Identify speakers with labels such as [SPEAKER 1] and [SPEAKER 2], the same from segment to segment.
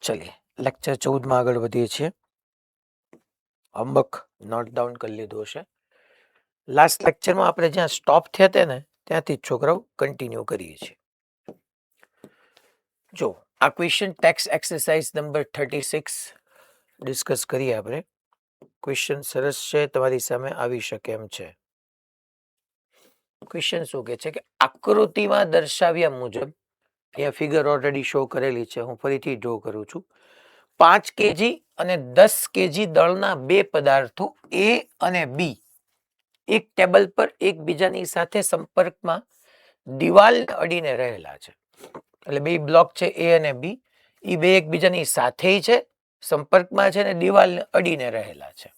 [SPEAKER 1] ચલીએ lecture 14 માં આગળ વધીએ છીએ. હોમવર્ક નોટ ડાઉન કરી લીધું હશે. લાસ્ટ લેક્ચરમાં આપણે જ્યાં સ્ટોપ થયા હતા ને ત્યાંથી જ છોકરાઓ કન્ટિન્યુ કરીએ છીએ. જો આ question tax exercise number 36 discuss કરીએ આપણે. ક્વેશ્ચન સરસ છે, તમારી સામે આવી શકે એમ છે. ક્વેશ્ચન શું કહે છે કે આકૃતિમાં દર્શાવ્યા મુજબ, અહીંયા ફિગર ઓલરેડી શો કરેલી છે, હું ફરીથી ડ્રો કરું છું. 5 કેજી અને 10 કેજી દળના બે પદાર્થો એ અને બી એક ટેબલ પર એકબીજાની સાથે સંપર્કમાં દિવાલને અડીને રહેલા છે. એટલે બે બ્લોક છે એ અને બી, એ બે એકબીજાની સાથે છે, સંપર્કમાં છે ને દિવાલને અડીને રહેલા છે.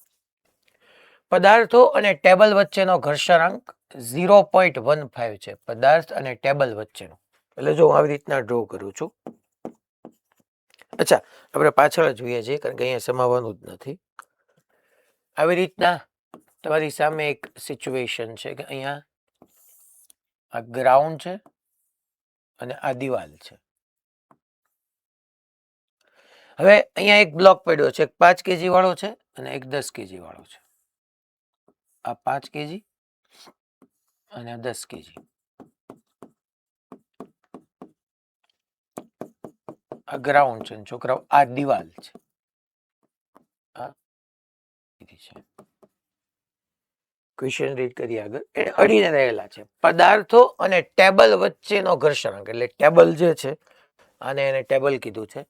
[SPEAKER 1] પદાર્થો અને ટેબલ વચ્ચેનો ઘર્ષણાંક 0.15 છે. પદાર્થ અને ટેબલ વચ્ચેનો, એટલે જો હું આવી રીતના ડ્રો કરું છું. અચ્છા, આપણે પાછળ જોઈએ છીએ કારણ કે અહીંયા સમાવવાનું જ નથી. આવી રીતના તમારી સામે એક સિચ્યુએશન છે કે અહીંયા આ ગ્રાઉન્ડ છે અને આ દિવાલ છે. હવે અહીંયા એક બ્લોક પડ્યો છે, એક 5 કેજી વાળો છે અને એક 10 કેજી વાળો છે. આ 5 કેજી અને 10 કેજી. આ ગ્રાઉન્ડ છે છોકરાઓ, આ દિવાલ છે. ક્વેશ્ચન રીડ કરી આગળ. એ અડીને રહેલા છે. પદાર્થો અને ટેબલ વચ્ચેનો ઘર્ષણાંક, એટલે ટેબલ જે છે આને એને ટેબલ કીધું છે,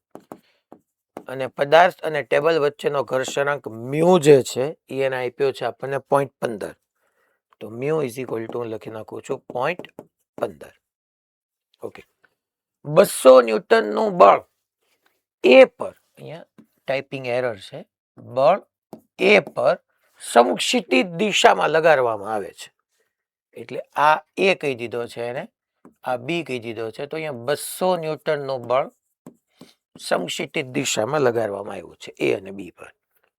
[SPEAKER 1] અને પદાર્થ અને ટેબલ વચ્ચેનો ઘર્ષણાંક મ્યુ જે છે એ એને આપ્યો છે આપણને 0.15. તો મ્યુ ઇઝ ઇક્વલ ટુ લખી નાખું છું 0.15. ઓકે. 200 ન્યૂટનનું બળ એ પર, અહીંયા ટાઈપિંગ એરર છે, બળ એ પર સમક્ષિતિજ દિશામાં લગાડવામાં આવે છે. એટલે આ એ કહી દીધો છે એને, આ બી કહી દીધો છે. તો અહીંયા 200 ન્યૂટનનું બળ સમક્ષિતિજ દિશામાં લગાડવામાં આવ્યું છે એ અને બી પર.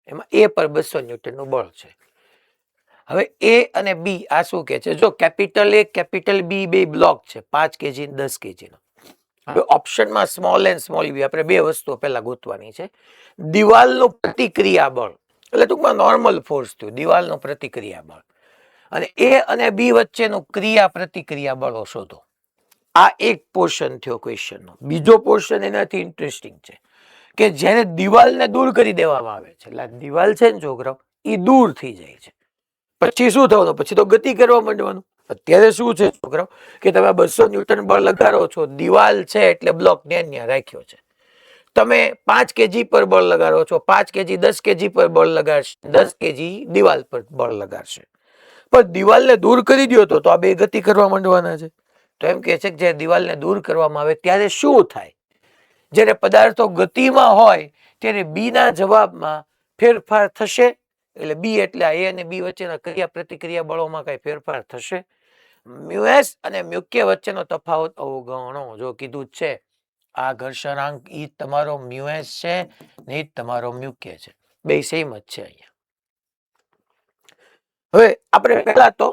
[SPEAKER 1] એમાં એ પર 200 ન્યૂટનનું બળ છે. હવે એ અને બી આ શું કે છે, જો કેપિટલ એ કેપિટલ બી બે બ્લોક છે 5 કેજી 10 કેજીનો. હવે ઓપ્શનમાં સ્મોલ એન્ડ સ્મોલ બી, આપણે બે વસ્તુઓ પહેલા ગોતવાની છે. દિવાલનું પ્રતિક્રિયા બળ, એટલે ટૂંકમાં નોર્મલ ફોર્સ થયું, દિવાલનું પ્રતિક્રિયા બળ, અને એ અને બી વચ્ચેનું ક્રિયા પ્રતિક્રિયા બળો શોધો. આ એક પોર્શન થયો ક્વેશ્ચનનો. બીજો પોર્શન એનાથી ઇન્ટરેસ્ટિંગ છે કે જ્યારે દિવાલને દૂર કરી દેવામાં આવે છે, એટલે દિવાલ છે ને છોકરાઓ એ દૂર થઈ જાય છે, પછી શું થવાનું, પછી તો ગતિ કરવા માંડવાનું. અત્યારે શું છે છોકરાઓ કે તમે 200 ન્યૂટન બળ લગાડો છો, દિવાલ છે એટલે બ્લોક ત્યાં રાખ્યો છે. તમે 5 કેજી પર બળ લગાડો છો, 5 કેજી 10 કેજી પર બળ લગાડશે, 10 કેજી દિવાલ પર બળ લગાડશે. પણ દિવાલને દૂર કરી દો તો આ બે ગતિ કરવા માંડવાના છે. તો એમ કે છે કે જ્યારે દિવાલને દૂર કરવામાં આવે ત્યારે શું થાય, જ્યારે પદાર્થો ગતિમાં હોય ત્યારે બી ના જવાબમાં ફેરફાર થશે. એટલે બી એટલે એ અને બી વચ્ચેના ક્રિયા પ્રતિક્રિયા બળોમાં કઈ ફેરફાર થશે. મ્યુએસ અને મ્યુકે વચ્ચેનો તફાવત અવગણો. જો કીધું છે આ ઘર્ષણાંક ઈ તમારો મ્યુએસ છે ને ઈ તમારો મ્યુકે છે, બે સેમ જ છે અહીંયા. હવે આપણે પહેલા તો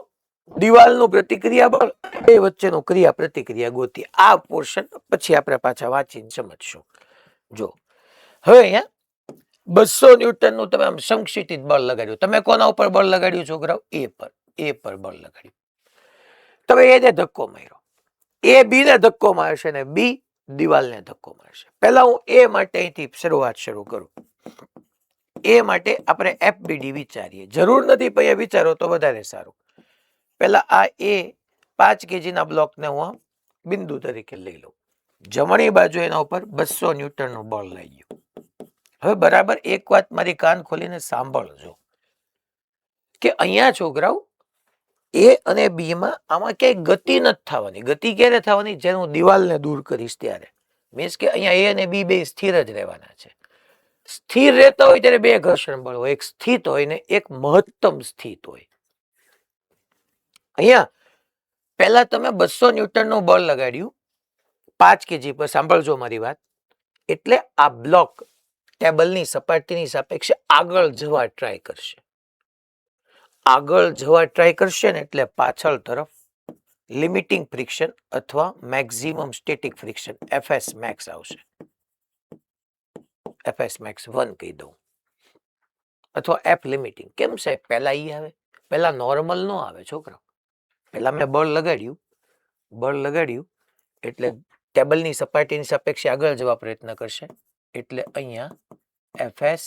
[SPEAKER 1] દિવાલનું પ્રતિક્રિયા બળ બે વચ્ચેનું ક્રિયા પ્રતિક્રિયા ગોતી. આ પોર્શન પછી આપણે પાછા વાંચીને સમજશું. જો હવે અહીંયા 200 ન્યૂટનનું તમે આમ સમક્ષિતિજ બળ લગાડ્યું. તમે કોના ઉપર બળ લગાડ્યું છોકરાઓ? એ પર. એ પર બળ લગાડ્યું. તમે એને ધક્કો માર્યો, એ બી ને ધક્કો મારશે ને બી દિવાલને ધક્કો મારશે. પહેલા હું એ માટે અહીંથી શરૂઆત શરૂ કરું. એ માટે આપણે FBD વિચારીએ, જરૂર નથી પછી વિચારો તો વધારે સારું. પહેલા આ એ 5 કેજીના બ્લોકને હું બિંદુ તરીકે લઈ લઉં. જમણી બાજુ એના ઉપર 200 ન્યૂટનનું બળ લાગ્યું. હવે બરાબર એક વાત મારી કાન ખોલીને સાંભળજો કે અહીંયા છોકરાઓ એ અને બી માં આમાં ક્યાંય ગતિ નથી થવાની. ગતિ ક્યારે થવાની? જ્યારે હું દિવાલને દૂર કરીશ ત્યારે. મીન્સ કે અહીંયા એ અને બી બે સ્થિર જ રહેવાના છે. સ્થિર રહેતા હોય ત્યારે બે ઘર્ષણ બળ હોય, એક સ્થિત હોય ને એક મહત્તમ સ્થિત હોય. અહીંયા પહેલા તમે 200 ન્યૂટનનું બળ લગાડ્યું 5 કેજી પર. સાંભળજો મારી વાત. એટલે આ બ્લોક ટેબલની સપાટીની સાપેક્ષે આગળ જવા ટ્રાય કરશે. આગળ જવા ટ્રાય કરશે ને એટલે પાછળ તરફ લિમિટિંગ ફ્રિક્શન અથવા maximum static friction FS max આવશે. fs max 1 કહી દઉં, અથવા એફ લિમિટિંગ. કેમ સાહેબ પહેલા ઈ આવે? પહેલા નોર્મલ નો આવે છોકરા. પહેલા મેં બળ લગાડ્યું એટલે ટેબલની સપાટીની સાપેક્ષે આગળ જવા પ્રયત્ન કરશે, એટલે અહીંયા fs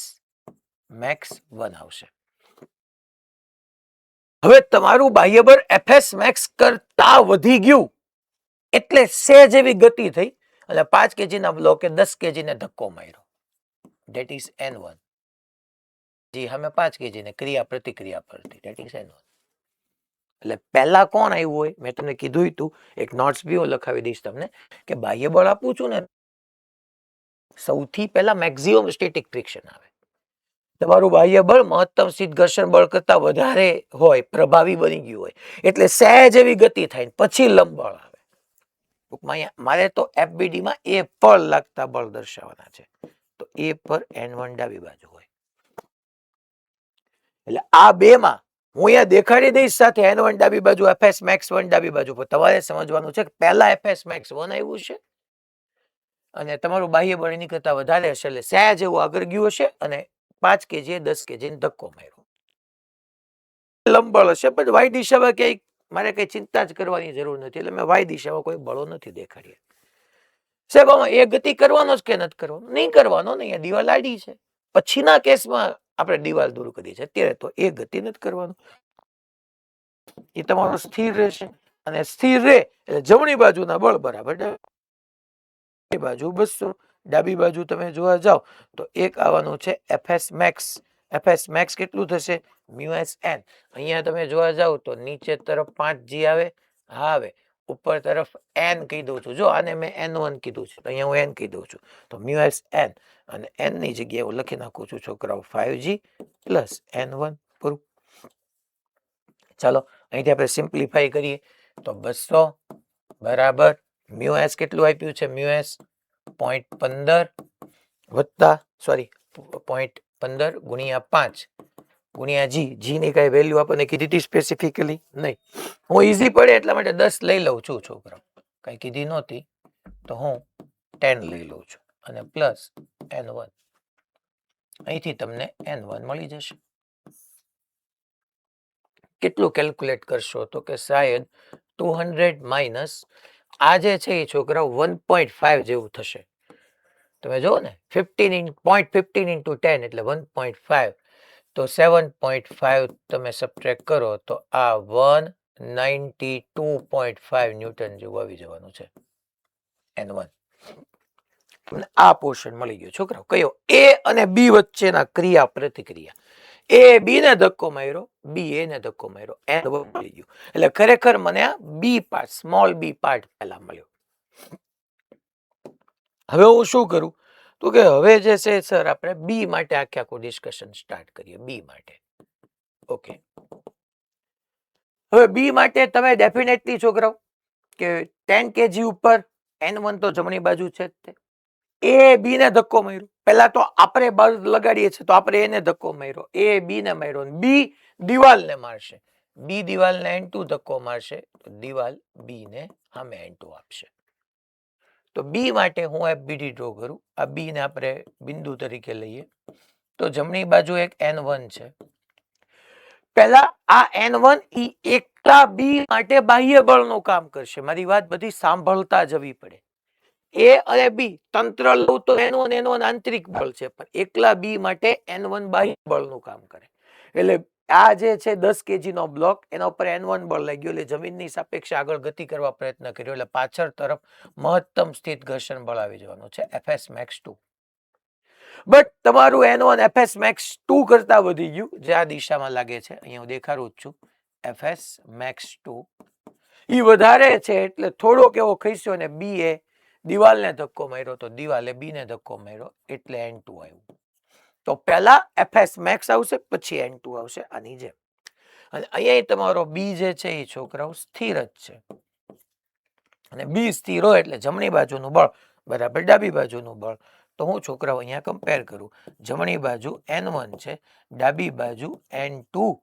[SPEAKER 1] max 1 આવશે. હવે તમારું બાહ્ય બળ fs max કરતા વધી ગયું એટલે સહેજ એવી ગતિ થઈ અને 5 kg બ્લોકે 10 kg ને ધક્કો માર્યો, ધેટ ઇઝ n1. જી અમે 5 kg ને ક્રિયા પ્રતિક્રિયા પરથી, ધેટ ઇઝ n1. એટલે પહેલા કોણ આવ્યું હોય? મેં તમને કીધું હતું, એક નોટ્સ બી હું લખાવી દઈશ તમને, કે બાહ્ય બળ આપું છું ને, સૌથી પહેલા મેક્સિમમ સ્ટેટિક ફ્રિક્શન આવે. તમારું બાહ્ય બળ મહત્તમ સ્થિત ઘર્ષણ બળ કરતા વધારે હોય, પ્રભાવી બની ગયું હોય, એટલે સહેજ એવી ગતિ થાય પછી લંબ બળ આવે. ટૂંકમાં મારે તો એફબીડી માં એ પર લાગતા બળ દર્શાવવાના છે, તો એ પર n1 ડાબી બાજુ હોય. એટલે આ બે માં હું અહીંયા દેખાડી દઈશ સાથે n1 ડાબી બાજુ, fs max 1 ડાબી બાજુ. તમારે સમજવાનું છે કે પહેલા fs max 1 આવ્યું છે અને તમારું બાહ્ય બળ એની કરતા વધારે હશે, એટલે સહેજ એવું આગળ ગયું હશે અને 5 kg 10 kg ને ધક્કો માર્યો. લંબ બળ હશે, પણ વાય દિશામાં ક્યાંય મારે કઈ ચિંતા જ કરવાની જરૂર નથી, એટલે મેં વાય દિશામાં કોઈ બળો નથી દેખાડ્યા. સાહેબ આમાં એ ગતિ કરવાનો જ કે નથી કરવાનો? નહીં કરવાનો ને, અહીંયા દિવાલ આડી છે. પછીના કેસમાં આપણે દિવાલ દૂર કરીએ છીએ, અત્યારે તો એ ગતિ નથી કરવાનું. એ તમારો સ્થિર રહેશે અને સ્થિર રહે એટલે જમણી બાજુના બળ બરાબર ડાબી બાજુ 200. ડાબી બાજુ તમે જોવા જાઓ તો એક આવવાનું છે fs max. fs max કેટલું થશે? μs n. અહીંયા તમે જોવા જાઓ તો નીચે તરફ 5g આવે, હા આવે, ઉપર તરફ n કહી દઉં છું. જો આને મેં n1 કીધું છે, તો અહીંયા હું n કહી દઉં છું, તો μs n, અને n ની જગ્યાએ હું લખી નાખું છું છોકરાઓ 5g પ્લસ n1 પૂરું. ચાલો અહીંથી આપણે સિમ્પ્લિફાઈ કરીએ તો 200 બરાબર μs કેટલું આપ્યું છે? μs 0.15 વત્તા 0.15 ગુણ્યા 5 ગુણ્યા g ની કઈ વેલ્યુ આપણને કીધી હતી સ્પેસિફિકલી નહીં. હું ઈઝી પડે એટલા માટે 10 લઈ લઉં છું છોકરા, કઈ કીધી નહોતી તો હું 10 લઈ લઉં છું, અને પ્લસ n1. અહીંથી તમને n1 મળી જશે. કેટલું કેલ્ક્યુલેટ કરશો? તો કે શાયદ 200 માઇનસ આ જે છે એ છોકરાઓ 1.5 જેવું થશે. તમે જુઓ ને 0.15 into 10 એટલે 1.5, તો 7.5 તમે સબટ્રેક્ટ કરો તો આ 192.5 ન્યૂટન જેવું આવી જવાનું છે n1. આ પોર્શન મળી ગયો છોકરાઓ. કયો? એ અને બી વચ્ચેના ક્રિયા પ્રતિક્રિયા. એ બી ને ધક્કો માર્યો, બી એ ને ધક્કો માર્યો, n મળી ગયું. એટલે ખરેખર મને આ બી પાર્ટ, સ્મોલ બી પાર્ટ પહેલા મળ્યો. હવે હું શું કરું? તો કે હવે જે છે સર આપણે બી માટે આખું ડિસ્કશન સ્ટાર્ટ કરીએ. બી માટે ઓકે. હવે બી માટે તમે ડેફિનેટલી છોકરાઓ કે 10 kg ઉપર n1 તો જમણી બાજુ છે જ તે. એ બી ને ધક્કો માર્યો, પહેલા તો આપણે બળ લગાડીએ છીએ તો આપણે એને ધક્કો માર્યો, એ બી ને માર્યો, બી દિવાલને મારશે, બી દિવાલને n2 ધક્કો મારશે, તો દિવાલ બી ને સામે n2 આપશે. તો બી માટે હું એફબીડી ડ્રો કરું. આ બી ને આપણે બિંદુ તરીકે લઈએ તો જમણી બાજુ એક n1 છે. પહેલા આ n1 એકલા બી માટે બાહ્ય બળનું કામ કરશે. મારી વાત બધી સાંભળતા જવી પડે. એ અને બી તંત્ર લઉં તો n1 આંતરિક બળ છે, પણ એકલા બી માટે n1 બાહ્ય બળનું કામ કરે. એટલે આ જે છે 10 kg નો બ્લોક, એના ઉપર n1 બળ લાગ્યું, એટલે જમીનની સાપેક્ષે આગળ ગતિ કરવા પ્રયત્ન કર્યો, એટલે પાછળ તરફ મહત્તમ સ્થિત ઘર્ષણ બળ આવી જવાનું છે fs max 2. બટ તમારું n1 fs max 2 કરતા વધી ગયું, જે આ દિશામાં લાગે છે, અહીંયા હું દેખાડું જ છું, fs max 2 ઈ વધારે છે એટલે થોડોક એવો ખસ્યો ને બી એ દિવાલને ધક્કો માર્યો, તો દિવાલે બી ને ધક્કો માર્યો એટલે n2 આવ્યું. તો પહેલા fs max આવશે, પછી n2 આવશે આની જેમ. અને અહીંયા તમારો બી જે છે એ છોકરાઓ સ્થિર જ છે, અને બી સ્થિર હોય એટલે જમણી બાજુનું બળ બરાબર ડાબી બાજુનું બળ. તો હું છોકરાઓ અહીંયા કમ્પેર કરું, જમણી બાજુ n1 છે, ડાબી બાજુ n2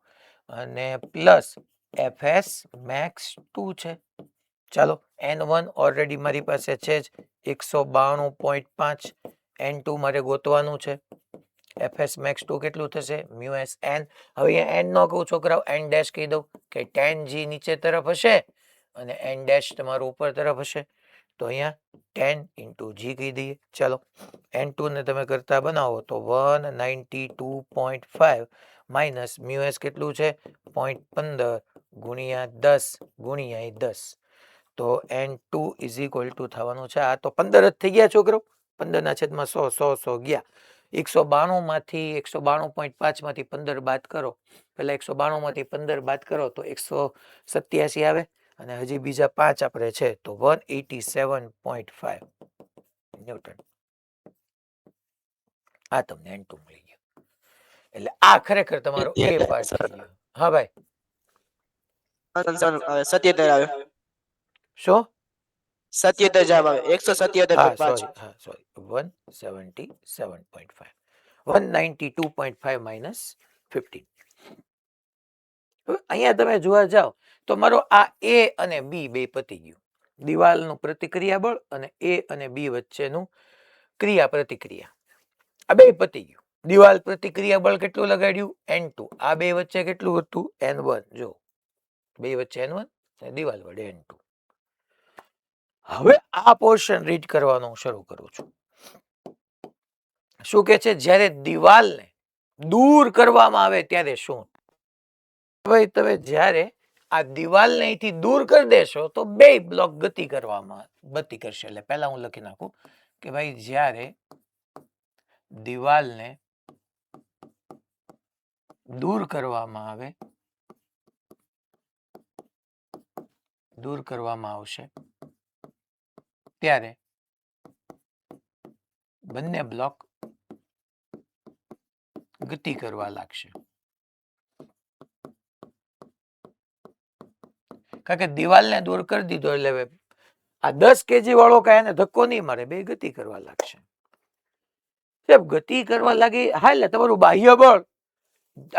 [SPEAKER 1] અને પ્લસ fs max 2 છે. ચાલો n1 ઓલરેડી મારી પાસે છે જ 192.5, n2 મારે ગોતવાનું છે. fs max 2 કેટલું થશે mu s n. હવે અહીંયા n નો કહું છોકરાઓ n ડેશ કહી દઉં કે tan g નીચે તરફ હશે અને n ડેશ તમારું ઉપર તરફ હશે. તો અહીંયા 10 into g કહી દઈએ. ચાલો n2 ને તમે કરતા બનાવો તો 192.5 માઇનસ mu s કેટલું છે 0.15 ગુણ્યા 10 ગુણ્યા 10. તો n2 ઇઝ ઇક્વલ ટુ થવાનું છે આ તો 15 જ થઈ ગયા છોકરો. 15 ના છેદમાં 100 100 ગયા. 192 માંથી 192.5 માંથી 15 બાદ કરો. પેલા 192 માંથી 15 બાદ કરો તો 187 આવે અને હજી બીજા 5 આપણે છે તો 187.5 ન્યૂટન. આ તમને n2 મળી ગયો. એટલે આ ખરેખર તમારો એ પાર્ટ થઈ ગયો. હા ભાઈ
[SPEAKER 2] 77 આવે.
[SPEAKER 1] શું
[SPEAKER 2] 77 જવાબ આવે 177.5.
[SPEAKER 1] હા સોરી 177.5 192.5 માઇનસ 15. અહીંયા તમે જોવા જાઓ તો મારો આ a અને b બે પતી ગયું. દિવાલનું પ્રતિક્રિયા બળ અને a અને b વચ્ચેનું ક્રિયા પ્રતિક્રિયા આ બે પતી ગયું. દિવાલ પ્રતિક્રિયા બળ કેટલું લગાડ્યું n2. આ બે વચ્ચે કેટલું હતું n1. જો બે વચ્ચે n1 અને દિવાલ વડે n2. હવે આ પોર્શન રીડ કરવાનું શરૂ કરું છું. શું કે છે જ્યારે દિવાલને દૂર કરવામાં આવે ત્યારે શું ભાઈ તમે જ્યારે આ દિવાલને અહીંથી દૂર કરી દેશો તો બે બ્લોક ગતિ કરશે. એટલે પહેલા હું લખી નાખું કે ભાઈ જ્યારે દિવાલને દૂર કરવામાં આવશે ત્યારે બંને બ્લોક ગતિ કરવા લાગશે. કારણ કે દિવાલને દૂર કરી દીધો એટલે આ 10 kg વાળો કાંઈ એને ધક્કો નહીં મારે, બે ગતિ કરવા લાગશે. ગતિ કરવા લાગી હા એટલે તમારું બાહ્ય બળ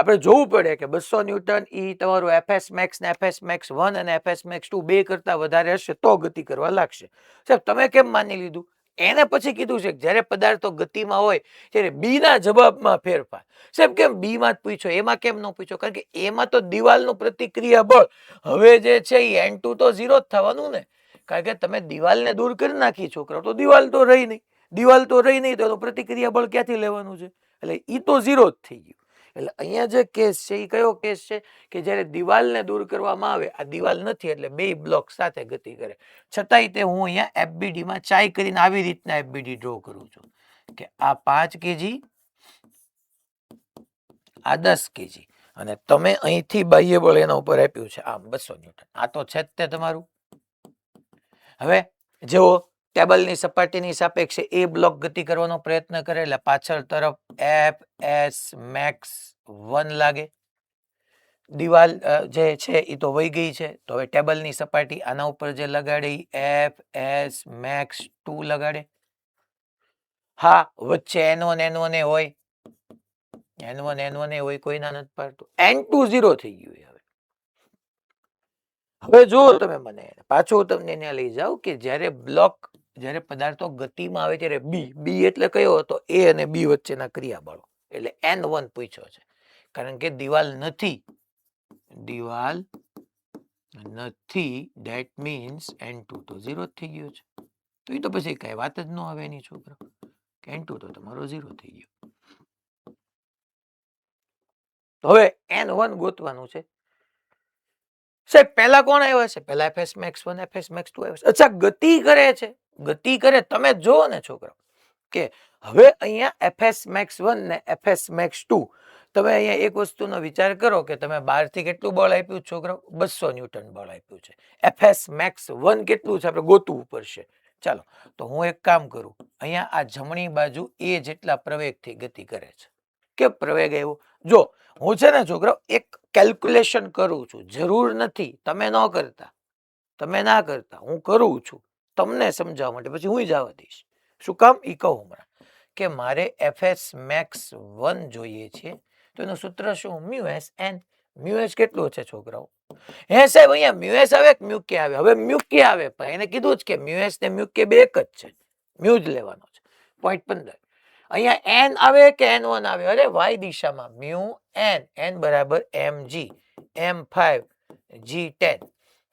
[SPEAKER 1] આપણે જોવું પડે કે 200 ન્યૂટન ઈ તમારું fs max ને fs max 1 અને fs max 2 બે કરતા વધારે હશે તો ગતિ કરવા લાગશે. સાહેબ તમે કેમ માની લીધું? એને પછી કીધું છે કે જ્યારે પદાર્થો ગતિમાં હોય ત્યારે બી ના જવાબમાં ફેરફાર. સાહેબ કેમ બી માં જ પૂછ્યો, એમાં કેમ ન પૂછ્યો? કારણ કે એમાં તો દિવાલનું પ્રતિક્રિયા બળ હવે જે છે એ n2 તો 0 જ થવાનું ને. કારણ કે તમે દિવાલને દૂર કરી નાખી છોકરાઓ તો દિવાલ તો રહી નહીં. દિવાલ તો રહી નહીં તો પ્રતિક્રિયા બળ ક્યાંથી લેવાનું છે? એટલે ઈ તો 0 જ થઈ ગયું. એટલે અહીંયા જે કેસ છે એ કયો કેસ છે કે જ્યારે દિવાલને દૂર કરવામાં આવે, આ દિવાલ નથી એટલે બે બ્લોક સાથે ગતિ કરે. છતાંય તે હું અહીંયા FBD માં ચાઈ કરીને આવી રીતના FBD ડ્રો કરું છું કે આ 5 kg આ 10 kg અને તમે અહીંથી બાહ્ય બળ એના ઉપર આપ્યું છે આમ 200 ન્યૂટન. આ તો છે જ તે તમારું. હવે જેવો ટેબલની સપાટીની સાપેક્ષે એ બ્લોક ગતિ કરવાનો પ્રયત્ન કરે એટલે પાછળ તરફ fs max 1 લાગે. દિવાલ જે છે એ તો વહી ગઈ છે તો હવે ટેબલની સપાટી આના ઉપર જે લગાડે fs max 2 લગાડે. હા વચ્ચે n1 એ હોય, n1 એ હોય, કોઈના નથી પાડતું. n2 0 થઈ ગયું. હવે જો તમે મને પાછું તમને એને લઈ જાઓ કે જ્યારે પદાર્થો ગતિમાં આવે ત્યારે બી એટલે કયો હતો? એ અને બી વચ્ચેના ક્રિયાબળો એટલે n1 પૂછ્યો છે. કારણ કે દિવાલ નથી ધેટ મીન્સ n2 તો 0 જ થઈ ગયો છે. તો એ તો પછી કઈ વાત જ ન આવે એની છોકરા કે n2 તો તમારો 0 થઈ ગયો. હવે n1 ગોતવાનું છે. સાહેબ પહેલા કોણ આવ્યા છે? પહેલા fs max 1 fs max 2 આવ્યા છે. અચ્છા ગતિ કરે છે, ગતિ કરે. તમે જો ને છોકરા કે હવે અહીંયા fs max 1 ને fs max 2 તમે અહીંયા એક વસ્તુનો વિચાર કરો કે તમે બહારથી કેટલું બળ આપ્યું છોકરા? 200 ન્યૂટન બળ આપ્યું છે. fs max 1 કેટલું છે આપણે ગોતવું પડશે. ચાલો તો હું એક કામ કરું, અહીંયા આ જમણી બાજુ એ જેટલા પ્રવેગથી ગતિ કરે છે. કે પ્રવેગ આવ્યો જો હું છે ને છોકરા એક કેલ્ક્યુલેશન કરું છું. જરૂર નથી તમે ના કરતા, હું કરું છું તમને સમજાવવા માટે, પછી હું જવા દઈશ. શું કામ ઈ કહું હમણાં કે મારે fs max 1 જોઈએ છે તો એનું સૂત્ર શું? mu s n. mu s કેટલું છે છોકરાઓ? હે સાહેબ અહીંયા mu s આવે કે mu k આવે? હવે mu k આવે પણ એને કીધું જ કે mu s ને mu k બે એક જ છે, mu જ લેવાનો છે 0.15. અહીંયા n આવે કે n1 આવે? અરે y દિશામાં મ્યુ n બરાબર mg m5 g10.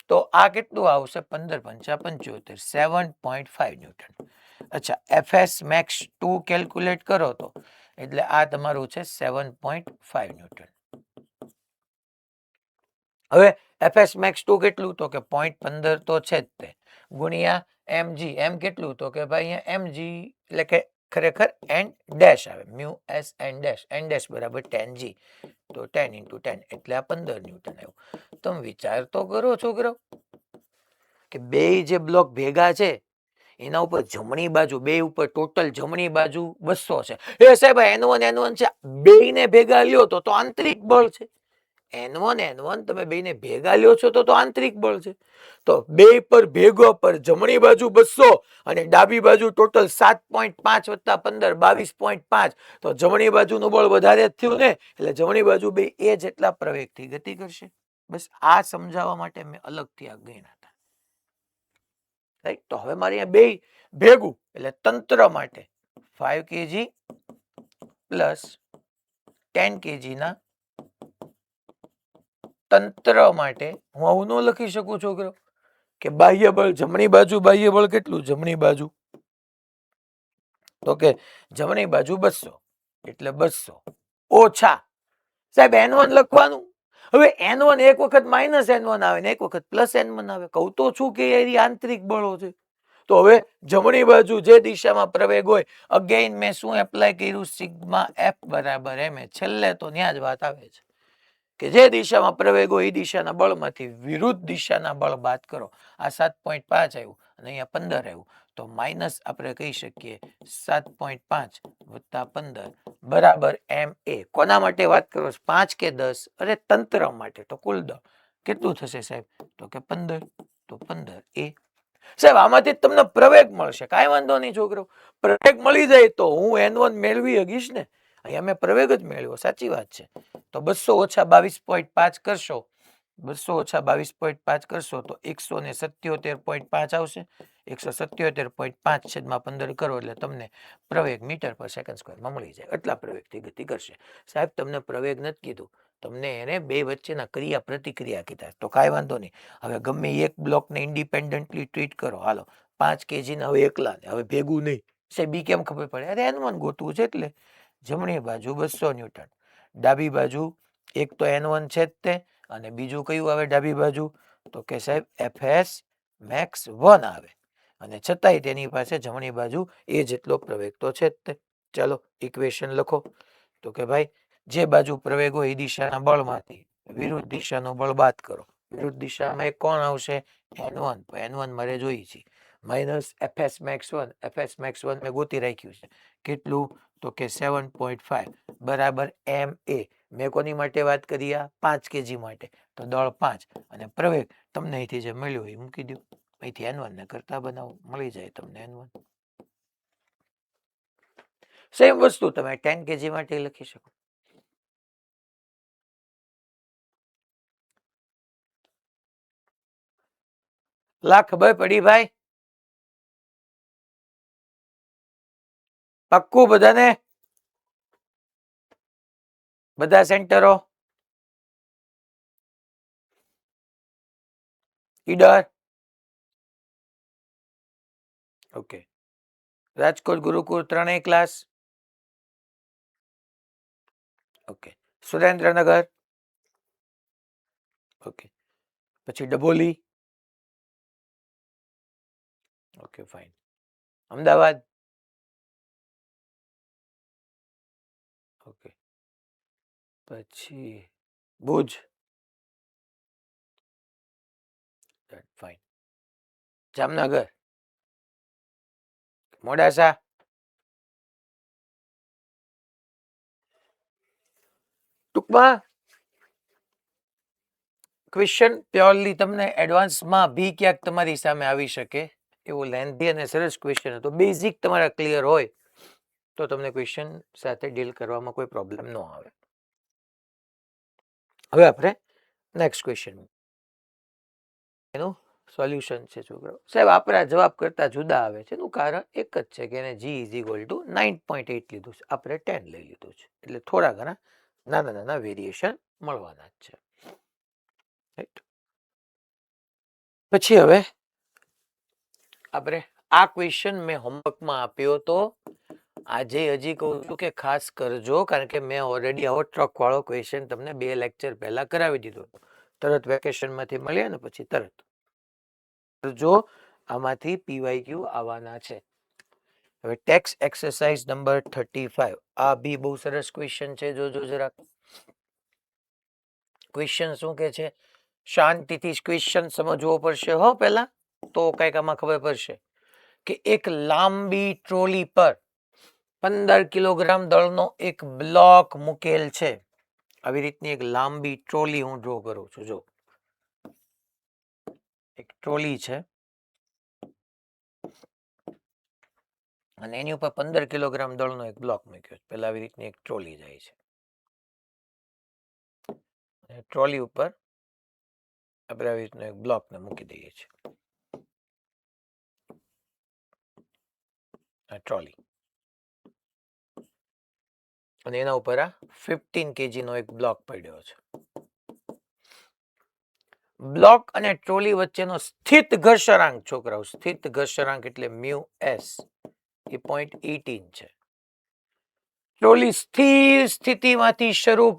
[SPEAKER 1] તો આ કેટલું આવશે? 15 પંચા 75, 7.5 ન્યૂટન. અચ્છા, fs max 2 કેલ્ક્યુલેટ કરો તો એટલે આ તમારું છે 7.5 ન્યૂટન. હવે fs max 2 કેટલું? તો કે 0.15 તો છે જ તે, ગુણ્યા mg. m કેટલું? તો કે ભાઈ અહીંયા mg એટલે કે ખરેખર n ડેશ આવે, મ્યુ s n ડેશ બરાબર 10g. તો 10 × 10 એટલે આ 15 ન્યૂટન આવ્યું. તમે વિચાર તો કરો છોકરો કે બે જે બ્લોક ભેગા છે એના ઉપર જમણી બાજુ, બે ઉપર ટોટલ જમણી બાજુ 200 છે. એ સાહેબ n1 છે, બેયને ભેગા લ્યો તો આંતરિક બળ છે. n1 તમે બેયને ભેગા લ્યો છો તો આંતરિક બળ છે. તો બે પર ભેગો પર જમણી બાજુ 200 અને ડાબી બાજુ ટોટલ 7.5 + 15 22.5. તો જમણી બાજુનું બળ વધારે જ થયું ને, એટલે જમણી બાજુ બે એ જેટલા પ્રવેગથી ગતિ કરશે. બસ આ સમજાવવા માટે મેં અલગથી આ ગણ્યા હતા. રાઈટ? તો હવે મારે અહીંયા બે ભેગું એટલે તંત્ર માટે 5 kg પ્લસ 10 kg ના તંત્ર માટે હું આવું ન લખી શકું છોકરો કે બાહ્ય બળ જમણી બાજુ, બાહ્ય બળ કેટલું? જમણી બાજુ તો કે જમણી બાજુ 200 એટલે 200 ઓછા સાહેબ n1 લખવાનું. હવે n1 એક વખત માઇનસ n1 આવે ને એક વખત પ્લસ n1 આવે. કહું તો છું કે એ આંતરિક બળો છે. તો હવે જમણી બાજુ જે દિશામાં પ્રવેગ હોય, અગેઇન મેં શું એપ્લાય કર્યું? સિગ્મા f બરાબર m. છેલ્લે તો ત્યાં જ વાત આવે છે કે જે દિશામાં પ્રવેગ હોય એ દિશાના બળમાંથી વિરુદ્ધ દિશાના બળ બાદ કરો. આ 7.5 આવ્યું અને અહીંયા 15 આવ્યું. તો માઇનસ આપણે કહી શકીએ 7.5 + 15 બરાબર ma. કોના માટે વાત કરો? 5 કે 10? અરે તંત્ર માટે. તો કુલ દળ કેટલું થશે સાહેબ? તો કે 15. તો 15 a. સાહેબ આમાંથી તમને પ્રવેગ મળશે, કાંઈ વાંધો નહીં છોકરો. પ્રવેગ મળી જાય તો હું n1 મેળવી શકીશ ને. અહીંયા મેં પ્રવેગ જ મેળવ્યો, સાચી વાત છે. તો 200 - 22.5 કરશો, 200 - 22.5 કરશો તો 177.5 આવશે. 177.5 છેદમાં 15 કરો એટલે તમને પ્રવેગ મીટર પર સેકન્ડ સ્ક્વેરમાં મળી જાય. એટલા પ્રવેગથી ગતિ કરશે. સાહેબ તમને પ્રવેગ નથી કીધું, તમને એને બે વચ્ચેના ક્રિયા પ્રતિક્રિયા કીધા. તો કાંઈ વાંધો નહીં. હવે ગમે એક બ્લોકને ઇન્ડિપેન્ડન્ટલી ટ્રીટ કરો. હાલો 5 kg ને હવે એકલા ને હવે ભેગું નહીં. સાહેબ બી કેમ ખબર પડે? અરે n1 ગોતવું છે એટલે જમણી બાજુ 200 ન્યૂટન, ડાબી બાજુ એક તો n1 છે જ તે, અને બીજું કયું આવે ડાબી બાજુ? તો કે સાહેબ fs max 1 આવે. અને છતાંય તેની પાસે જમણી બાજુ એ જેટલો પ્રવેગ તો છે જ તે. ચાલો ઇક્વેશન લખો. તો કે ભાઈ જે બાજુ પ્રવેગ હોય એ દિશાના બળમાંથી વિરુદ્ધ દિશાનું બળ બાદ કરો. વિરુદ્ધ દિશામાં એક કોણ આવશે? n1. n1 મારે જોઈએ છે minus fs max 1. fs max 1 મેં ગોતી રાખ્યું છે. કેટલું? તો કે 7.5 બરાબર ma. મેં કોની માટે વાત કરી? આ 5 kg માટે. તો દળ 5 અને પ્રવેગ તમને અહીંથી જે મળ્યું એ મૂકી દો. અહીંથી n1 ને કરતા બનાવો, મળી જાય તમને n1. સેમ વસ્તુ તમે 10 kg માટે લખી શકો. ખબર પડી ભાઈ? પક્કું બધાને? બધા સેન્ટરો ઈડર? ઓકે. રાજકોટ ગુરુકુળ ત્રણેય ક્લાસ? ઓકે. સુરેન્દ્રનગર? ઓકે. પછી Dabholi? Okay fine. Ahmedabad? Okay. પછી ભુજ? ફાઇન. જામનગર? મોડાસા? ટૂંકમાં ક્વેશ્ચન પ્યોરલી તમને એડવાન્સમાં બી ક્યાંક તમારી સામે આવી શકે એવો લેન્ધી અને સરસ ક્વેશ્ચન હતો. બેઝિક તમારા ક્લિયર હોય તો તમને ક્વેશ્ચન સાથે ડીલ કરવામાં કોઈ પ્રોબ્લેમ ન આવે. હવે આપણે નેક્સ્ટ ક્વેશ્ચન એનું સોલ્યુશન છે છોકરાઓ. સાહેબ આપણા જવાબ કરતા જુદા આવે છે એનું કારણ એક જ છે કે એને જી ઇઝ ઇક્વલ ટુ 9.8 લીધું છે, આપણે 10 લઈ લીધું છે, એટલે થોડા ઘણા નાના નાના વેરિએશન મળવાના જ છે. રાઈટ. પછી હવે આપણે આ ક્વેશ્ચન મેં હોમવર્કમાં આપ્યો તો આજે હજી કહું છું કે ખાસ કરજો, કારણ કે મેં ઓલરેડી આવો ટ્રક વાળો ક્વેશ્ચન તમને 2 લેક્ચર પહેલા કરાવી દીધો. તરત વેકેશનમાંથી મળ્યા ને પછી તરત જો આમાંથી પીવાયક્યુ આવવાના છે. હવે ટેક્સ એક્સરસાઇઝ નંબર 35 આ બી બહુ સરસ ક્વેશ્ચન છે. જોજો જરાક ક્વેશ્ચન શું કે છે, શાંતિથી ક્વેશ્ચન સમજવો પડશે હો પહેલા, તો કઈક આમાં ખબર પડશે કે એક લાંબી ટ્રોલી પર 15 કિલોગ્રામ દળનો એક બ્લોક મૂકેલ છે. આવી રીતની એક લાંબી ટ્રોલી હું ડ્રો કરું છું. જો એક ટ્રોલી છે અને એની ઉપર 15 કિલોગ્રામ દળનો એક બ્લોક મૂક્યો છે. પહેલા આવી રીતની એક ટ્રોલી જાય છે. ટ્રોલી ઉપર આપણે આવી રીતનો એક બ્લોકને મૂકી દઈએ છીએ. આ ટ્રોલી અને એના ઉપર આ 15 kg નો એક બ્લોક પડ્યો છે. બ્લોક અને ટ્રોલી વચ્ચેનો સ્થિત ઘર્ષણાંક છોકરાઓ, સ્થિત ઘર્ષણાંક એટલે મ્યુ એસ એ 0.18 છે. ટ્રોલી સ્થિર સ્થિતિમાંથી શરૂ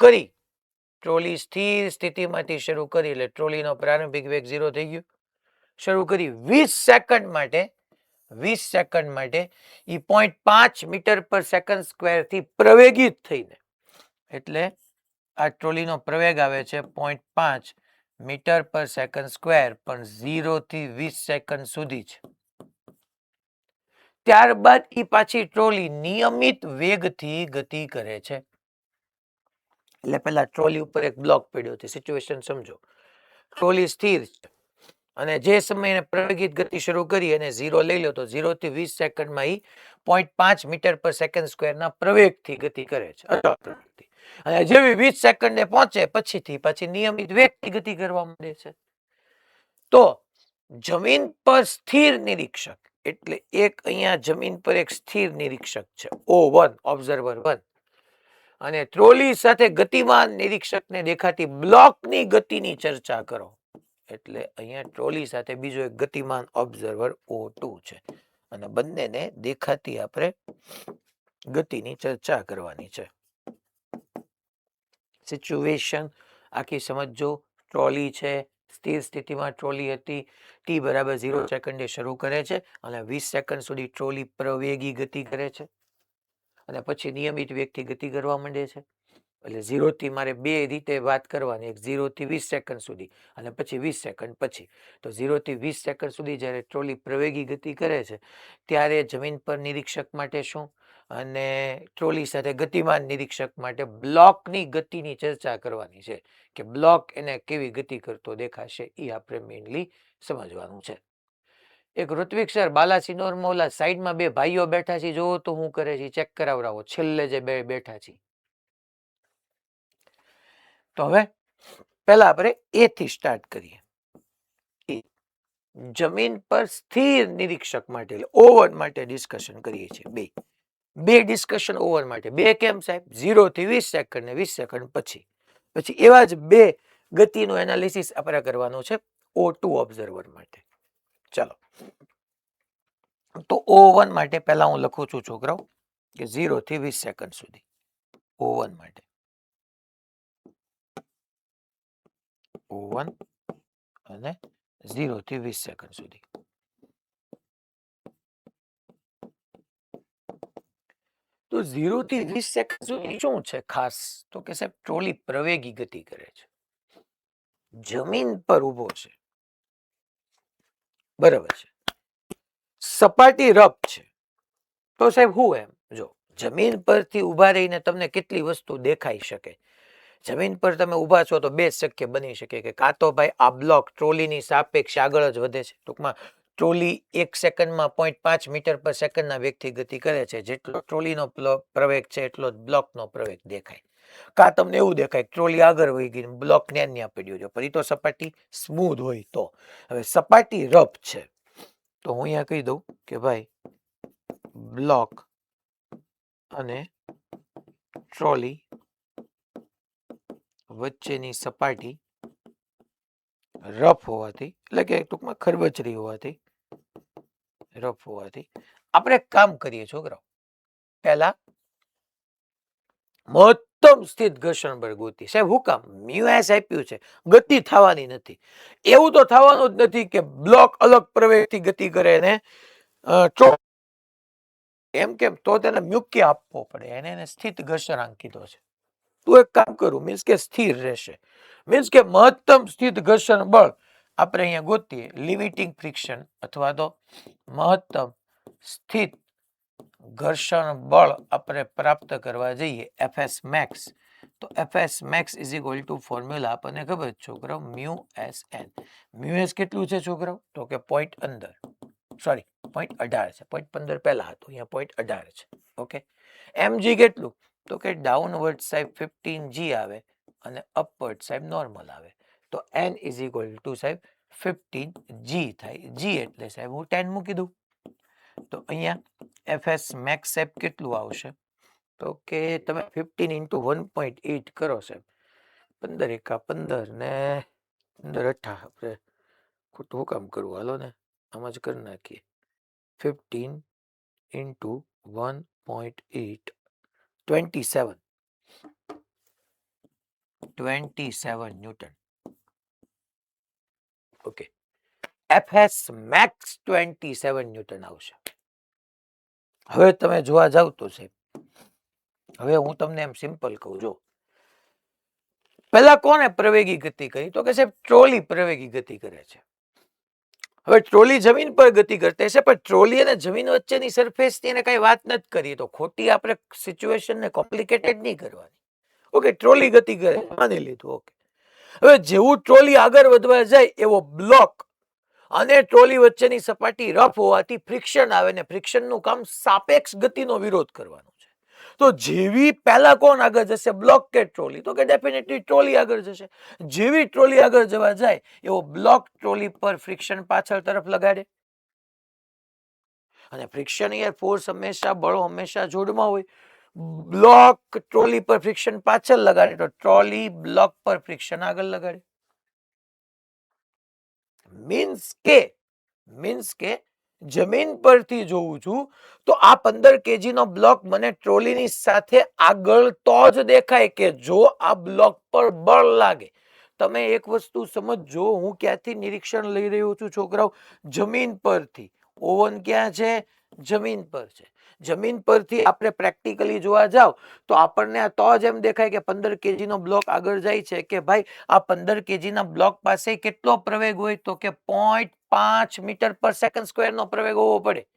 [SPEAKER 1] કરી એટલે ટ્રોલીનો પ્રારંભિક વેગ 0 થઈ ગયો. શરૂ કરી 20 સેકન્ડ માટે એ 0.5 મીટર પર સેકન્ડ સ્ક્વેર થી પ્રવેગિત થઈને, એટલે આ ટ્રોલીનો પ્રવેગ આવે છે 0.5 મીટર પર સેકન્ડ સ્ક્વેર, પણ 0 થી 20 સેકન્ડ સુધી છે. ત્યારબાદ એ પાછી ટ્રોલી નિયમિત વેગથી ગતિ કરે છે. એટલે પેલા ટ્રોલી ઉપર એક બ્લોક પડ્યો છે. સિચ્યુએશન સમજો. ટ્રોલી સ્થિર છે અને જે સમયે પ્રવેગિત ગતિ શરૂ કરી અને 0 લઈ લો તો 0 થી 20 સેકન્ડમાં એ 0.5 મીટર પર સેકન્ડ સ્ક્વેરના પ્રવેગથી ગતિ કરે છે. અને જેવી 20 સેકન્ડે પહોંચે પછીથી પાછી નિયમિત વેગથી ગતિ કરવા માંડે છે. તો જમીન પર સ્થિર નિરીક્ષક એટલે એક અહીંયા જમીન પર એક સ્થિર નિરીક્ષક છે O1 ઓબ્ઝર્વર 1, અને ટ્રોલી સાથે ગતિમાન નિરીક્ષકને દેખાતી બ્લોકની ગતિની ચર્ચા કરો. એટલે અહીંયા ટ્રોલી સાથે બીજો એક ગતિમાન ઓબ્ઝર્વર O2 છે અને બંનેને દેખાતી આપણે ગતિની ચર્ચા કરવાની છે. સિચ્યુએશન આખી સમજો. ટ્રોલી છે, સ્થિર સ્થિતિમાં ટ્રોલી હતી, t બરાબર 0 સેકન્ડે શરૂ કરે છે અને 20 સેકન્ડ સુધી ટ્રોલી પ્રવેગી ગતિ કરે છે અને પછી નિયમિત વેગથી ગતિ કરવા માંડે છે. એટલે 0 થી મારે બે રીતે વાત કરવાની, એક 0 થી 20 સેકન્ડ સુધી અને પછી 20 સેકન્ડ પછી. તો 0 થી 20 સેકન્ડ સુધી જ્યારે ટ્રોલી પ્રવેગી ગતિ કરે છે ત્યારે જમીન પર નિરીક્ષક માટે શું અને ટ્રોલી સાથે ગતિમાન નિરીક્ષક માટે બ્લોકની ગતિની ચર્ચા કરવાની છે કે બ્લોક એને કેવી ગતિ કરતો દેખાશે, એ આપણે મેઇનલી સમજવાનું છે. એક ઋત્વિક સર બાલાસિનોરમાં ઓલા સાઈડમાં બે ભાઈઓ બેઠા છે, જોવો તો શું કરે છે, ચેક કરાવરાવો. છેલ્લે જે બે બેઠા છે. તો હવે પહેલા આપણે એ થી સ્ટાર્ટ કરીએ. જમીન પર સ્થિર નિરીક્ષક માટે O1 માટે ડિસ્કશન કરીએ છીએ. બે ડિસ્કશન O1 માટે. બે કેમ સાહેબ? 0 થી 20 સેકન્ડ ને 20 સેકન્ડ પછી એવા જ બે ગતિનું એનાલિસિસ આપણે કરવાનું છે O2 ઓબ્ઝર્વર માટે. ચાલો, તો O1 માટે પહેલા હું લખું છું છોકરાઓ કે 0 થી 20 સેકન્ડ સુધી O1 માટે. O1 અને 0 થી 20 સેકન્ડ સુધી. તો 0 થી 20 સેકન્ડ સુધી શું છે ખાસ? તો કે સાહેબ ટ્રોલી પ્રવેગી ગતિ કરે છે, જમીન પર ઉભો છે, બરાબર છે, સપાટી રફ છે. તો સાહેબ હું એમ જો જમીન પરથી ઉભા રહીને તમને કેટલી વસ્તુ દેખાઈ શકે. જમીન પર તમે ઉભા છો તો બે શક્ય બની શકે કે કાં તો ભાઈ આ બ્લોક ટ્રોલીની સાપેક્ષે આગળ જ વધે છે. ટૂંકમાં ટ્રોલી 1 સેકન્ડમાં 0.5 મીટર પર સેકન્ડના વેગથી ગતિ કરે છે. જેટલો ટ્રોલીનો પ્રવેગ છે એટલો જ બ્લોકનો પ્રવેગ દેખાય. કા તમને એવું દેખાય ટ્રોલી આગળ વહી ગઈ બ્લોક ન્યા પડ્યો છે, ફરી તો સપાટી સ્મૂધ હોય તો. હવે સપાટી રફ છે તો હું અહીંયા કહી દઉં કે ભાઈ બ્લોક અને ટ્રોલી વચ્ચેની સપાટી રફ હોવાથી, એટલે કે ટૂંકમાં ખરબચડી હોવાથી, રફ હોવાથી આપણે એક કામ કરીએ છોકરાઓ, પહેલા મહત્તમ સ્થિત ઘર્ષણ બળ ગોતી. સાહેબ હું કામ? મ્યુએસ આપ્યું છે, ગતિ થવાની નથી. એવું તો થવાનું જ નથી કે બ્લોક અલગ પ્રવેગથી ગતિ કરે ને એમ કેમ? તો તેને મ્યુક્ય આપવો પડે, એને સ્થિત ઘર્ષણાંક કીધો છે. તું એક કામ કરું, મીન્સ કે સ્થિર રહેશે, મીન્સ કે મહત્તમ સ્થિત ઘર્ષણ બળ આપણે અહીંયા ગોતીએ, લિમિટિંગ ફ્રિક્શન અથવા તો મહત્તમ સ્થિત ઘર્ષણ બળ આપણે પ્રાપ્ત કરવા જઈએ એફએસ મેક્સ, તો FS max is equal to formula આપણને ખબર છે છોકરાઓ, mu S N. Mu S કેટલું છે છોકરાઓ? તો કે 0.18 છે, 0.15 પહેલા હતું, અહીંયા 0.18 છે. ઓકે, mg કેટલું? તો કે ડાઉનવર્ડ સાહેબ 15g આવે અને અપવર્ડ સાહેબ નોર્મલ આવે, તો n ઇઝ ઇક્વલ ટુ સાહેબ 15g થાય. g એટલે સાહેબ હું 10 મૂકી દઉં, તો અહીંયા એફએસ મેક્સ સાહેબ કેટલું આવશે? તો કે તમે 15 ઇન્ટુ 1.8 કરો સાહેબ, 15 એકા 15 ને 15 અઠ્ઠા, આપણે ખોટું કામ કરવું, હાલો ને આમ જ કરી નાખીએ. 15 into 1.8 27 newton. Okay, FS max 27 newton આવશે. હવે તમે જોવા જાવ તો સાહેબ, હવે હું તમને એમ સિમ્પલ કહું, જો પહેલા કોને પ્રવેગી ગતિ કરી? તો કે સાહેબ ટ્રોલી પ્રવેગી ગતિ કરે છે. હવે ટ્રોલી જમીન પર ગતિ કરતી હશે, પણ ટ્રોલી અને જમીન વચ્ચેની સરફેસ ની એને કઈ વાત નથી કરી, તો ખોટી આપણે સિચ્યુએશન ને કોમ્પ્લિકેટેડ નહીં કરવાની. ઓકે, ટ્રોલી ગતિ કરે માની લીધું. ઓકે, હવે જેવું ટ્રોલી આગળ વધવા જાય એવો બ્લોક અને ટ્રોલી વચ્ચેની સપાટી રફ હોવાથી ફ્રિક્શન આવે ને ફ્રિક્શનનું કામ સાપેક્ષ ગતિનો વિરોધ કરવાનો છે. તો જેવી પહેલા કોણ આગળ જશે, બ્લોક કે ટ્રોલી? તો કે ડેફિનેટલી ટ્રોલી આગળ જશે. જેવી ટ્રોલી આગળ જવા જાય એવો બ્લોક ટ્રોલી પર ફ્રિક્શન પાછળ તરફ લગાડે, અને ફ્રિક્શન યાર ફોર્સ હંમેશા, બળો હંમેશા જોડમાં હોય. બ્લોક ટ્રોલી પર ફ્રિક્શન પાછળ લગાડે તો ટ્રોલી બ્લોક પર ફ્રિક્શન આગળ લગાડે. મીન્સ કે જમીન પરથી જોઉં છું તો આ 15 kg નો બ્લોક મને ટ્રોલીની સાથે આગળ તો જ દેખાય કે જો આ બ્લોક પર બળ લાગે. તમે એક વસ્તુ સમજજો, હું ક્યાંથી નિરીક્ષણ લઈ રહ્યો છું છોકરાઓ? જમીન પરથી. ઓવન ક્યાં છે? જમીન પર છે. જમીન પરથી આપણે પ્રેક્ટિકલી જોવા જાવ તો આપણને આ તો જ એમ દેખાય કે 15 kg નો બ્લોક આગળ જાય છે કે ભાઈ આ 15 kg ના બ્લોક પાસે કેટલો પ્રવેગ હોય? તો કે 0.5 મીટર પર સેકન્ડ સ્ક્વેર નો પ્રવેગ હોવો પડે.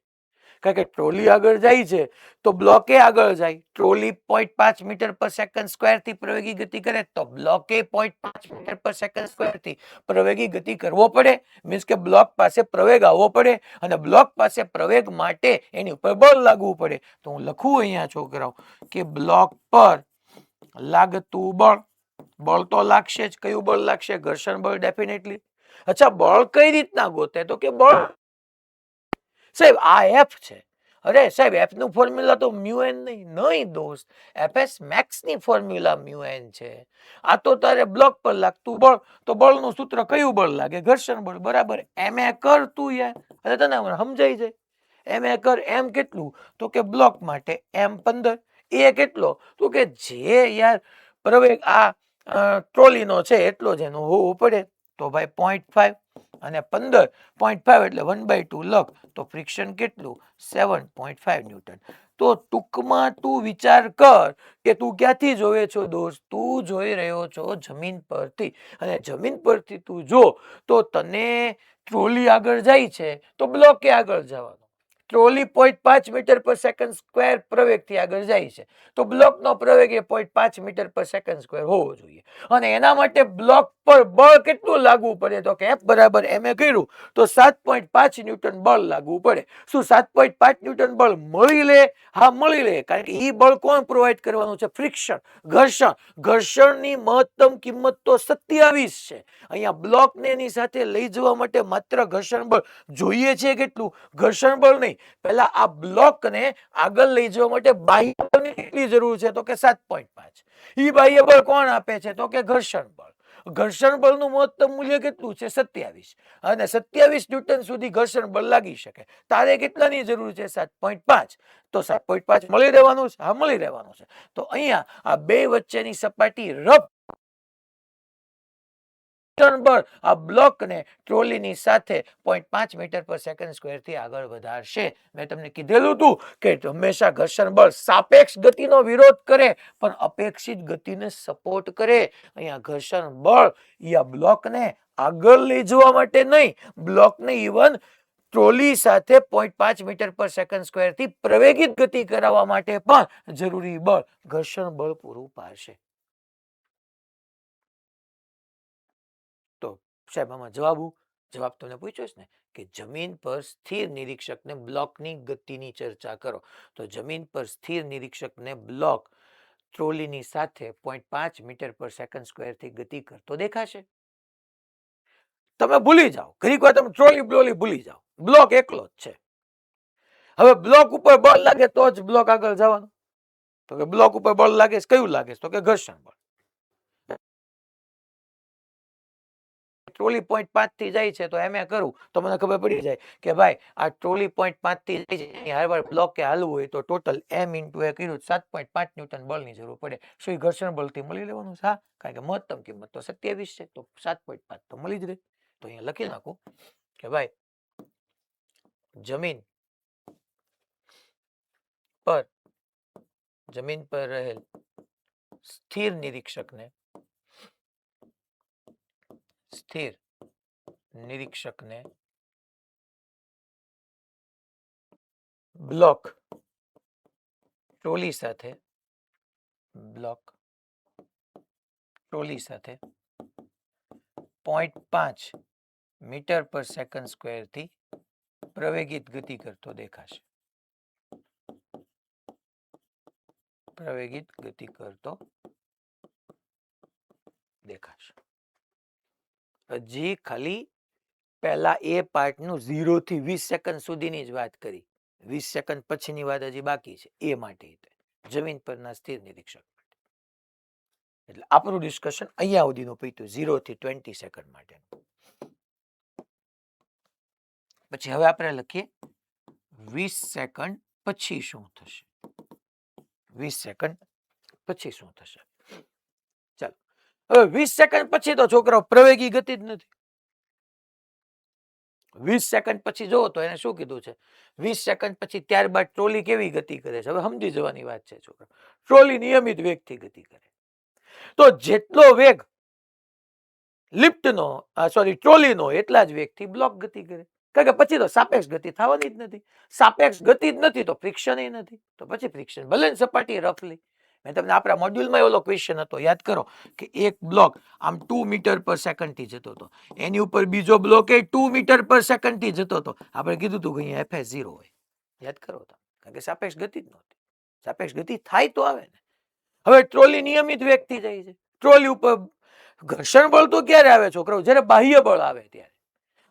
[SPEAKER 1] કારણ કે ટ્રોલી આગળ જાય છે તો બ્લોકે આગળ જાય. ટ્રોલી 0.5 મીટર પર સેકન્ડ સ્ક્વેર થી પ્રવેગી ગતિ કરે તો બ્લોકે 0.5 મીટર પર સેકન્ડ સ્ક્વેર થી પ્રવેગી ગતિ કરવો પડે. મીન્સ કે બ્લોક પાસે પ્રવેગ આવવો પડે, અને બ્લોક પાસે પ્રવેગ માટે એની ઉપર બળ લાગવું પડે. તો હું લખું અહીંયા છોકરાઓ કે બ્લોક પર લાગતું બળ, બળ તો લાગશે જ. કયું બળ લાગશે? ઘર્ષણ બળ ડેફિનેટલી. અચ્છા, બળ કઈ રીતના ગોતે? તો કે બળ સાહેબ આ એફ છે. અરે સાહેબ એફ નું ફોર્મ્યુલા તો મ્યુ એન નહીં દોસ્ત, એફએસ મેક્સ ની ફોર્મ્યુલા મ્યુ એન છે. આ તો તારે બ્લોક પર લાગતું બળ, તો બળનું સૂત્ર કયું બળ લાગે? ઘર્ષણ બળ, બરાબર. એમ એ કર તું યાર, એટલે તને સમજાઈ જાય. એમ એ કર. એમ કેટલું? તો કે બ્લોક માટે એમ 15. એ કેટલો? તો કે જે યાર પ્રવેગ આ ટ્રોલીનો છે એટલો જ એનો હોવો પડે. તો ભાઈ 0.5 અને 15 0.5 એટલે 1/2 લખ, તો ફ્રિક્શન કેટલું? 7.5 ન્યૂટન. તો ટૂંકમાં તું વિચાર કર કે તું ક્યાંથી જોવે છો દોસ્ત? તું જોઈ રહ્યો છો જમીન પરથી, અને જમીન પરથી તું જો તો તને ટ્રોલી આગળ જાય છે તો બ્લોકે આગળ જવાનું. ટ્રોલી 0.5 મીટર પર સેકન્ડ સ્ક્વેર પ્રવેગથી આગળ જાય છે, તો બ્લોકનો પ્રવેગ એ 0.5 મીટર પર સેકન્ડ સ્ક્વેર હોવો જોઈએ. અને એના માટે બ્લોક પર બળ કેટલું લાગવું પડે? તો કે F બરાબર ma કર્યું તો 7.5 ન્યૂટન બળ લાગવું પડે. શું 7.5 ન્યૂટન બળ મળી લે? હા, મળી લે, કારણ કે ઈ બળ કોણ પ્રોવાઈડ કરવાનું છે? ફ્રિક્શન, ઘર્ષણ. ઘર્ષણની મહત્તમ કિંમત તો 27 છે. અહીંયા બ્લોકને એની સાથે લઈ જવા માટે માત્ર ઘર્ષણ બળ જોઈએ છે. કેટલું? ઘર્ષણ બળ નહીં, પહેલા આ બ્લોકને આગળ લઈ જવા માટે બાહ્ય બળની કેટલી જરૂર છે? તો કે 7.5. ઈ બાહ્ય બળ કોણ આપે છે? તો કે ઘર્ષણ બળ. ઘર્ષણ બળનું મહત્તમ મૂલ્ય કેટલું છે? 27. અને 27 ન્યૂટન સુધી ઘર્ષણ બળ લાગી શકે. તારે કેટલાની જરૂર છે? 7.5. તો 7.5 મળી રહેવાનું છે? હા, મળી રહેવાનું છે. તો અહીંયા આ બે વચ્ચેની સપાટી રફ બળ આ બ્લોકને ટ્રોલીની સાથે 0.5 મીટર પર સેકન્ડ સ્ક્વેર થી આગળ વધારશે. મેં તમને કીધેલું હતું કે હંમેશા ઘર્ષણ બળ સાપેક્ષ ગતિનો વિરોધ કરે પણ અપેક્ષિત ગતિને સપોર્ટ કરે. અહીંયા ઘર્ષણ બળ આ બ્લોકને આગળ લઈ જવા માટે નહીં, બ્લોકને ઇવન ટ્રોલી સાથે 0.5 મીટર પર સેકન્ડ સ્ક્વેર થી પ્રવેગિત ગતિ કરાવવા માટે પણ જરૂરી બળ ઘર્ષણ બળ પૂરું પાડશે. તો સાહેબ આમાં જવાબ તમને પૂછ્યો છે ને કે જમીન પર સ્થિર નિરીક્ષકને બ્લોકની ગતિની ચર્ચા કરો. તો જમીન પર સ્થિર નિરીક્ષકને બ્લોક ટ્રોલીની સાથે 0.5 મીટર પર સેકન્ડ સ્ક્વેર થી ગતિ કરતો દેખાશે. તમે ભૂલી જાઓ, ઘડીક વાર તમે ટ્રોલી ભૂલી જાઓ, બ્લોક એકલો જ છે. હવે બ્લોક ઉપર બળ લાગે તો જ બ્લોક આગળ જવાનો. તો કે બ્લોક ઉપર બળ લાગે છે, કયું લાગે છે? તો કે ઘર્ષણ બળ. ટ્રોલી 0.5 થી જાય છે તો એમ કરું તો મને ખબર પડી જાય કે ભાઈ આ ટ્રોલી 0.5 થી જાય છે, એની હારવાર બ્લોકે હાલવું હોય તો ટોટલ m ઇન્ટુ એ કર્યું 7.5 ન્યૂટન બળની જરૂર પડે. શું એ ઘર્ષણ બળથી મળી લેવાનું છે? હા, કારણ કે મહત્તમ કિંમત તો 27 છે, તો 7.5 તો મળી જ રહે. તો અહીંયા લખી નાખું કે ભાઈ જમીન પર રહેલ સ્થિર નિરીક્ષકને બ્લોક ટ્રોલી સાથે 0.5 મીટર પર સેકન્ડ સ્ક્વેર થી પ્રવેગિત ગતિ કરતો દેખાશે. હજી ખાલી પહેલા એ પાર્ટનું 0 થી 20 સેકન્ડ સુધીની જ વાત કરી, 20 સેકન્ડ પછીની વાત હજી બાકી છે. એ માટે જમીન પરના સ્થિર નિરીક્ષક માટે. એટલે આપણું ડિસ્કશન અહીંયા સુધીનું પત્યું 0 થી 20 સેકન્ડ માટે. પછી હવે આપણે લખીએ 20 સેકન્ડ પછી શું થશે? 20 સેકન્ડ પછી શું થશે? ચાલો, હવે 20 સેકન્ડ પછી તો છોકરાઓ પ્રવેગી ગતિ જ નથી. 20 સેકન્ડ પછી જોવો તો એને શું કીધું છે? 20 સેકન્ડ પછી ત્યારબાદ ટ્રોલી કેવી ગતિ કરે છે? હવે સમજી જવાની વાત છે છોકરા. ટ્રોલી નિયમિત વેગથી ગતિ કરે. તો જેટલો વેગ ટ્રોલીનો એટલા જ વેગથી બ્લોક ગતિ કરે. કારણ કે પછી તો સાપેક્ષ ગતિ થવાની જ નથી. સાપેક્ષ ગતિ જ નથી તો ફ્રિક્શન નથી. તો પછી ફ્રિક્શન ભલે સપાટી રફલી. મેં તમને આપણા મોડ્યુલમાં એવો ક્વેશ્ચન હતો, યાદ કરો કે એક બ્લોક આમ 2 મીટર પર સેકન્ડ થી જતો હતો, એની ઉપર બીજો બ્લોક એ 2 મીટર પર સેકન્ડ થી જતો હતો. આપણે કીધું હતું કે અહીંયા fs 0 હોય. યાદ કરો તો, કારણ કે સાપેક્ષ ગતિ જ નહોતી. સાપેક્ષ ગતિ થાય તો આવે ને. હવે ટ્રોલી નિયમિત વેગથી જાય છે. ટ્રોલી ઉપર ઘર્ષણ બળ તો ક્યારે આવે છોકરાઓ? જ્યારે બાહ્ય બળ આવે ત્યારે.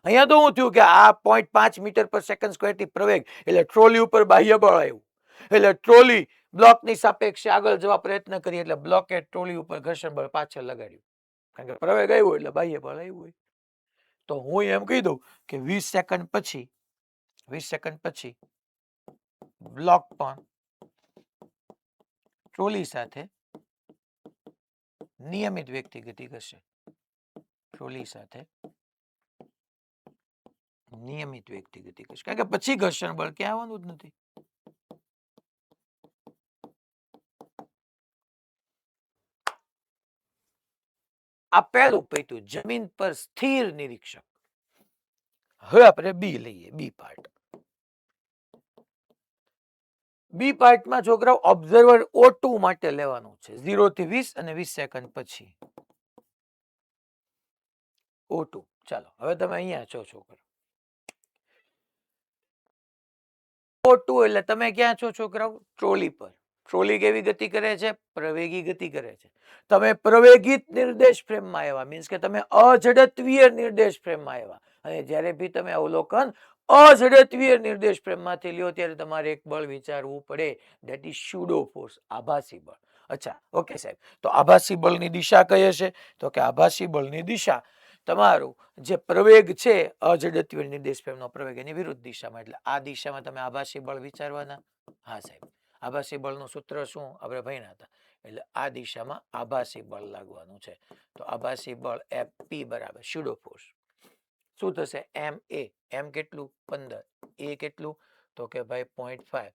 [SPEAKER 1] અહીંયા તો શું થયું કે આ 0.5 મીટર પર સેકન્ડ સ્ક્વેર થી પ્રવેગ એટલે ટ્રોલી ઉપર બાહ્ય બળ આવ્યું, એટલે ટ્રોલી બ્લોકની સાપેક્ષે આગળ જવા પ્રયત્ન કરી એટલે બ્લોકે ટ્રોલી ઉપર ઘર્ષણ બળ પાછળ લગાડ્યું. કારણ કે પ્રવેગ આવ્યો એટલે બાહ્ય બળ આવ્યું હોય. તો હું એમ કહી દઉં કે 20 સેકન્ડ પછી બ્લોક પણ ટ્રોલી સાથે નિયમિત વેગથી ગતિ કરશે. કારણ કે પછી ઘર્ષણ બળ ક્યાં આવવાનું જ નથી. આ પહેલું પૈતું જમીન પર સ્થિર નિરીક્ષક. હવે આપણે બી લઈએ, બી પાર્ટ. બી પાર્ટમાં છોકરાઓ ઓબ્ઝર્વર O2 માટે લેવાનું છે 0 થી 20 અને 20 સેકન્ડ પછી O2. ચાલો હવે તમે અહીંયા છો છોકરા O2 એટલે તમે ક્યાં છો છોકરાઓ ટ્રોલી પર. ટ્રોલી કેવી ગતિ કરે છે પ્રવેગી ગતિ કરે છે. તમે પ્રવેગિત નિર્દેશ ફ્રેમમાં આવ્યા મીન્સ કે તમે અઝડત્વીય નિર્દેશ ફ્રેમમાં આવ્યા અને જ્યારે બી તમે અવલોકન અઝડત્વીય નિર્દેશ ફ્રેમમાંથી લ્યો ત્યારે તમારે એક બળ વિચારવું પડે ધેટ ઇઝ સ્યુડો ફોર્સ આભાસી બળ. અચ્છા ઓકે સાહેબ તો આભાસી બળની દિશા કઈ હશે તો કે આભાસી બળની દિશા તમારું જે પ્રવેગ છે અઝડત્વીય નિર્દેશ ફ્રેમનો પ્રવેગ એની વિરુદ્ધ દિશામાં એટલે આ દિશામાં તમે આભાસી બળ વિચારવાના. હા સાહેબ આભાસી બળનું સૂત્ર શું આપણે ભણ્યા હતા એટલે આ દિશામાં આભાસી બળ લાગવાનું છે તો આભાસી બળ Fp બરાબર સ્યુડો ફોર્સ શું થશે એમ કેટલું 15 એ કેટલું તો કે ભાઈ 0.5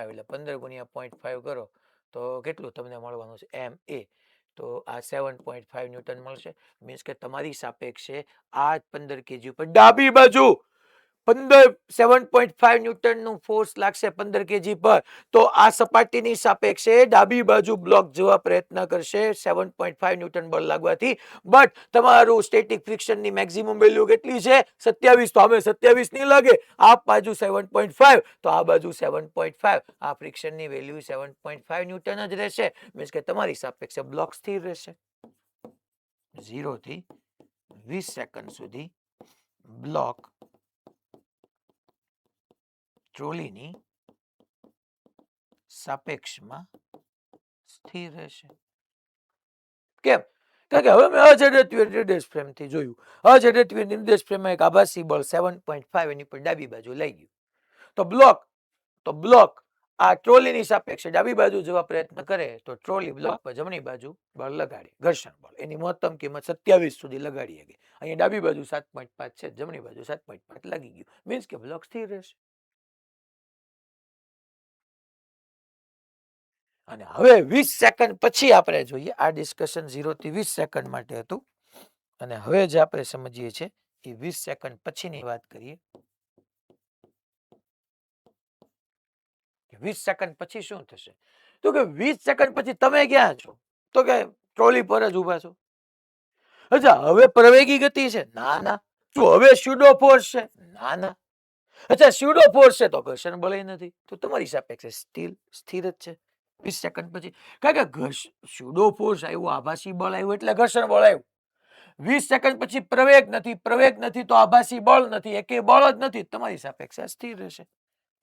[SPEAKER 1] એટલે 15 ગુણ્યા 0.5 કરો તો કેટલું તમને મળવાનું છે એમ એ તો આ 7.5 ન્યૂટન મળશે મીન્સ કે તમારી સાપેક્ષે આ 15 kg ઉપર ડાબી બાજુ 7.5 ન્યૂટનનું ફોર્સ લાગશે 15 kg પર તો આ સપાટીની સાપેક્ષે ડાબી બાજુ બ્લોક જવા પ્રયત્ન કરશે 7.5 ન્યૂટન બળ લાગવાથી બટ તમારું સ્ટેટિક ફ્રિક્શનની મેક્સિમમ વેલ્યુ કેટલી છે 27 તો અમે 27 નહીં લાગે આ બાજુ 7.5 તો આ બાજુ 7.5 આ ફ્રિક્શનની વેલ્યુ 7.5 ન્યૂટન જ રહેશે મીન્સ કે તમારી સાપેક્ષે બ્લોક સ્થિર રહેશે 0 થી 20 સેકન્ડ સુધી બ્લોક ટ્રોલીની સાપેક્ષમાં સ્થિર રહેશે. કેમ કારણ કે હવે મેં અઝડત્વીય નિર્દેશ ફ્રેમથી જોયું અઝડત્વીય નિર્દેશ ફ્રેમમાં એક આભાસી બળ 7.5 એની પર ડાબી બાજુ લઈ ગયું તો બ્લોક આ ટ્રોલીની સાપેક્ષે ડાબી બાજુ જવા પ્રયત્ન કરે તો ટ્રોલી બ્લોક પર જમણી બાજુ બળ લગાડે ઘર્ષણ બળ એની મહત્તમ કિંમત 27 સુધી લગાડી ગઈ અહીંયા ડાબી બાજુ 7.5 છે જમણી બાજુ 7.5 લાગી ગયું મીન્સ કે બ્લોક સ્થિર રહેશે. અને હવે 20 સેકન્ડ પછી આપણે જોઈએ આ ડિસ્કશન 0 થી 20 સેકન્ડ માટે હતું અને હવે જે આપણે સમજીએ છીએ એ 20 સેકન્ડ પછીની વાત કરીએ 20 સેકન્ડ પછી શું થશે તો કે 20 સેકન્ડ પછી તમે ક્યાં છો તો કે ટ્રોલી પર જ ઊભા છો. અચ્છા હવે પ્રવેગી ગતિ છે ના શું હવે સ્યુડો ફોર્સ છે ના અચ્છા સ્યુડો ફોર્સ છે તો ઘર્ષણ બળ નથી તો તમારી સાપેક્ષે સ્થિર જ છે 20 સેકન્ડ પછી કારણ કે સ્યુડો ફોર્સ આવ્યો આભાસી બળ આવ્યું એટલે ઘર્ષણ બળ આવ્યું 20 સેકન્ડ પછી પ્રવેગ નથી તો આભાસી બળ નથી એકે બળ જ નથી તમારી સાપેક્ષે સ્થિર રહેશે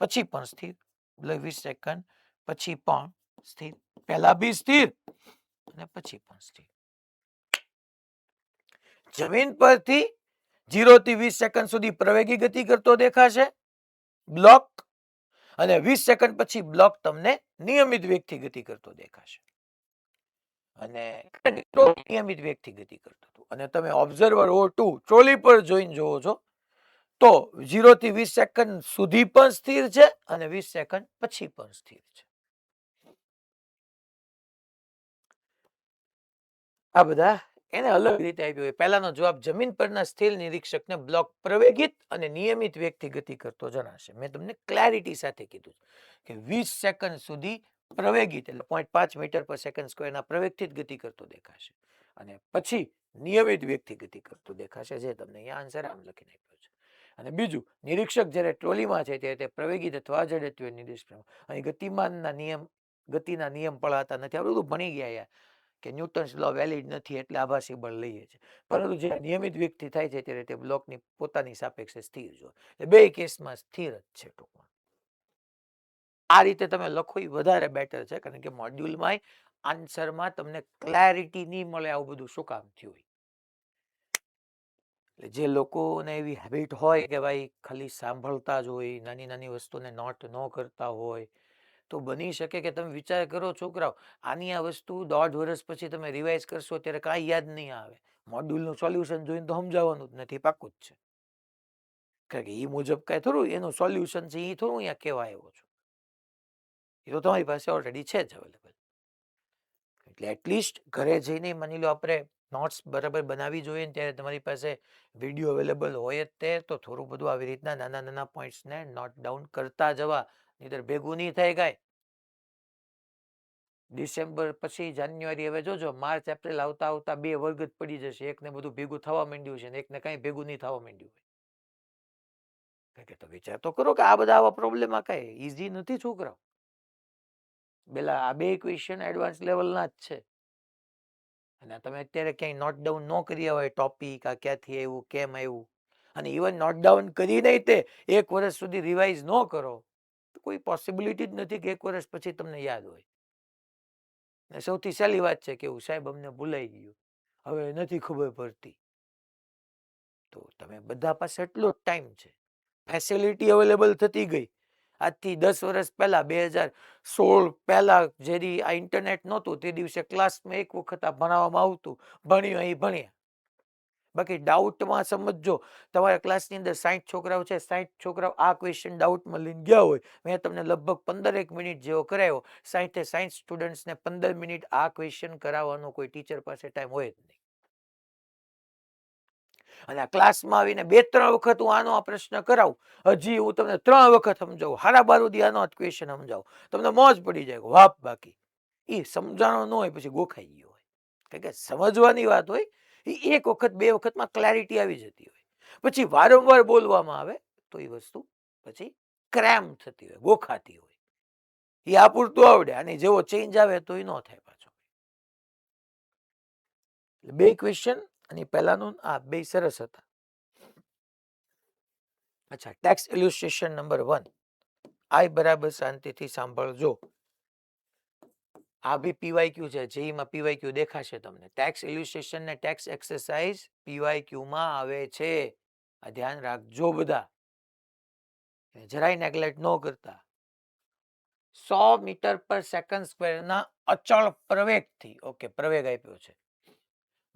[SPEAKER 1] પછી પણ સ્થિર 20 સેકન્ડ પછી પણ સ્થિર પહેલા બી સ્થિર અને પછી પણ સ્થિર. જમીન પરથી 0 થી 20 સેકન્ડ સુધી પ્રવેગી ગતિ કરતો દેખાશે બ્લોક અને 20 સેકન્ડ પછી બ્લોક તમને નિયમિત વેગથી ગતિ કરતો દેખાશે અને નિયમિત વેગથી ગતિ કરતો હતો અને તમે ઓબ્ઝર્વર O2 ટ્રોલી પર જોઈને જોવો છો તો 0 થી 20 સેકન્ડ સુધી પણ સ્થિર છે અને 20 સેકન્ડ પછી પણ સ્થિર છે. આ બધા એને અલગ રીતે આપ્યું હોય પહેલાનો જવાબ જમીન પરના સ્થિર નિરીક્ષકને બ્લોક પ્રવેગિત અને નિયમિત વેગથી ગતિ કરતો જણાશે. મેં તમને ક્લેરિટી સાથે કીધું કે 20 સેકન્ડ સુધી પ્રવેગિત એટલે 0.5 મીટર પર સેકન્ડ સ્ક્વેરના પ્રવેગથી જ ગતિ કરતો દેખાશે અને પછી નિયમિત વેગથી ગતિ કરતો દેખાશે જે તમને અહીંયા આન્સર આમ લખીને આપ્યો છે. અને બીજું નિરીક્ષક જ્યારે ટ્રોલીમાં છે ત્યારે તે પ્રવેગિત અથવા અઝડત્વીય નિર્દેશ ફ્રેમ અહીં ગતિના નિયમ પળાતા નથી આ બધું ભણી ગયા કે ન્યૂટન્સ લો વેલિડ નથી એટલે આભાસી બળ લઈએ છીએ પરંતુ જે નિયમિત વ્યક્તિ થાય છે ત્યારે તે બ્લોકની પોતાની સાપેક્ષે સ્થિર જોઈએ બે કેસમાં સ્થિર જ છે ટૂંકમાં. આ રીતે તમે લખો એ વધારે બેટર છે કારણ કે મોડ્યુલમાં આન્સરમાં તમને ક્લેરિટી નહીં મળે આવું બધું શું કામ થયું હોય એટલે જે લોકોને એવી હેબિટ હોય કે ભાઈ ખાલી સાંભળતા જ હોય નાની નાની વસ્તુને નોટ ન કરતા હોય તો બની શકે કે તમે વિચાર કરો છોકરાઓ આની આ વસ્તુ 1.5 વર્ષ પછી તમે રિવાઇઝ કરશો ત્યારે કાંઈ યાદ નહીં આવે મોડ્યુલનું સોલ્યુશન જોઈને તો સમજાવવાનું જ નથી પાકું જ છે કારણ કે એ મુજબ કાંઈ થોડું એનું સોલ્યુશન છે એ થોડું અહીંયા કહેવા આવ્યો છું એ તો તમારી પાસે ઓલરેડી છે જ અવેલેબલ એટલે એટલીસ્ટ ઘરે જઈને માની લો આપણે નોટ્સ બરાબર બનાવી જોઈએ ને ત્યારે તમારી પાસે વિડીયો અવેલેબલ હોય જ તે તો થોડું બધું આવી રીતના નાના નાના પોઈન્ટ્સને નોટ ડાઉન કરતા જવા નહીંતર ભેગું નહીં થાય કાંઈ. ડિસેમ્બર પછી જાન્યુઆરી, હવે જોજો માર્ચ એપ્રિલ આવતા આવતા 2 વર્ગ જ પડી જશે. એકને બધું ભેગું થવા માંડ્યું છે ને એકને કાંઈ ભેગું નહીં થવા માંડ્યું હોય. કે તો વિચાર તો કરો કે આ બધા આવા પ્રોબ્લેમ કાંઈ ઈઝી નથી છોકરાઓ. પેલા આ 2 ક્વેશ્ચન એડવાન્સ લેવલના જ છે. અને તમે અત્યારે ક્યાંય નોટ ડાઉન ન કર્યા હોય ટોપિક આ ક્યાંથી આવ્યું કેમ આવ્યું, અને ઇવન નોટ ડાઉન કરી નહીં તે 1 વર્ષ સુધી રિવાઇઝ ન કરો તો કોઈ પોસિબિલિટી જ નથી કે 1 વર્ષ પછી તમને યાદ હોય. ને સૌથી સહેલી વાત છે કે એવું સાહેબ અમને ભૂલાઈ ગયું, હવે નથી ખબર પડતી. તો તમે બધા પાસે એટલો જ ટાઈમ છે, ફેસિલિટી અવેલેબલ થતી ગઈ. આજથી 10 વર્ષ પહેલા 2016 પહેલા જેથી આ ઇન્ટરનેટ નહોતું તે દિવસે ક્લાસમાં એક વખત આ ભણાવવામાં આવતું, ભણ્યું અહીં ભણ્યા. બાકી ડાઉટમાં સમજો તમારા ક્લાસની અંદર 60 છોકરાઓ છે, 60 છોકરાઓ આ ક્વેશ્ચન ડાઉટમાં લઈને ગયા હોય, મેં તમને લગભગ 15 મિનિટ જેવો કરાવ્યો, 60 સ્ટુડન્ટ્સને 15 મિનિટ આ ક્વેશ્ચન કરાવવાનો કોઈ ટીચર પાસે ટાઈમ હોય જ નહીં. અને આ ક્લાસમાં આવીને 2-3 વખત હું આનો આ પ્રશ્ન કરાવું, હજી હું તમને 3 વખત સમજાવું, હારા બારુદી આનો ક્વેશ્ચન સમજાવું, તમને મોજ પડી જાય વાપ. બાકી એ સમજાણો ન હોય પછી ગોખાઈ ગયો હોય. કારણ કે સમજવાની વાત હોય એ 1 વખત 2 વખતમાં ક્લેરિટી આવી જતી હોય. પછી વારંવાર બોલવામાં આવે તો એ વસ્તુ પછી ક્રેમ થતી હોય, ગોખાતી હોય. એ આ પૂરતું આવડે, અને જેવો ચેન્જ આવે તો એ ન થાય પાછો. 2 ક્વેશ્ચન અને પહેલાનું આ 2 સરસ હતા. અચ્છા, ટેક્સ્ટ ઇલ્યુસ્ટ્રેશન નંબર 1 આઈ બરાબર શાંતિથી સાંભળજો. આ બી પીવાયક્યુ છે, જેઈમાં પીવાયક્યુ દેખાશે તમને. ટેક્સ્ટ ઇલ્યુસ્ટ્રેશન ને ટેક્સ્ટ એક્સરસાઇઝ પીવાયક્યુ માં આવે છે. આ ધ્યાન રાખજો બધા, જરાય નેગ્લેક્ટ ન કરતા. 100 મીટર પર સેકન્ડ સ્ક્વેરના અચળ પ્રવેગથી, ઓકે પ્રવેગ આપ્યો છે,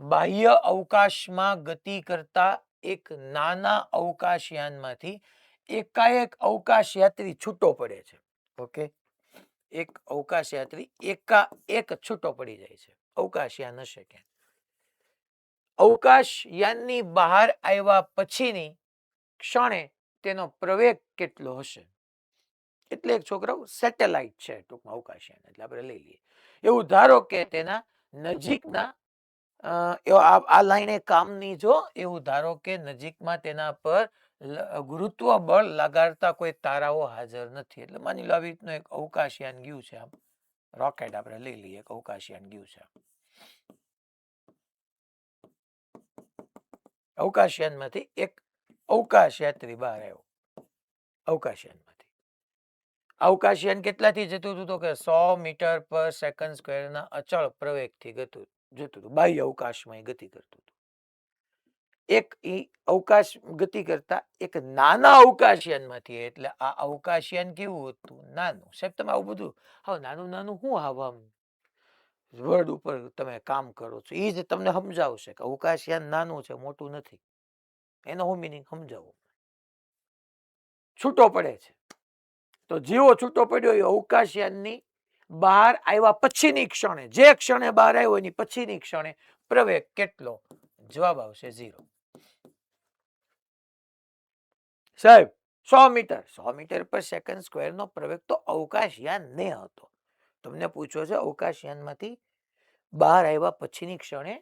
[SPEAKER 1] બાહ્ય અવકાશમાં ગતિ કરતા એક નાના અવકાશયાનમાંથી એકાએક અવકાશયાત્રી છૂટો પડે છે. ઓકે, એક અવકાશયાત્રી એકાએક છૂટો પડી જાય છે. અવકાશયાન હશે ક્યાં. અવકાશયાનની બહાર આવ્યા પછીની ક્ષણે તેનો પ્રવેગ કેટલો હશે? એટલે એક છોકરાઓ સેટેલાઇટ છે ટૂંકમાં અવકાશયાન, એટલે આપણે લઈ લઈએ. એવું ધારો કે તેના નજીકના આ લાઈને કામની જો, એવું ધારો કે નજીકમાં તેના પર ગુરુત્વ બળ લગાડતા કોઈ તારાઓ હાજર નથી. એટલે માની લો આવી રીતનું એક અવકાશયાન ગયું છે, આમ રોકેટ આપણે લઈ લઈએ, એક અવકાશયાન ગયું છે. અવકાશયાનમાંથી એક અવકાશયાત્રી બહાર આવ્યો. અવકાશયાનમાંથી અવકાશયાન કેટલાથી જતું હતું? તો કે 100 મીટર પર સેકન્ડ સ્ક્વેરના અચળ પ્રવેગથી જતું હતું. બાહ્ય અવકાશમાં ગતિ કરતું હતું. એક અવકાશ ગતિ કરતા એક નાના અવકાશયાનમાંથી, એટલે આ અવકાશયાન કેવું હતું? નાનું. સાહેબ તમે આવું બધું હા નાનું નાનું શું આવા વર્ડ ઉપર તમે કામ કરો છો, એ જ તમને સમજાવશે કે અવકાશયાન નાનું છે, મોટું નથી. એનો હું મિનિંગ સમજાવું. છૂટો પડે છે, તો જેવો છૂટો પડ્યો એ અવકાશયાનની બહાર આવ્યા પછીની ક્ષણે, જે ક્ષણે બહાર આવ્યો એની પછીની ક્ષણે પ્રવેગ કેટલો? જવાબ આવશે 0. સાહેબ 100 મીટર પર સેકન્ડ સ્ક્વેરનો પ્રવેગ તો અવકાશયાન ને હતો. તમને પૂછ્યો છે અવકાશયાનમાંથી બહાર આવ્યા પછીની ક્ષણે,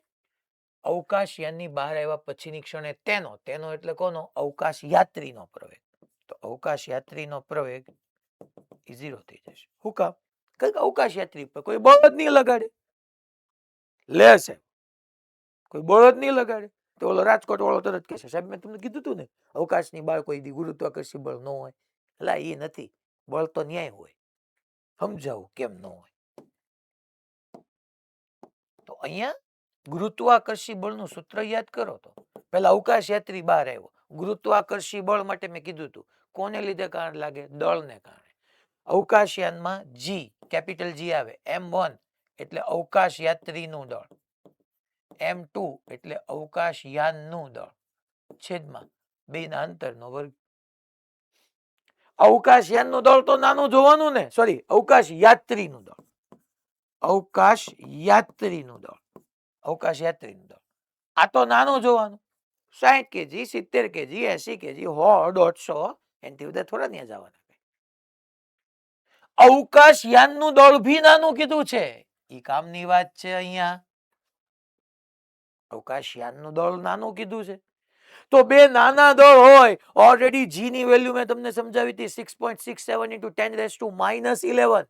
[SPEAKER 1] અવકાશયાનની બહાર આવ્યા પછીની ક્ષણે તેનો એટલે કોનો? અવકાશ યાત્રીનો પ્રવેગ. તો અવકાશ યાત્રીનો પ્રવેગ 0 થઈ જશે. શું કામ? કારણ કે અવકાશ યાત્રી પર કોઈ બળ જ નહીં લગાડે. લે સાહેબ, કોઈ બળ જ નહીં લગાડે તો ઓલો રાજકોટ વાળો તરત કહેશે સાહેબ મેં તમને કીધું હતું ને અવકાશની બહાર કોઈ ગુરુત્વાકર્ષી બળ ન હોય. એટલે એ નથી, બળ તો ન્યાય હોય. સમજાવું કેમ ન હોય. તો અહીંયા ગુરુત્વાકર્ષી બળનું સૂત્ર યાદ કરો. તો પેલા અવકાશ યાત્રી બહાર આવ્યો, ગુરુત્વાકર્ષી બળ માટે મેં કીધું હતું કોને લીધે કારણ લાગે? દળને કારણે. અવકાશયાનમાં જી, કેપિટલ જી આવે. m1 એટલે અવકાશ યાત્રીનું દળ, m2 એટલે અવકાશયાનનું દળ, છેદમાં 2 ના અંતરનો વર્ગ. અવકાશયાનનું દળ તો નાનું જોવાનું ને, સોરી અવકાશ યાત્રીનું દળ, અવકાશ યાત્રીનું દળ, અવકાશ યાત્રીનું દળ આ તો નાનું જોવાનું. 60 કેજી, 70 કેજી, 80 કેજી, 100, 150, એનાથી બધા થોડા ત્યાં જવાના. અવકાશયાનનું દળ ભી નાનું કીધું છે. ઈ કામની વાત છે. અહીંયા અવકાશયાનનું દળ નાનું કીધું છે. તો બે નાના દળ હોય, ઓલરેડી જી ની વેલ્યુ મેં તમને સમજાવી હતી 6.67 into 10 raised to -11.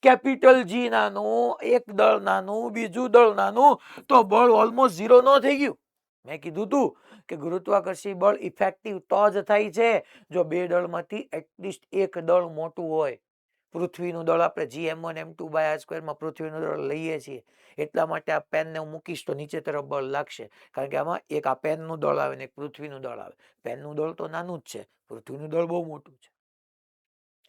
[SPEAKER 1] કેપિટલ જી નાનું, એક દળ નાનું, બીજું દળ નાનું, તો બળ ઓલમોસ્ટ ઝીરો ન થઈ ગયું. મેં કીધું તું કે ગુરુત્વાકર્ષી બળ ઇફેક્ટિવ તો જ થાય છે જો બે દળમાંથી એટલીસ્ટ એક દળ મોટું હોય. પૃથ્વીનું દળ આપણે GM1 M2 બાય r સ્ક્વેરમાં પૃથ્વીનું દળ લઈએ છીએ, એટલા માટે આ પેનને હું મૂકીશ તો નીચે તરફ બળ લાગશે, કારણ કે આમાં એક આ પેનનું દળ આવે ને એક પૃથ્વીનું દળ આવે. પેનનું દળ તો નાનું જ છે, પૃથ્વીનું દળ બહુ મોટું છે.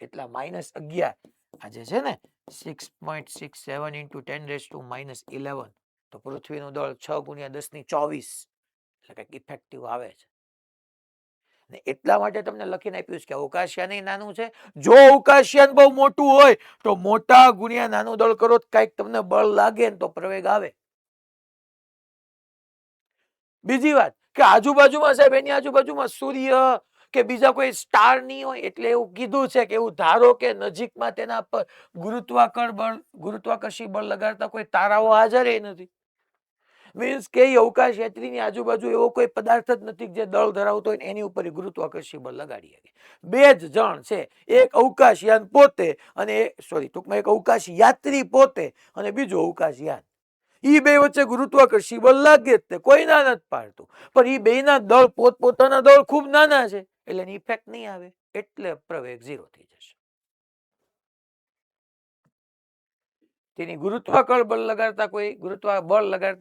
[SPEAKER 1] એટલા -11 આ જે છે ને 6.67 into 10 raised to -11, તો પૃથ્વીનું દળ 6 × 10⁻²4 એટલે કંઈક ઇફેક્ટિવ આવે છે. ને એટલા માટે તમને લખીને આપ્યું છે કે અવકાશયાન નાનું છે. જો અવકાશયાન બહુ મોટું હોય તો મોટા ગુણ્યા નાનું દળ કરો તો કંઈક તમને બળ લાગે ને તો પ્રવેગ આવે. બીજી વાત કે આજુબાજુમાં સાહેબ એની આજુબાજુમાં સૂર્ય કે બીજા કોઈ સ્ટાર નહીં હોય, એટલે એવું કીધું છે કે એવું ધારો કે નજીકમાં તેના પર ગુરુત્વાકર્ષી બળ લગાડતા કોઈ તારાઓ હાજર નથી. મીન્સ કે અવકાશયાત્રીની આજુબાજુ એવો કોઈ પદાર્થ જ નથી જે દળ ધરાવતો હોય એની ઉપર ગુરુત્વાકર્ષી બળ લગાડી શકે. બે જ જણ છે, એક અવકાશયાન પોતે અને ટૂંકમાં એક અવકાશ યાત્રી પોતે અને બીજો અવકાશયાન. ઈ બે વચ્ચે ગુરુત્વાકર્ષી બળ લાગે જ તે, કોઈ ના નથી પાડતું, પણ ઈ બેના દળ પોતપોતાના દળ ખૂબ નાના છે એટલે એની ઇફેક્ટ નહીં આવે, એટલે પ્રવેગ 0 થઈ જશે. તેની ગુરુત્વાકર્ષણ બળ લગાડતા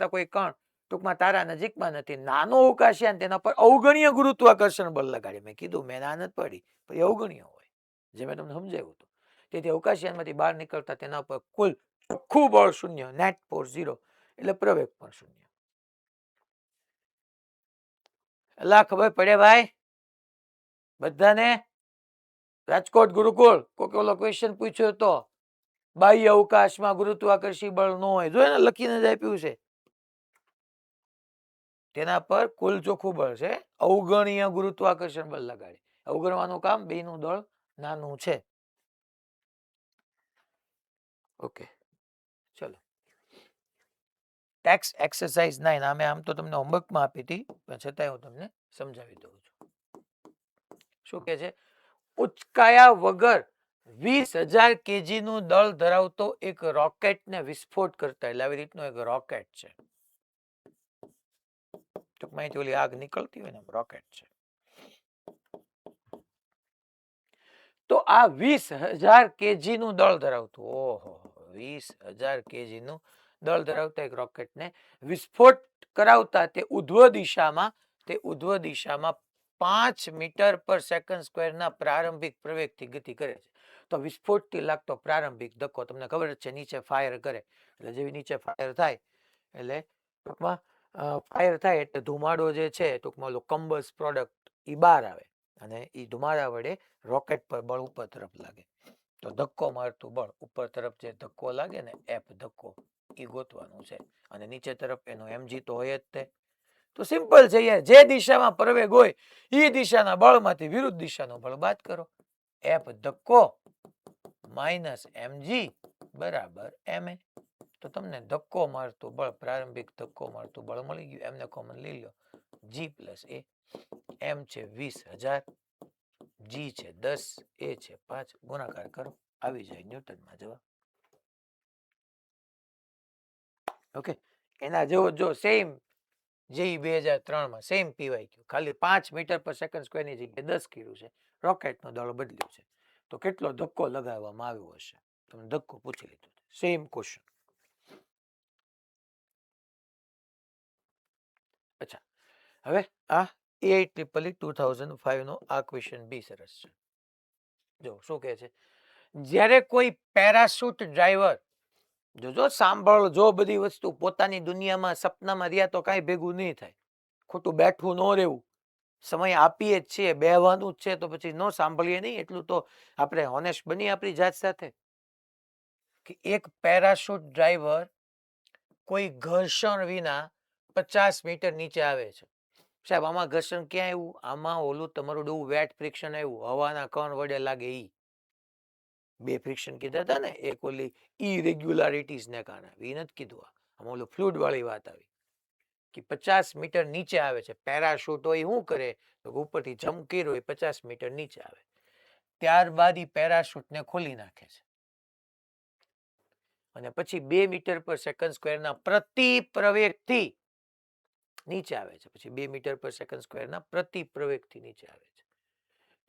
[SPEAKER 1] કોઈ કણ ટૂંકમાં તારા નજીકમાં નથી. નાનો અવકાશયાન તેના પર અવગણ્ય ગુરુત્વાકર્ષણ બળ લગાડે. મેં કીધું, મેં ના નથી પડી, પણ અવગણ્ય હોય, જે મેં તમને સમજાવ્યું હતું. તેથી અવકાશયાનમાંથી બહાર નીકળતા તેના પર કુલ ચોખ્ખું બળ 0, નેટ ફોર્સ 0, એટલે પ્રવેગ પણ 0. એલા ખબર પડે ભાઈ બધાને? રાજકોટ ગુરુકુળ કોઈ ઓલો ક્વેશ્ચન પૂછ્યો તો બાહ્ય અવકાશમાં ગુરુત્વાકર્ષી બળ ન હોય, જો એને લખીને જ આપ્યું છે. તેના પર કુલ ચોખ્ખું બળ છે, અવગણ્ય ગુરુત્વાકર્ષણ બળ લગાડે. અવગણવાનું કામ, બેનું દળ નાનું છે. ઓકે, ચલો. ટેક્સ એક્સરસાઇઝ 9 આમે આમ તો તમને હોમવર્કમાં આપી હતી, પણ છતાંય હું તમને સમજાવી દઉં છું. શું કે છે? ઉચકાયા વગર 20,000 kg નું દળ ધરાવતો એક રોકેટને વિસ્ફોટ કરતા, એટલે આવી રીતનો એક રોકેટ છે. ટૂંકમાં ઓલી આગ નીકળતી હોય ને રોકેટ છે. તો આ 20,000 kg નું દળ ધરાવતું, ઓહો 20,000 kg નું દળ ધરાવતા એક રોકેટને વિસ્ફોટ કરાવતા તે ઉધ્વ દિશામાં 5 મીટર પર સેકન્ડ સ્ક્વેરના પ્રારંભિક પ્રવેગથી ગતિ કરે છે. તો વિસ્ફોટથી લાગતો પ્રારંભિક ધક્કો તમને ખબર જ છે, નીચે ફાયર કરે એટલે જેવી નીચે ફાયર થાય એટલે ટૂંકમાં ફાયર થાય એટલે ધુમાડો જે છે ટૂંકમાં કમ્બસ પ્રોડક્ટ એ બહાર આવે અને એ ધુમાડા વડે રોકેટ પર બળ ઉપર તરફ લાગે. તો ધક્કો મારતું બળ ઉપર તરફ જે ધક્કો લાગે ને એફ ધક્કો એ ગોતવાનું છે, અને નીચે તરફ એનો mg તો હોય જ તે. તો સિમ્પલ છે યાર, જે દિશામાં પ્રવેગ હોય એ દિશાના બળમાંથી વિરુદ્ધ દિશાનો બળ બાદ કરો. એફ ધક્કો માઇનસ mg બરાબર ma. તો તમને ધક્કો મારતું બળ, પ્રારંભિક ધક્કો મારતું બળ મળી ગયું. એમને કોમન લઈ લો, g + a. m છે 20,000, g છે 10, a છે 5, ગુણાકાર કરો, આવી જાય ન્યૂટનમાં જવાબ. ઓકે, એના જેવો જો સેમ JEE 2003 માં સેમ પીવાય ગયું, ખાલી 5 મીટર પર સેકન્ડ સ્ક્વેરની જગ્યાએ 10 કીધું છે, રોકેટનું દળ બદલ્યું છે. તો કેટલો ધક્કો લગાવવામાં આવ્યો હશે, તમે ધક્કો પૂછી લીધો, સેમ ક્વેશ્ચન. અચ્છા, હવે આ AIEEE 2005 નો આ ક્વેશ્ચન બી સરસ છે. જો શું કહે છે, જ્યારે કોઈ પેરાશૂટ ડ્રાઈવર, જો સાંભળજો બધી વસ્તુ, પોતાની દુનિયામાં સપનામાં રહ્યા તો કાંઈ ભેગું નહીં થાય, ખોટું બેઠું ન રહેવું, સમય આપીએ જ છીએ, બેહવાનું જ છે, તો પછી ન સાંભળીએ નહીં એટલું તો આપણે હોનેસ્ટ બની આપણી જાત સાથે. કે એક પેરાશૂટ ડ્રાઈવર કોઈ ઘર્ષણ વિના 50 મીટર નીચે આવે છે. સાહેબ આમાં ઘર્ષણ ક્યાં આવ્યું? આમાં ઓલું તમારું ડવું વેટ ફ્રિક્શન આવ્યું, હવાના કણ વડે લાગે ઈ. બે ફ્રિક્શન કીધા હતા ને, એક ઓલી ઇરેગ્યુલારિટીઝ ને કારણે, એ નથી કીધું. આમાં ઓલું ફ્લુઇડ વાળી વાત આવી કે 50 મીટર નીચે આવે છે, પેરાશૂટ હોય શું કરે તો ઉપરથી જમ્પ કર્યો એ 50 મીટર નીચે આવે, ત્યારબાદ એ પેરાશૂટને ખોલી નાખે છે અને પછી 2 મીટર પર સેકન્ડ સ્ક્વેરના પ્રતિ પ્રવેગથી નીચે આવે છે. પછી 2 મીટર પર સેકન્ડ સ્ક્વેરના પ્રતિ પ્રવેગથી નીચે આવે છે.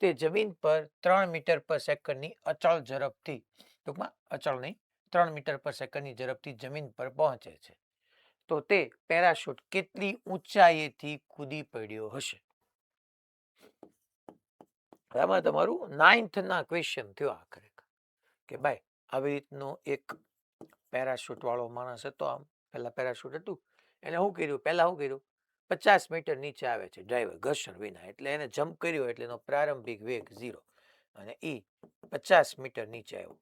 [SPEAKER 1] તે જમીન પર 3 મીટર પર સેકન્ડની અચળ ઝડપથી, ટૂંકમાં અચળ નહીં, 3 મીટર પર સેકન્ડની ઝડપથી જમીન પર પહોંચે છે. તો તે પેરાશૂટ કેટલી ઊંચાઈએથી કૂદી પડ્યો હશે? આમાં તમારું 9th ના ક્વેશ્ચન થયો આખરે કે ભાઈ આવી રીતનો એક પેરાશૂટ વાળો માણસ હતો. આમ પહેલા પેરાશૂટ હતું, એને શું કર્યું, પહેલા શું કર્યું, 50 મીટર નીચે આવે છે ડ્રાઈવર ઘર્ષણ વિના, એટલે એને જમ્પ કર્યો એટલે એનો પ્રારંભિક વેગ 0 અને એ 50 મીટર નીચે આવ્યો.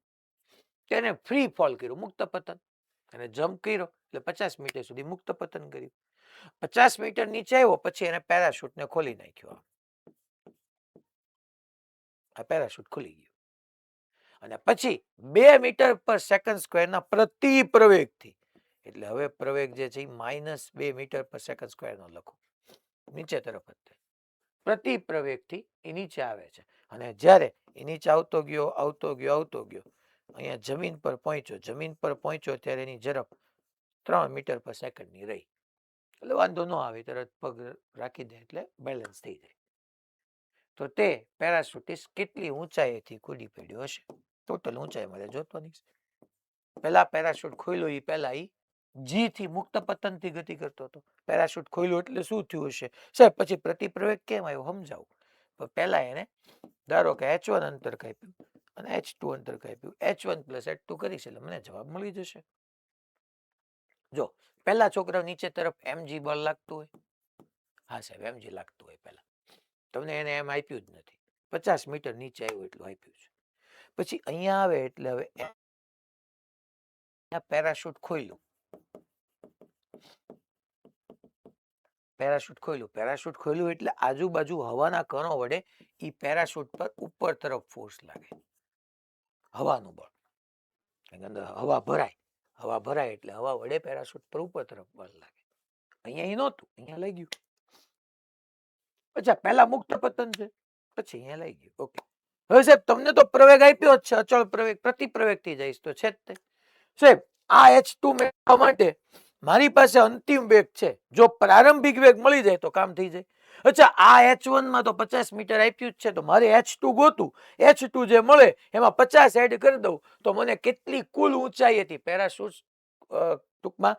[SPEAKER 1] તેને ફ્રી ફોલ કર્યું, મુક્ત પતન, અને જમ્પ કર્યો એટલે 50 મીટર સુધી મુક્ત પતન કર્યું. 50 મીટર નીચે આવ્યો પછી એને પેરાશૂટને ખોલી નાખ્યો. આ પેરાશૂટ ખુલી ગયું અને પછી 2 મીટર પર સેકન્ડ સ્ક્વેરના પ્રતિ પ્રવેગથી, એટલે હવે પ્રવેગ જે છે -2 મીટર પર સેકન્ડ સ્ક્વેરનો લખો, નીચે તરફ જ પ્રતિ પ્રવેગથી એ નીચે આવે છે. અને જ્યારે એ નીચે આવતો ગયો અહીંયા જમીન પર પહોંચ્યો ત્યારે એની ઝડપ 3 મીટર પર સેકન્ડની રહી, એટલે વાંધો ન આવે, તરત પગ રાખી દે એટલે બેલેન્સ થઈ જાય. તો તે પેરાશૂટિસ્ટ કેટલી ઊંચાઈથી કૂદી પડ્યો હશે? ટોટલ ઊંચાઈ મારે જોતવાની છે. પહેલા પેરાશૂટ ખોલ્યું, એ પહેલા એ જી થી મુક્ત પતનથી ગતિ કરતો હતો. પેરાશૂટ ખોલ્યું એટલે શું થયું હશે સાહેબ? પછી પ્રતિપ્રવેગ કેમ આવ્યો સમજાવું. તો પહેલા એને ધારો કે h1 અંતર કાપ્યું અને h2 અંતર કાપ્યું, h1 + h2 કરીશ એટલે મને જવાબ મળી જશે. જો પહેલા છોકરા નીચે તરફ mg બળ લાગતું હોય, હા સાહેબ mg લાગતું હોય, પહેલા તમને એને એમ આપ્યું જ નથી, 50 મીટર નીચે આવ્યું એટલું આપ્યું છે. પછી અહીંયા આવે એટલે હવે પેરાશૂટ ખોલ્યું, પેરાશૂટ ખોલ્યું એટલે આજુબાજુ હવાના કણો વડે એ પેરાશૂટ પર ઉપર તરફ ફોર્સ લાગે, હવાનું બળ, અંદર હવા ભરાય એટલે હવા વડે પેરાશૂટ પર ઉપર તરફ બળ લાગે. અહીંયા એ નહોતું, અહીંયા લઈ ગયું. અચ્છા, પહેલા મુક્ત પતન છે, પછી અહીંયા લઈ ગયું. ઓકે, હવે સાહેબ તમને તો પ્રવેગ આપ્યો જ છે, અચળ પ્રવેગ, પ્રતિ પ્રવેગ થી જઈશ તો છે જ તે. સાહેબ આ h2 મેળવવા માટે મારી પાસે અંતિમ વેગ છે, જો પ્રારંભિક વેગ મળી જાય તો કામ થઈ જાય. અચ્છા, આ h1 માં તો 50 મીટર આપ્યું જ છે, તો મારે h2 ગોતું, h2 જે મળે એમાં 50 એડ કરી દઉં તો મને કેટલી કુલ ઊંચાઈ હતી પેરાશૂટ ટૂંકમાં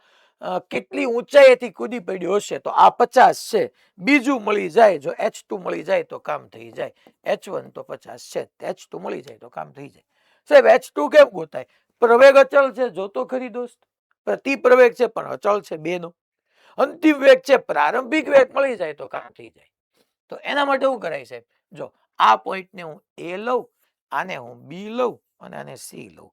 [SPEAKER 1] કેટલી ઊંચાઈથી કૂદી પડ્યો હશે, તો આ 50 છે. બીજું મળી જાય, જો h2 મળી જાય તો કામ થઈ જાય. h1 તો 50 છે, h2 મળી જાય તો કામ થઈ જાય. સાહેબ h2 કેમ ગોતાય? પ્રવેગ અચળ છે, જોતો ખરી દોસ્ત, પ્રતિ પ્રવેગ છે પણ અચળ છે બેનો. અંતિમ વેગ છે, પ્રારંભિક વેગ મળી જાય તો કામ થઈ જાય. તો એના માટે શું કરાય સાહેબ? જો આ પોઈન્ટને હું a લઉં, આને હું b લઉં અને આને c લઉં.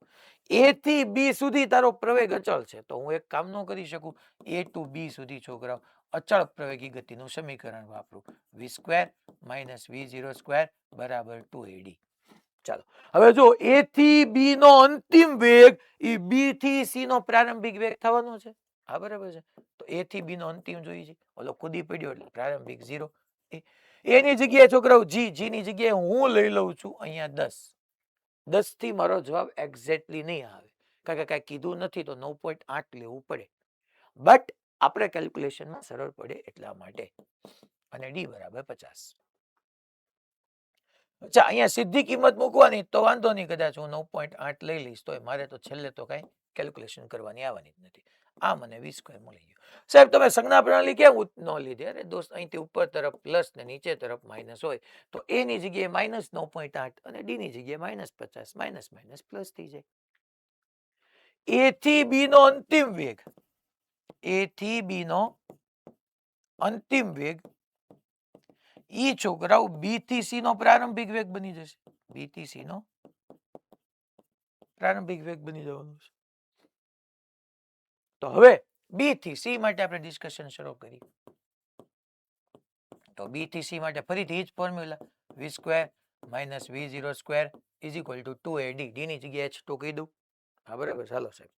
[SPEAKER 1] a થી b સુધી તારો પ્રવેગ અચળ છે, તો હું એક કામ ન કરી શકું, a to b સુધી છોકરાઓ અચળ પ્રવેગી ગતિનું સમીકરણ વાપરું, v² - v0² = 2ad. ચાલો હવે જો a થી b નો અંતિમ વેગ એ b થી c નો પ્રારંભિક વેગ થવાનો છે. હા બરાબર છે. તો a થી b નો અંતિમ જોઈએ છે, ઓલો કૂદી પડ્યો એટલે પ્રારંભિક 0. એની જગ્યાએ છોકરાઓ g ની જગ્યાએ હું લઈ લઉં છું અહીંયા 10. 10 થી મારો જવાબ એક્ઝેક્ટલી નહીં આવે, કારણ કે કાંઈ કીધું નથી તો 9.8 લેવું પડે, બટ આપણે કેલ્ક્યુલેશનમાં સરળ પડે એટલા માટે. અને d = 50. અચ્છા, અહીંયા સીધી કિંમત મૂકવાની તો વાંધો નહીં, કદાચ હું 9.8 લઈ લઈશ તો મારે તો છેલ્લે તો કાંઈ કેલ્ક્યુલેશન કરવાની આવવાની જ નથી. આ મને v² મળી ગયું. સાહેબ તમે સંજ્ઞા પ્રણાલી કેમ ન લીધી? અરે દોસ્ત, અહીંથી ઉપર તરફ પ્લસ ને નીચે તરફ માઇનસ હોય તો a ની જગ્યાએ -9.8 અને d ની જગ્યાએ -50, માઇનસ માઇનસ પ્લસ થઈ જાય. a થી b નો અંતિમ વેગ, a થી b નો અંતિમ વેગ ઈ છોકરાઓ b થી c નો પ્રારંભિક વેગ બની જશે, b થી c નો પ્રારંભિક વેગ બની જવાનો છે. તો હવે b થી c માટે આપણે ડિસ્કશન શરૂ કરી. તો b થી c માટે ફરીથી જ formula, v² minus v0 square is equal two 2ad. ડીની જગ્યાએ h2 કીધું. હા બરાબર. ચાલો સાહેબ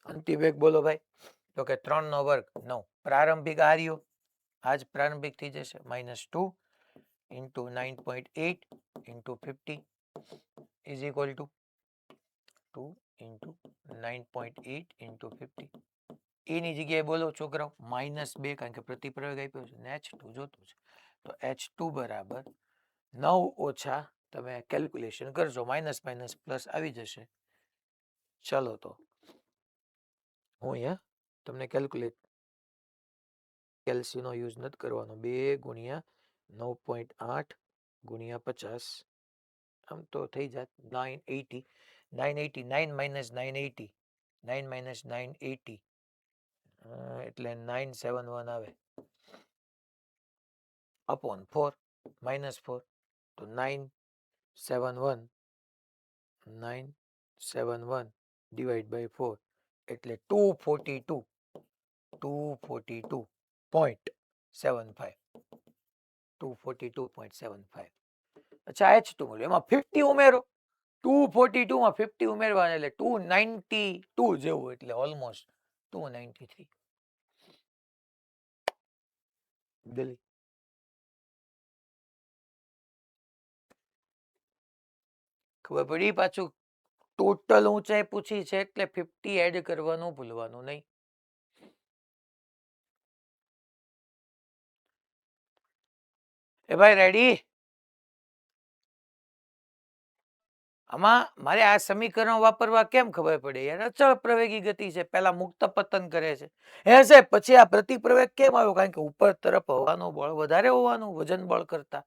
[SPEAKER 1] અંતિમ એક બોલો ભાઈ. તો કે 3 નો વર્ગ 9. પ્રારંભિક આ રહ્યો, આ જ પ્રારંભિક થઈ જશે. -2 into 9.8 into 50 is equal to 2 into 9.8 into 50. એની જગ્યાએ બોલો છોકરાઓ -2, કારણ કે પ્રતિપ્રયોગ આપ્યો છે ને h2 જોતું છે. તો h2 બરાબર 9 ઓછા, તમે કેલ્ક્યુલેશન કરજો, માઇનસ માઇનસ પ્લસ આવી જશે. ચલો તો હું અહીંયા તમને કેલ્સીનો યુઝ નથી કરવાનો. 2 ગુણ્યા 9.8 ગુણ્યા 50, આમ તો થઈ જાત 980. 980 9 minus 980 9 minus 980 એટલે 971 આવે upon 4 minus 4. તો 971 divide by 4 એટલે 242.75. 242.75. અચ્છા h2 મળ્યું, એમાં 50 ઉમેરો. 242 માં 50 ઉમેરવાના એટલે 292 જેવું, એટલે ઓલમોસ્ટ 293. દિલ્હી ખબર પડી. પાછું ટોટલ ઊંચાઈ પૂછી છે એટલે 50 એડ કરવાનું ભૂલવાનું નહીં. એ ભાઈ રેડી? આમાં મારે આ સમીકરણ વાપરવા કેમ ખબર પડે યાર? અચળ પ્રવેગી ગતિ છે, પહેલા મુક્ત પતન કરે છે. હે સાહેબ પછી આ પ્રતિપ્રવેગ કેમ આવ્યો? કારણ કે ઉપર તરફ હવાનું બળ વધારે હોવાનું વજન બળ કરતા.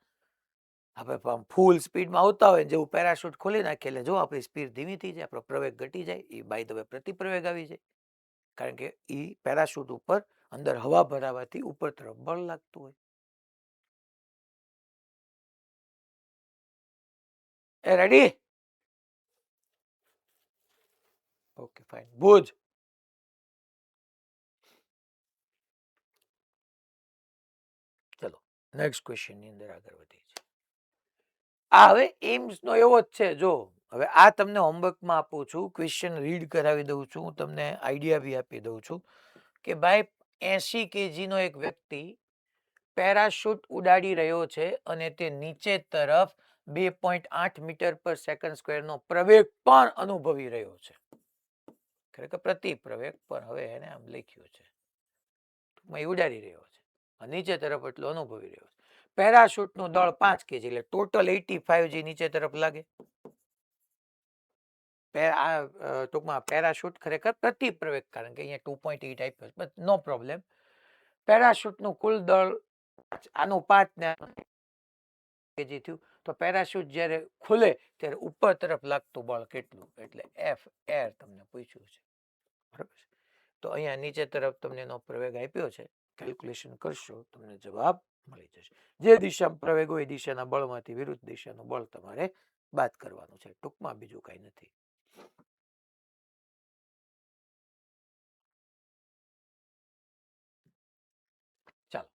[SPEAKER 1] આપણે ફૂલ સ્પીડમાં આવતા હોય જેવું પેરાશૂટ ખોલી નાખીએ એટલે જો આપણી સ્પીડ ધીમી થઈ જાય, આપણો પ્રવેગ ઘટી જાય. એ બાય ધ વે પ્રતિપ્રવેગ આવી જાય, કારણ કે એ પેરાશૂટ ઉપર અંદર હવા ભરાવાથી ઉપર તરફ બળ લાગતું હોય. એ રેડી? Okay fine. ભુજ ચલો નેક્સ્ટ ક્વેશ્ચન ની અંદર આગળ વધીએ છીએ. આ હવે એમ્સ નો એવો જ છે. જો હવે આ તમને હોમવર્કમાં આપું છું, ક્વેશ્ચન રીડ કરાવી દઉં છું, તમને આઈડિયા બી આપી દઉં છું કે ભાઈ 80 kg નો એક વ્યક્તિ પેરાશૂટ ઉડાડી રહ્યો છે અને તે નીચે તરફ 2.8 મીટર પર સેકન્ડ સ્ક્વેર નો પ્રવેગ પણ અનુભવી રહ્યો છે. ખરેખર પ્રતિપ્રવેગ પણ હવે એને આમ લખ્યું છે, ઉડાડી રહ્યો છે, નીચે તરફ એટલો અનુભવી રહ્યો છે. પેરાશૂટ નું દળ 5 kg એટલે ટોટલ 85 g નીચે તરફ લાગે. ટૂંકમાં પેરાશૂટ ખરેખર પ્રતિપ્રવેગ, કારણ કે અહીંયા 2.8 આપ્યો, બટ નો પ્રોબ્લેમ. પેરાશૂટ નું કુલ દળ આનું 5 ને kg થયું. તો પેરાશૂટ જ્યારે ખુલે ત્યારે ઉપર તરફ લાગતું બળ કેટલું, એટલે એફ એર તમને પૂછ્યું છે. બરાબર છે. તો અહીંયા નીચે તરફ તમને એનો પ્રવેગ આપ્યો છે, કેલ્ક્યુલેશન કરશો તમને જવાબ મળી જશે. જે દિશામાં પ્રવેગ હોય એ દિશાના બળમાંથી વિરુદ્ધ દિશાનું બળ તમારે બાદ કરવાનું છે. ટૂંકમાં બીજું કઈ નથી. ચાલો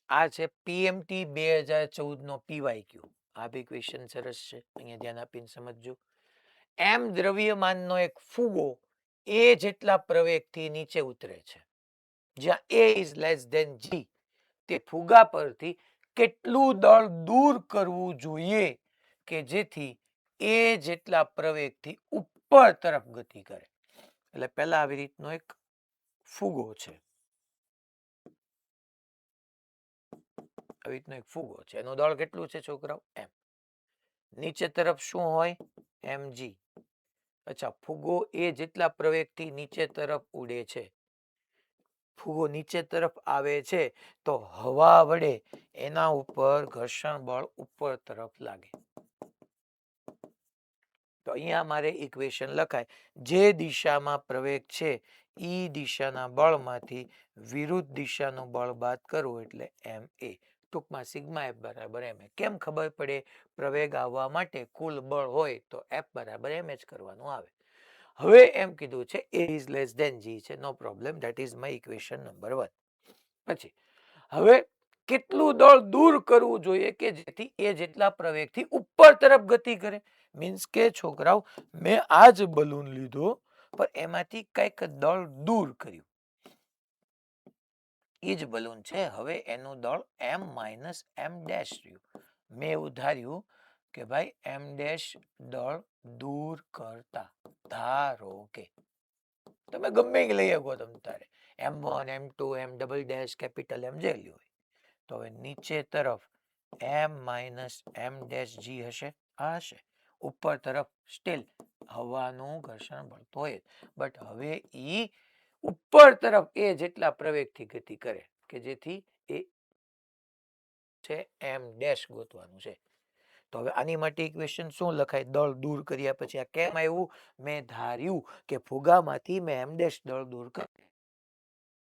[SPEAKER 1] આ છે પીએમટી 2014 નો પીવાયક્યુ. આ બી ક્વેશ્ચન સરસ છે, અહીંયા ધ્યાન આપીને સમજજો. એમ દ્રવ્યમાનનો એક ફુગો એ જેટલા પ્રવેગથી નીચે ઉતરે છે, જ્યાં એ ઇઝ લેસ ધેન જી, તે ફુગા પરથી કેટલું દળ દૂર કરવું જોઈએ કે જેથી એ જેટલા પ્રવેગથી ઉપર તરફ ગતિ કરે. એટલે પહેલા આવી રીતનો એક ફુગો છે, આવી રીતનો એક ફુગો છે, એનું દળ કેટલું છે છોકરાઓ? એમ. નીચે તરફ શું હોય? mg. અચ્છા, ફુગો એ જેટલા પ્રવેગથી નીચે તરફ ઉડે છે, ફુગો નીચે તરફ આવે છે તો હવા વડે એના ઉપર ઘર્ષણ બળ ઉપર તરફ લાગે. તો અહીંયા મારે ઇક્વેશન લખાય, જે દિશામાં પ્રવેગ છે એ દિશાના બળમાંથી વિરુદ્ધ દિશાનું બળ બાદ કરવું એટલે એમ એ. ટૂંકમાં સિગ્મા એફ બરાબર એમ એ. કેમ ખબર પડે? પ્રવેગ આવવા માટે કુલ બળ હોય તો એફ બરાબર એમ જ કરવાનું આવે. હવે એમ કીધું છે a is less than g છે, no problem, that is my equation number 1. પછી હવે કેટલું દળ દૂર કરવું જોઈએ કે જેથી એ જેટલા પ્રવેગથી ઉપર તરફ ગતિ કરે. મીન્સ કે છોકરાઓ મેં આ જ બલૂન લીધો પણ એમાંથી કંઈક દળ દૂર કર્યું. એ જ બલૂન છે, હવે એનું દળ m માઇનસ m ડેશ રહ્યું. મેં એવું ધાર્યું કે ભાઈ m ડેશ દળ દૂર કરતા, ધારો કે તમે ગમે એ લઈ શકો તમે તારે m1 m2 m double dash capital m જે લ્યો હોય. તો હવે નીચે તરફ m minus m dash g હશે, આ હશે. ઉપર તરફ સ્ટીલ હવાનું ઘર્ષણ બળ તો હોય, બટ હવે ઈ ઉપર તરફ એ જેટલા પ્રવેગથી ગતિ કરે કે જેથી એ છે m ડેશ ગોતવાનું છે. તો હવે આની માટે ઇક્વેશન શું લખાય? દળ દૂર કર્યા પછી આ કેમ આવ્યું? મેં ધાર્યું કે ફુગામાંથી મેં m ડેશ દળ દૂર કર્યું,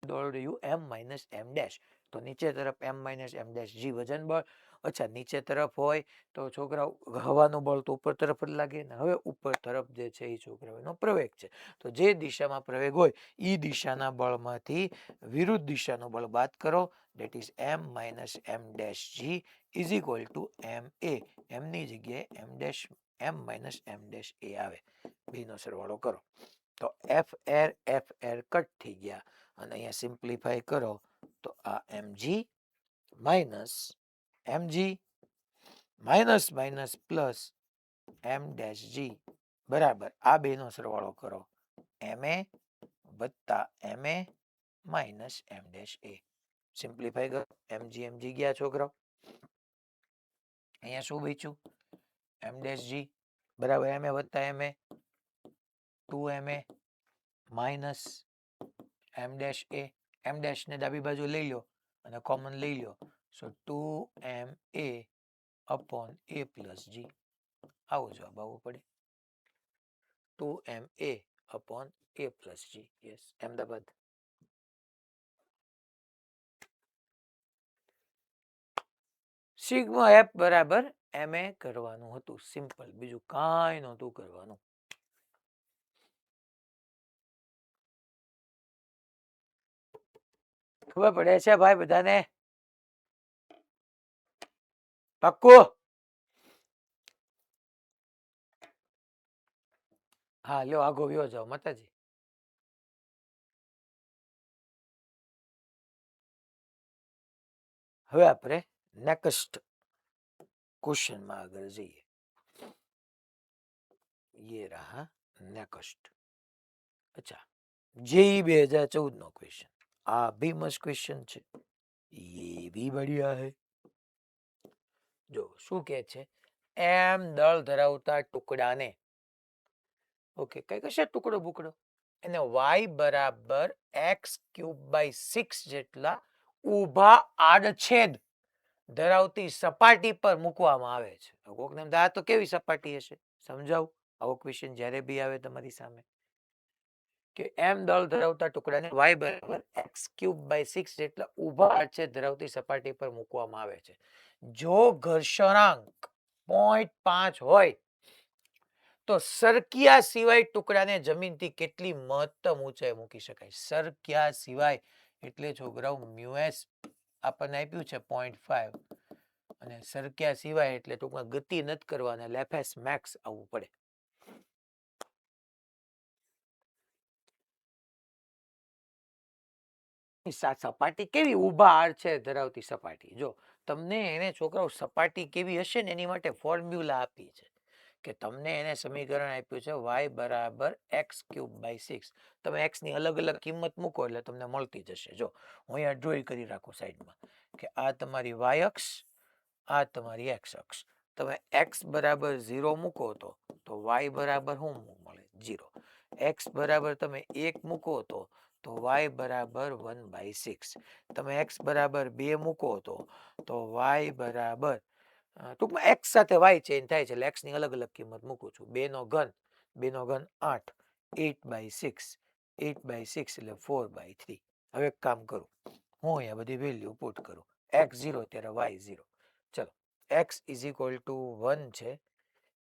[SPEAKER 1] દળ રહ્યું m માઇનસ m ડેશ. તો નીચે તરફ m minus m dash g વજન બળ. અચ્છા, નીચે તરફ હોય તો છોકરાઓ હવાનું બળ તો ઉપર તરફ જ લાગે ને. હવે ઉપર તરફ જે છે એ છોકરાઓનો પ્રવેગ છે, તો જે દિશામાં પ્રવેગ હોય એ દિશાના બળમાંથી વિરુદ્ધ દિશાનું બળ બાદ કરો. That is m minus m dash g is equal two m a. એમની જગ્યાએ m dash m minus m dash a આવે. બેનો સરવાળો કરો તો f r કટ થઈ ગયા અને અહીંયા સિમ્પ્લિફાય કરો તો આ mg minus mg minus minus plus m dash g બરાબર આ બેનો સરવાળો કરો ma વત્તા ma minus m dash a. Simplify કરો mg mg ગયા છોકરાઓ. અહીંયા શું બચ્યું? m ડેશ g બરાબર ma વત્તા ma 2ma minus m dash a. m dash ને ડાબી બાજુ લઈ લો અને કોમન લઈ લો, સો 2ma upon a plus g. આવો જવાબ આવવો પડે, 2ma upon a plus g. Yes, Ahmedabad. Sigma F બરાબર ma કરવાનું હતું, સિમ્પલ, બીજું કાંઈ નહોતું કરવાનું. ખબર પડે છે ભાઈ બધાને? પાક્કું? હા લ્યો, આગો વ્યો જાઓ માતાજી. હવે આપણે નેક્સ્ટ ક્વેશ્ચનમાં આગળ જઈએ. ये रहा नेक्स्ट. अच्छा, जेई 2014 નો ક્વેશ્ચન. આ भी મસ્ત ક્વેશ્ચન છે, ये भी बढ़िया है. જો શું કહે છે? એમ દળ ધરાવતા ટુકડાને, ઓકે, કઈ કશે ટુકડો બુકડો, એને y બરાબર x³ જેટલા ઊભા આડછેદ ધરાવતી સપાટી પર મૂકવામાં આવે છે. કોકને એમ થાય આ તો કેવી સપાટી હશે? સમજાવું. આવો ક્વેશ્ચન જ્યારે બી આવે તમારી સામે કે એમ દળ ધરાવતા ટુકડાને y બરાબર x³ જેટલા ઊભા આડછેદ ધરાવતી સપાટી પર મૂકવામાં આવે છે. જો ઘર્ષણાંક 0.5 હોય તો સરક્યા સિવાય ટુકડાને જમીનથી કેટલી મહત્તમ ઊંચાઈ મૂકી શકાય? સરક્યા સિવાય એટલે છોકરાઓ મ્યુએસ આપણને આપ્યું છે 0.5 અને સરક્યા સિવાય એટલે ટૂંકમાં ગતિ નથી કરવાના, લેફેસ મેક્સ આવવું પડે. સપાટી કેવી? ઊભા આડછેદ ધરાવતી સપાટી. જો તમને એને છોકરાઓ સપાટી કેવી હશે ને એની માટે ફોર્મ્યુલા આપી છે કે તમને એને સમીકરણ આપ્યું છે y બરાબર x³/6. તમે x ની અલગ અલગ કિંમત મૂકો એટલે તમને મળતી જશે. જો હું અહીંયા ડ્રોઈ કરી રાખું સાઈડમાં કે આ તમારી y અક્ષ, આ તમારી x અક્ષ. તમે x બરાબર 0 મૂકો તો y બરાબર શું મળે? 0. x બરાબર તમે 1 મૂકો તો y બરાબર 1/6. તમે x બરાબર 2 મૂકો તો y બરાબર, ટૂંકમાં x સાથે y ચેન્જ થાય છે એટલે x ની અલગ અલગ કિંમત મૂકું છું. 2 નો ઘન 8, 8/6, 8/6 એટલે 4/3. હવે એક કામ કરું, હું અહીંયા બધી વેલ્યુ પુટ કરું. x 0 ત્યારે y 0. ચલો, x ઇઝ ઇક્વલ ટુ 1 છે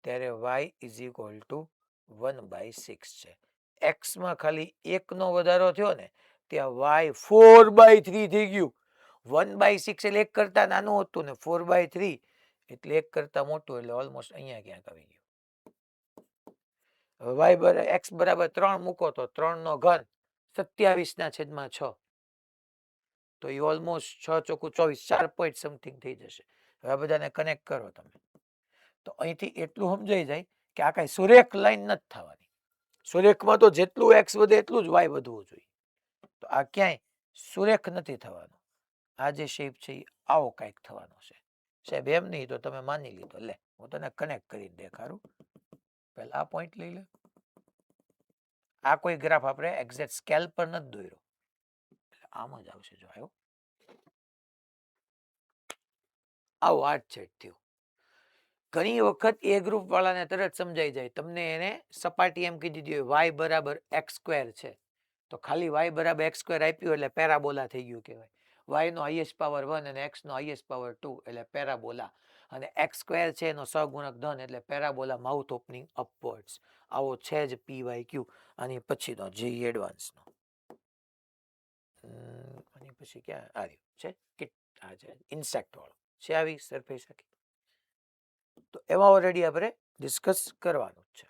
[SPEAKER 1] ત્યારે y ઇઝ ઇક્વલ ટુ 1/6 છે. x માં ખાલી 1 નો વધારો થયો ને ત્યાં y 4/3 થઈ ગયું. 1/6 એટલે 1 કરતા નાનું હતું ને 4/3 એટલે 1 કરતા મોટું, એટલે ઓલમોસ્ટ અહીંયા ક્યાંક આવી ગયું. હવે x બરાબર 3 મૂકો તો 3 નો ઘન 27/6, તો એ ઓલમોસ્ટ 6 ચોકું 24, 4 પોઈન્ટ સમથિંગ થઈ જશે. હવે બધાને કનેક્ટ કરો તમે, તો અહીંથી એટલું સમજાઈ જાય કે આ કાંઈ સુરેખ લાઈન નથી થવાની. સુરેખમાં તો જેટલું x વધે એટલું જ y વધવું જોઈએ. તો આ ક્યાંય સુરેખ નથી થવાનું. આ જે શેપ છે એ આવો કાંઈક થવાનો છે. સાહેબ એમ નહીં તો તમે માની લીધો. લે હું તને કનેક્ટ કરીને દેખાડું. પહેલા આ પોઈન્ટ લઈ લે. આ કોઈ ગ્રાફ આપણે એક્ઝેક્ટ સ્કેલ પર નથી દોર્યો, આમ જ આવશે. જો આવ્યો, આવું આડછેદ થયું. ઘણી વખત એ ગ્રુપ વાળાને તરત સમજાઈ જાય. તમને એને સપાટી એમ કીધી દીધી હોય y બરાબર x² છે, તો ખાલી y બરાબર x² આપ્યું એટલે પેરાબોલા થઈ ગયું કહેવાય. y નો હાઈએસ્ટ પાવર 1 અને x નો હાઈએસ્ટ પાવર 2 એટલે પેરાબોલા, અને x² છે એનો સહગુણક ધન એટલે પેરાબોલા માઉથ ઓપનિંગ અપવર્ડ્સ. આવો છે જ PYQ. અને પછીનો જે એડવાન્સનો, અને પછી ક્યાં આવ્યું છે કે આ છે ઇન્સેક્ટ વાળો છે, આવી સરફેસ આખી. તો એમાં ઓલરેડી આપણે ડિસ્કસ કરવાનું છે.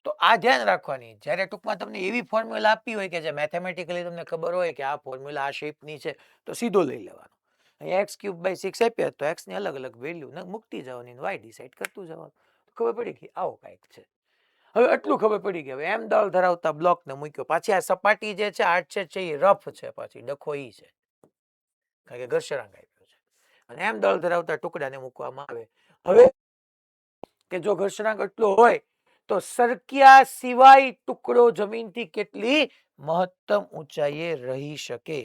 [SPEAKER 1] તો આ ધ્યાન રાખવાની, જ્યારે ટૂંકમાં તમને એવી ફોર્મ્યુલા આપી હોય કે જે મેથેમેટિકલી તમને ખબર હોય કે આ ફોર્મ્યુલા આ શેપની છે, તો સીધો લઈ લેવાનો. અહીંયા x³/6 આપ્યા તો x ની અલગ અલગ વેલ્યુ મૂકતી જવાની, y ડિસાઇડ કરતું જવાનું. ખબર પડી કે આવો કાંઈક છે. હવે એટલું ખબર પડી કે હવે એમ દળ ધરાવતા બ્લોકને મૂક્યો. પાછી આ સપાટી જે છે આડછેદ છે એ રફ છે, પાછી ડખો ઈ છે, કારણ કે ઘર્ષણાંક આપ્યો છે. અને એમ દળ ધરાવતા ટુકડાને મૂકવામાં આવે. હવે કે જો ઘર્ષણાંક એટલો હોય તો સરક્યા સિવાય ટુકડો જમીનથી કેટલી મહત્તમ ઊંચાઈએ રહી શકે.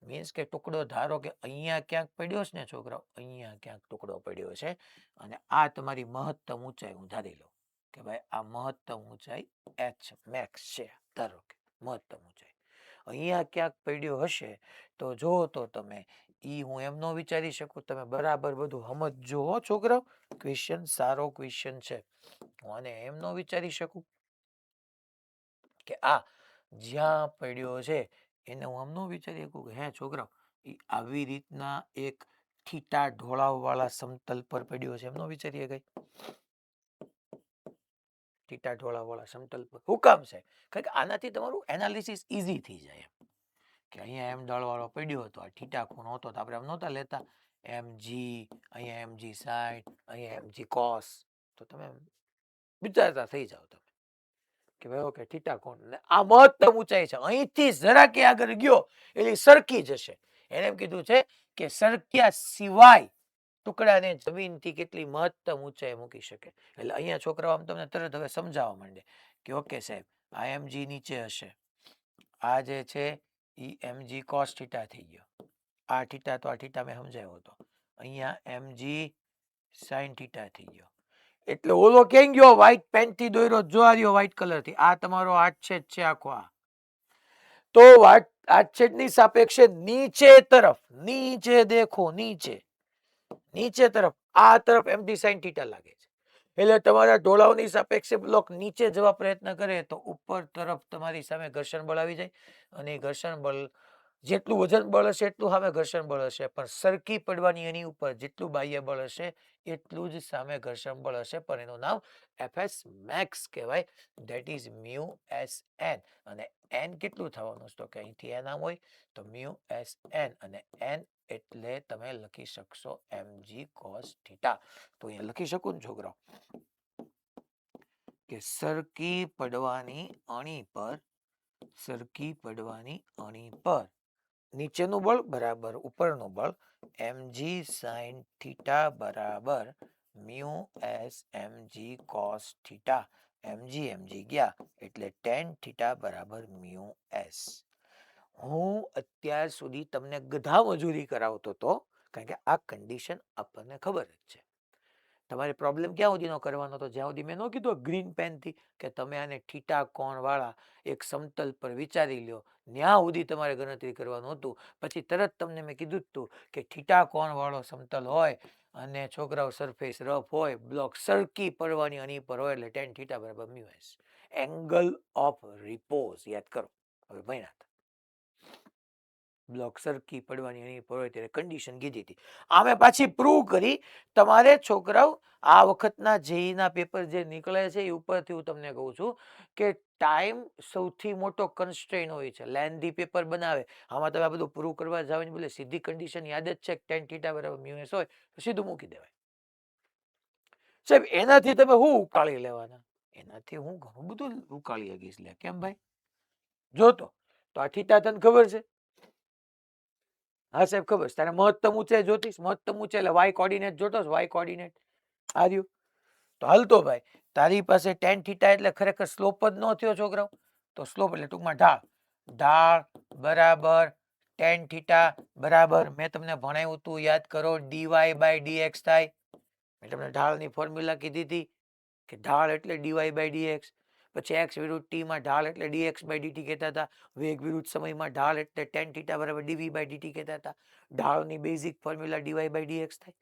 [SPEAKER 1] મીન્સ કે ટુકડો ધારો કે અહીંયા ક્યાંક પડ્યો છે ને છોકરાઓ, અહીંયા ક્યાંક ટુકડો પડ્યો છે, અને આ તમારી મહત્તમ ઊંચાઈ હું ધારી લઉં કે ભાઈ આ મહત્તમ ઊંચાઈ h મેક્સ છે. ધારો કે મહત્તમ ઊંચાઈ અહીંયા ક્યાંક પડ્યો હશે, તો જો તો તમે ઈ હું એમ ન વિચારી શકું. તમે બરાબર બધું સમજો હો છોકરાઓ. ક્વેશ્ચન સારો ક્વેશ્ચન છે. હું આને એમ ન વિચારી શકું કે આ જ્યાં પડ્યો છે એને હું આમ ન વિચારી શકું કે હે છોકરાઓ એ આવી રીતના એક થીટા ઢોળાવવાળા સમતલ પર પડ્યો છે, એમ ન વિચારીએ કઈ થીટા ઢોળાવવાળા સમતલ પર. હું કામ છે? કારણ કે આનાથી તમારું એનાલિસિસ ઇઝી થઈ જાય એમ કે અહીંયા એમ દળવાળો પડ્યો હતો, આ થીટા ખૂણો હતો, તો આપણે એમ નહોતા લેતા mg, અહીંયા mg sin, અહીંયા mg cos. તો તમે વિચારતા થઈ જાવ તમે કે ભાઈ ઓકે થીટા કોણ, આ મહત્તમ ઊંચાઈ છે, અહીંથી જરા કે આગળ ગયો એટલે સરકી જશે. એને એમ કીધું છે કે સરક્યા સિવાય ટુકડાને જમીનથી કેટલી મહત્તમ ઊંચાઈ મૂકી શકે. એટલે અહીંયા છોકરાઓ આમ તમને તરત હવે સમજાવવા માંડે કે ઓકે સાહેબ આ mg નીચે હશે, આ જે છે ઈ mg cos થીટા થઈ ગયો, આ થીટા તો આ થીટા મેં સમજાવ્યો હતો, અહીંયા mg sin થીટા થઈ ગયો. એટલે ઓલો ક્યાં ગયો? વ્હાઈટ પેન થી દોર્યો, જો આ રહ્યો વ્હાઈટ કલર થી, આ તમારો આડછેદ છે આખો. આ તો આડછેદની સાપેક્ષે નીચે તરફ, નીચે દેખો, નીચે તરફ, આ તરફ mg sin થીટા લાગે છે. એટલે તમારા ઢોળાવની સાપેક્ષે બ્લોક નીચે જવા પ્રયત્ન કરે તો ઉપર તરફ તમારી સામે ઘર્ષણ બળ આવી જાય, અને ઘર્ષણ બળ જેટલું વજન બળ હશે એટલું સામે ઘર્ષણ બળ હશે, પણ સરકી પડવાની એની ઉપર જેટલું બાહ્ય બળ હશે એટલું જ સામે ઘર્ષણ બળ હશે, પણ એનું નામ Fs max કહેવાય. That is μSn. અને n કેટલું થવાનું છે તો કે અહીંથી n આમ હોય તો μSn, અને n એટલે તમે લખી શકશો mg cos થીટા. તો અહીંયા લખી શકું ને છોકરાઓ કે સરકી પડવાની અણી પર નીચેનું બળ બરાબર ઉપરનું બળ mg sin થીટા બરાબર μs mg cos theta. mg ગયા એટલે tan થીટા બરાબર μs. હું અત્યાર સુધી તમને ગધા મજૂરી કરાવતો હતો, કારણ કે આ કન્ડિશન આપણને ખબર જ છે. તમારે પ્રોબ્લેમ ક્યાં સુધીનો કરવાનો હતો? જ્યાં સુધી મેં ન કીધું ગ્રીન પેનથી કે તમે આને થીટા કોણ વાળા એક સમતલ પર વિચારી લ્યો, ત્યાં સુધી તમારે ગણતરી કરવાનું હતું. પછી તરત તમને મેં કીધું હતું કે થીટા કોણ વાળો સમતલ હોય અને છોકરાઓ સરફેસ રફ હોય, બ્લોક સરકી પડવાની અણી પર હોય એટલે tan થીટા બરાબર μs. એંગલ ઓફ રિપોઝ યાદ કરો. હવે ભણ્યા બ્લોક સરકી પડવાની એની પર હોય ત્યારે કન્ડિશન કીધી હતી. આમે પાછી પ્રૂવ કરી. તમારે છોકરાઓ આ વખતના જેઈના પેપર જે નીકળે છે એ ઉપરથી હું તમને કહું છું કે ટાઈમ સૌથી મોટો કન્સ્ટ્રેન હોય છે. લેન્ધી પેપર બનાવે, આમાં તમે આ બધું પ્રૂવ કરવા જાવ ને બોલે સીધી કન્ડિશન યાદ જ છે કે tan θ બરાબર μs હોય તો સીધું મૂકી દેવાય. સાહેબ એનાથી તમે શું ઉકાળી લેવાના? એનાથી હું ઘણું બધું ઉકાળી શકીશ. લે કેમ ભાઈ? જોતો તો આ થીટા તને ખબર છે? હા સાહેબ ખબર છે. તારે મહત્તમ ઊંચાઈ જોતીશ, મહત્તમ ઊંચાઈ એટલે વાય કોર્ડિનેટ જોતો વાય કોર્ડિનેટ આ રહ્યું. તો હાલતો ભાઈ તારી પાસે tan θ એટલે ખરેખર સ્લોપ જ ન થયો છોકરાઓ. તો સ્લોપ એટલે ટૂંકમાં ઢાળ. ઢાળ બરાબર tan θ બરાબર મેં તમને ભણાવ્યું હતું યાદ કરો dy/dx થાય. મેં તમને ઢાળની ફોર્મ્યુલા કીધી હતી કે ઢાળ એટલે dy/dx. પછી x વિરુદ્ધ t માં ઢાળ એટલે dx/dt કહેતા હતા. વેગ વિરુદ્ધ સમયમાં ઢાળ એટલે tan θ બરાબર dv/dt કહેતા હતા. ઢાળની બેઝિક ફોર્મ્યુલા dy/dx થાય.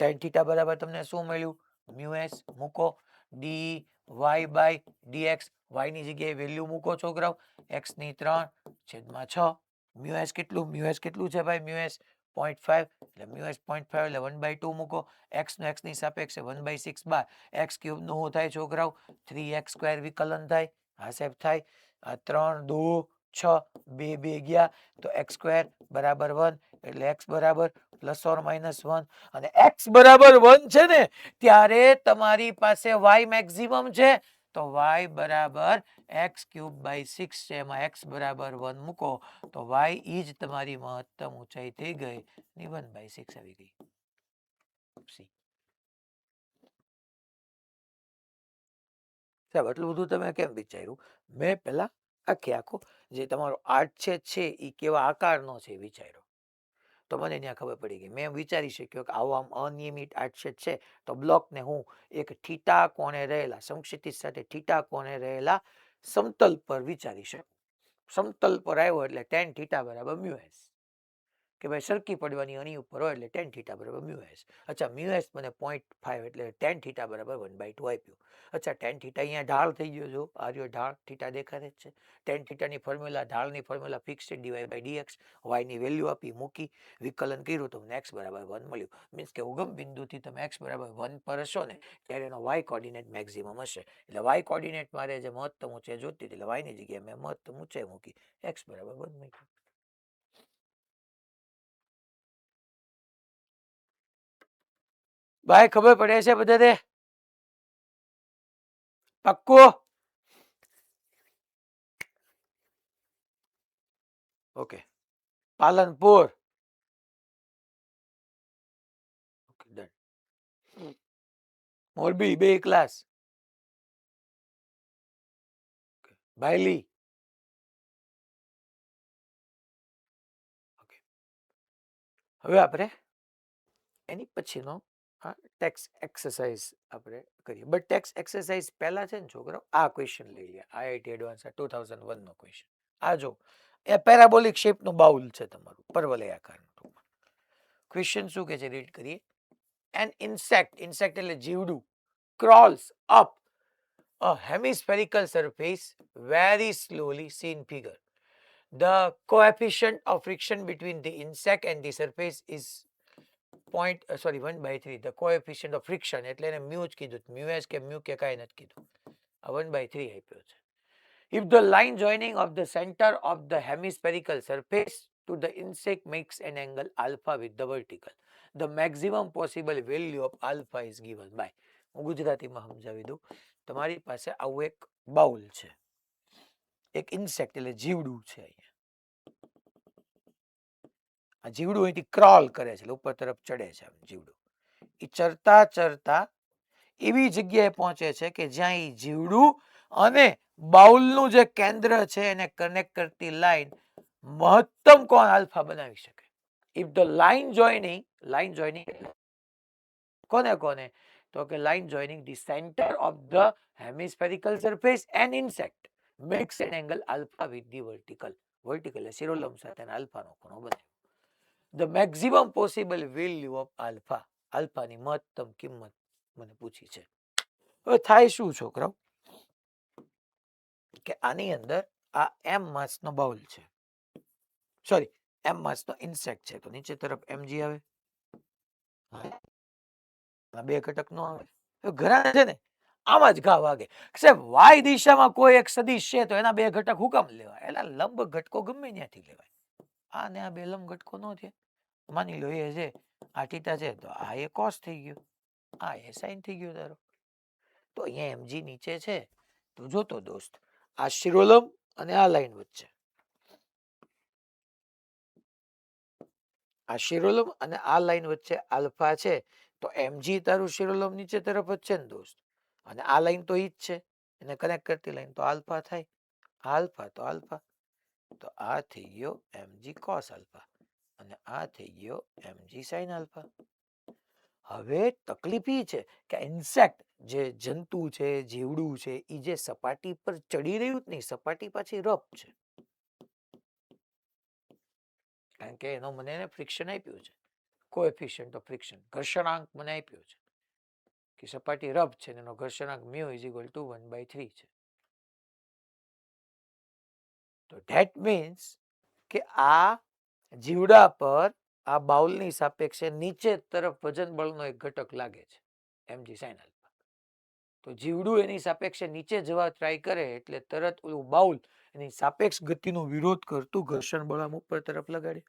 [SPEAKER 1] tan θ બરાબર તમને શું મળ્યું? μs મૂકો dy/dx. y ની જગ્યાએ વેલ્યુ મૂકો છોકરાઓ. x ની 3/6. μs કેટલું? μs કેટલું છે ભાઈ? μs 0.5 એટલે μs 0.5 એટલે 1/2 મૂકો. x નો x ની સાપેક્ષે 1/6 બાર. x ક્યુબ નું શું થાય છોકરાઓ? 3x² વિકલન થાય. હા સાહેબ થાય. 3 2 6 2 2 ગયા તો x² બરાબર 1 એટલે x બરાબર ±1 અને x બરાબર 1 છે ને ત્યારે તમારી પાસે y મેક્સિમમ છે. તો y બરાબર x³/6 છે. એમાં x બરાબર 1 મૂકો તો y ઈ જ તમારી મહત્તમ ઊંચાઈ થઈ ગઈ. 1/6 આવી ગઈ. સાહેબ આટલું બધું તમે કેમ વિચાર્યું? મેં પેલા આખો જે તમારો આડછેદ છે એ કેવા આકારનો છે વિચાર્યો. તો મને ત્યાં ખબર પડી ગઈ. મેં વિચારી શક્યો કે આવો આમ અનિયમિત આડછેદ છે તો બ્લોકને હું એક થીટા કોણે રહેલા સમક્ષિતિજ સાથે થીટા કોણે રહેલા સમતલ પર વિચારી શકું. સમતલ પર આવ્યો એટલે tan θ બરાબર μs કે ભાઈ સરકી પડવાની અણી ઉપર હોય એટલે tan θ બરાબર μs. અચ્છા μs મને 0.5 એટલે tan θ બરાબર 1/2 આપ્યું. અચ્છા tan θ અહીંયા ઢાળ થઈ ગયો. જો આ રહ્યો ઢાળ θ દેખાય છે. tan θ ની ફોર્મ્યુલા ઢાળની ફોર્મ્યુલા ફિક્સ છે dy/dx. y ની વેલ્યુ આપી મૂકી વિકલન કર્યું તો x બરાબર 1 મળ્યું. મીન્સ કે ઉગમ બિંદુથી તમે x બરાબર 1 પર હશો ને ત્યારે એનો y કોર્ડિનેટ મેક્સિમમ હશે. એટલે y કોર્ડિનેટ મારે જે મહત્તમ ઊંચાઈ જોતી હતી એટલે y ની જગ્યાએ મેં મહત્તમ ઊંચાઈ મૂકી x બરાબર 1 મૂકી. ભાઈ ખબર પડે છે બધાને? પાક્કું? ઓકે. પાલનપુર. મોરબી 2 ક્લાસ. બાયલી. હવે આપણે એની પછીનો ટેક્સ એક્સરસાઇઝ આપણે કરીએ. બટ ટેક્સ એક્સરસાઇઝ પહેલા છે ને છોકરાઓ આ ક્વેશ્ચન લઈ લે. IIT એડવાન્સ 2001 નો ક્વેશ્ચન. આ જો એ પેરાબોલિક શેપનું બાઉલ છે તમારું પરવલયાકારનું. ક્વેશ્ચન શું કે છે રીડ કરીએ. એન ઇન્સેક્ટ એટલે જીવડું crawls up a hemispherical surface very slowly. Seen figure. The coefficient of friction between the insect and the surface is 1/3. The coefficient of friction એટલે એને મ્યુ જ કીધું. મ્યુએસ કે મ્યુ કે કાંઈ નથી કીધું. 1/3 આપ્યો છે. If the line joining of the center of the hemispherical surface to the insect makes an angle alpha with the vertical, the maximum possible value of alpha is given by. હું ગુજરાતીમાં સમજાવી દઉં. તમારી પાસે આવું એક બાઉલ છે. એક ઇન્સેક્ટ એટલે જીવડું છે. અહીંયા આ જીવડું અહીંથી ક્રોલ કરે છે, ઉપર તરફ ચડે છે. જીવડું એ ચરતા ચરતા એવી જગ્યાએ પહોંચે છે કે જ્યાં એ જીવડું અને બાઉલનું જે કેન્દ્ર છે એને કનેક્ટ કરતી લાઈન મહત્તમ કોણ આલ્ફા બનાવી શકે. ઇફ ધ લાઈન જોઈનિંગ કોને કોને તો કે line joining the centre of the hemispherical surface and insect makes an angle alpha with the vertical એટલે શિરોલંબ સાથે આલ્ફાનો ખૂણો બને. The maximum possible value of alpha. આલ્ફાની મહત્તમ કિંમત મને પૂછી છે. હવે થાય શું છોકરાઓ કે આની અંદર આ m માસનો બાઉલ છે. સોરી એમ માસનો ઇન્સેક્ટ છે તો નીચે તરફ mg આવે. આ બે ઘટક નો આવે. ઘણા છે ને આમાં જ ઘા વાગે. સાહેબ વાય દિશામાં કોઈ એક સદિશ છે તો એના બે ઘટક હું કામ લેવાય? એના લંબ ઘટકો ગમે ત્યાંથી લેવાય. આ ને આ બે લંબ ઘટકો નો છે. માની લો એ છે આ થીટા છે તો આ એ કોસ થઈ ગયું, આ એ સાઈન થઈ ગયું તારો. તો અહીંયા mg નીચે છે તો જોતો દોસ્ત આ શિરોલંબ અને આ લાઈન વચ્ચે, આ શિરોલંબ અને આ લાઈન વચ્ચે આલ્ફા છે તો mg તારું શિરોલંબ નીચે તરફ જ છે ને દોસ્ત, અને આ લાઈન તો ઈ જ છે એને કનેક્ટ કરતી લાઈન તો આલ્ફા થાય. આલ્ફા તો આલ્ફા, તો આ થઈ ગયો mg cos આલ્ફા અને આ થઈ ગયો mg sin આલ્ફા. હવે તકલીફ ઈ છે કે ઇન્સેક્ટ જે જંતુ છે, જીવડું છે, એ જે સપાટી પર ચડી રહ્યું જ નહીં, સપાટી પાછી રફ છે. કારણ કે એનો મને ફ્રિક્શન આપ્યું છે, કોએફિશિયન્ટ ઓફ ફ્રિક્શન, ઘર્ષણાંક મને આપ્યો છે કે સપાટી રફ છે એનો ઘર્ષણાંક μ = 1/3 છે. તો ધેટ મીન્સ કે આ જીવડા પર આ બાઉલની સાપેક્ષે નીચે તરફ વજન બળનો એક ઘટક લાગે છે mg sin આલ્ફા. તો જીવડું એની સાપેક્ષે નીચે જવા ટ્રાય કરે એટલે તરત ઓલું બાઉલ એની સાપેક્ષ ગતિનો વિરોધ કરતું ઘર્ષણ બળ આમ ઉપર તરફ લગાડે.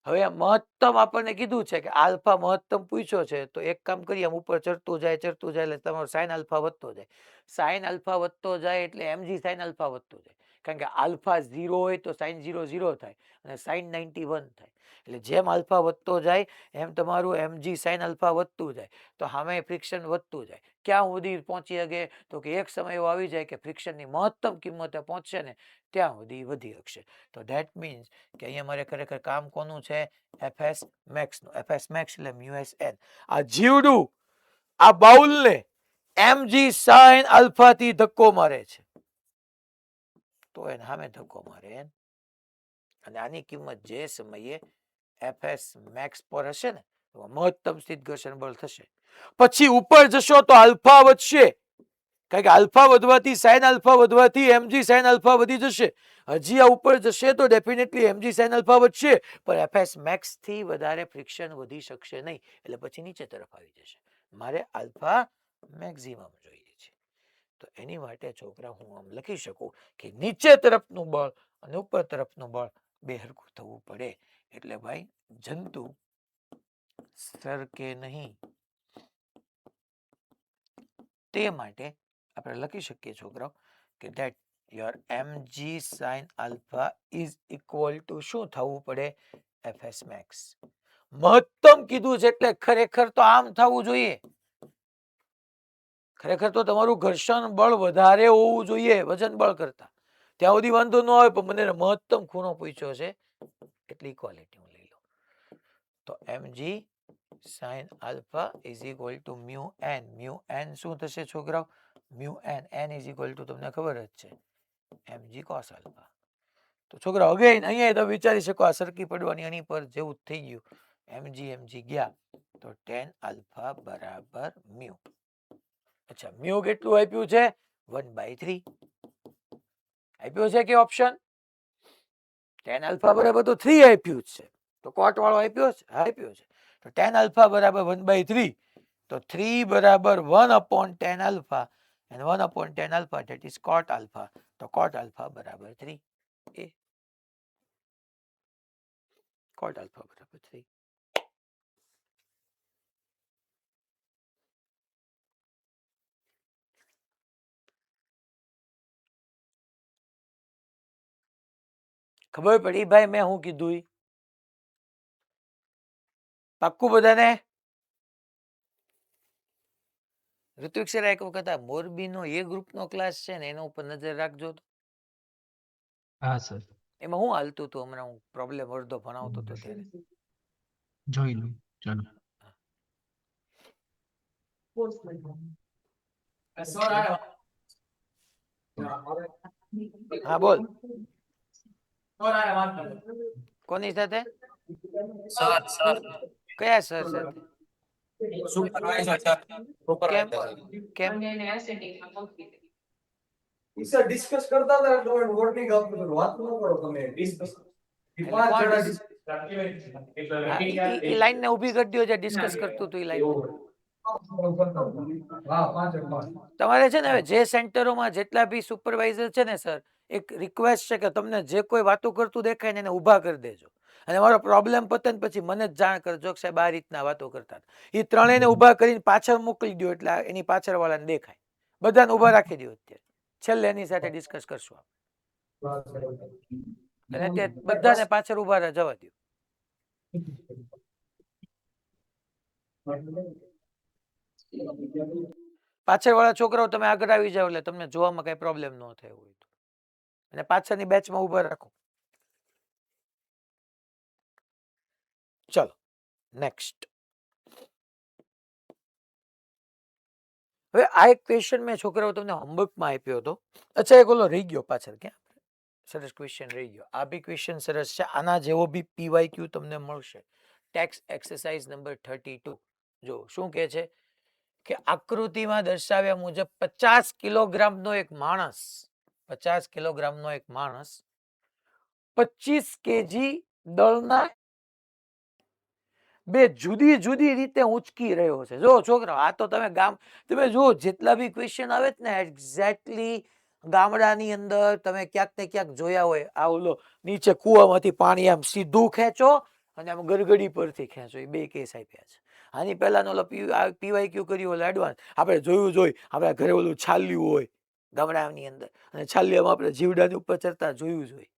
[SPEAKER 1] હવે આ મહત્તમ આપણને કીધું છે કે આલ્ફા મહત્તમ પૂછ્યો છે તો એક કામ કરીએ આમ ઉપર ચડતું જાય એટલે તમારો સાઇન આલ્ફા વધતો જાય. સાઇન આલ્ફા વધતો જાય એટલે mg sin આલ્ફા વધતો જાય. કારણ કે આલ્ફા 0 હોય તો સાઇન 0 0 થાય અને સાઇન 91 થાય. એટલે જેમ આલ્ફા વધતો જાય એમ તમારું mg sin આલ્ફા વધતું જાય તો સામે ફ્રિક્શન વધતું જાય. ક્યાં સુધી પહોંચી શકે? તો કે એક સમય એવો આવી જાય કે ફ્રિક્શનની મહત્તમ કિંમતે પહોંચશે ને ત્યાં સુધી વધી શકશે. તો ધેટ મીન્સ કે અહીંયા મારે ખરેખર કામ કોનું છે? fs max નું. fs max એટલે μsn. આ જીવડું આ બાઉલને mg sin આલ્ફા થી ધક્કો મારે છે તો એને સામે ધક્કો મારે અને આની કિંમત જે સમયે fs max પર હશે ને મહત્તમ સ્થિત ઘર્ષણ બળ થશે. પછી ઉપર જશો તો આલ્ફા વધશે, કારણ કે આલ્ફા વધવાથી સાઇન આલ્ફા વધવાથી mg sin આલ્ફા વધી જશે. હજી આ ઉપર જશે તો ડેફિનેટલી mg sin આલ્ફા વધશે પણ fs max થી વધારે ફ્રિક્શન વધી શકશે નહીં એટલે પછી નીચે તરફ આવી જશે. મારે આલ્ફા મેક્સિમમ જોઈએ છે તો એની માટે છોકરા હું આમ લખી શકું કે નીચે તરફનું બળ અને ઉપર તરફનું બળ બે હરખું થવું પડે. એટલે ભાઈ જંતુ સરકે નહીં તે માટે આપણે લખી શકીએ છોકરાઓ કે that your mg sin alpha is equal two શું થવું પડે? fs max. મહત્તમ કીધું છે એટલે ખરેખર તો આમ થવું જોઈએ. ખરેખર તો તમારું ઘર્ષણ બળ વધારે હોવું જોઈએ વજન બળ કરતા. ત્યાં સુધી વાંધો ન આવે પણ મને મહત્તમ ખૂણો પૂછ્યો છે એટલે ઇક્વાલિટી હું લઈ લઉં. તો mg sin alpha is equal two mu n શું થશે છોકરાઓ? Mu n is equal two તમને ખબર જ છે mg cos આલ્ફા. તો છોકરા અગેન અહીંયા તમે વિચારી શકો આ સરકી પડવાની આની પર જેવું થઈ ગયું mg ગયા તો tan આલ્ફા બરાબર મ્યુ. અચ્છા મ્યુ કેટલું આપ્યું છે? 1/3 આપ્યો છે કે ઓપ્શન? tan આલ્ફા બરાબર તો 3 આપ્યું છે તો કોટ વાળો આપ્યો છે? આપ્યો છે. તો tan આલ્ફા બરાબર 1/3 તો 3 બરાબર 1/tan alpha and 1/tan alpha that is cot alpha. તો cot આલ્ફા બરાબર 3 એ cot આલ્ફા બરાબર 3. ખબર પડી ભાઈ મેં શું કીધું? પાક્કું બધાને? ઋત્વિક સર એક વખત આ મોરબીનો એ ગ્રુપનો ક્લાસ છે ને એના ઉપર નજર રાખજો.
[SPEAKER 3] હા સર
[SPEAKER 1] એમાં હું હાલતું હતું હમણાં હું પ્રોબ્લેમ અડધો ભણાવતો હતો ત્યારે.
[SPEAKER 3] જોઈ લો ચાલો.
[SPEAKER 1] હા બોલ કોની સાથે? કયા સર સાથે? કેમ? કેમ?
[SPEAKER 4] સર ડિસ્કસ કરતા હતા એટલે હું વોર્નિંગ આપતો હતો વાત ન કરો તમે ડિસ્કસ
[SPEAKER 1] એટલે કોણ એ લાઈન ને ઊભી કરી દો જે ડિસ્કસ કરતું હતું એ લાઈન. તમારે છે ને હવે જે સેન્ટરોમાં જેટલા બી સુપરવાઇઝર છે ને સર, એક રિક્વેસ્ટ છે કે તમને જે કોઈ વાતો કરતું દેખાય ને એને ઊભા કરી દેજો અને મારો પ્રોબ્લેમ પતે ને પછી મને જ જાણ કરજો કે સાહેબ આ રીતના વાતો કરતા હતા. એ ત્રણેયને ઊભા કરીને પાછળ મોકલી દો એટલે એની પાછળ વાળાને દેખાય. બધાને ઊભા રાખી દો અત્યારે, છેલ્લે એની સાથે ડિસ્કસ કરશું અને તે બધાને પાછળ ઊભા જવા દો. પાછળ વાળા છોકરાઓ તમે આગળ આવી જાવ એટલે તમને જોવામાં કઈ પ્રોબ્લેમ ન થાય હોય તો. અને પાછળની બેચમાં ઊભા રાખો. ચલો નેક્સ્ટ. હવે આ એક ક્વેશ્ચન મેં છોકરાઓ તમને હોમવર્કમાં આપ્યો હતો. અચ્છા એક ઓલો રહી ગયો પાછળ, ક્યાં સરસ ક્વેશ્ચન રહી ગયો. આ બી ક્વેશ્ચન સરસ છે. આના જેવો બી PYQ તમને મળશે. Tax exercise number 32. જો શું કહે છે કે આકૃતિમાં દર્શાવ્યા મુજબ 50 કિલોગ્રામનો એક માણસ 50 કિલોગ્રામનો એક માણસ 25 કેજી દળના બે જુદી જુદી રીતે ઉંચકી રહ્યો છે. જો છોકરા, આ તો તમે જુઓ જેટલા બી ક્વેશ્ચન આવે છે ને એક્ઝેક્ટલી ગામડાની અંદર તમે ક્યાંક ને ક્યાંક જોયા હોય. આ ઓલો નીચે કુવામાંથી પાણી આમ સીધું ખેંચો અને આમ ગરગડી પરથી ખેંચો, એ બે કેસ આપ્યા છે. આની પહેલા ઓલો PYQ કર્યું ઓલો એડવાન્સ આપણે જોયું આપણા ઘરે ઓલું છાલ્યું હોય ગામડાની અંદર અને છાલ્યામાં આપણે જીવડાની ઉપર ચડતા જોયું હોય.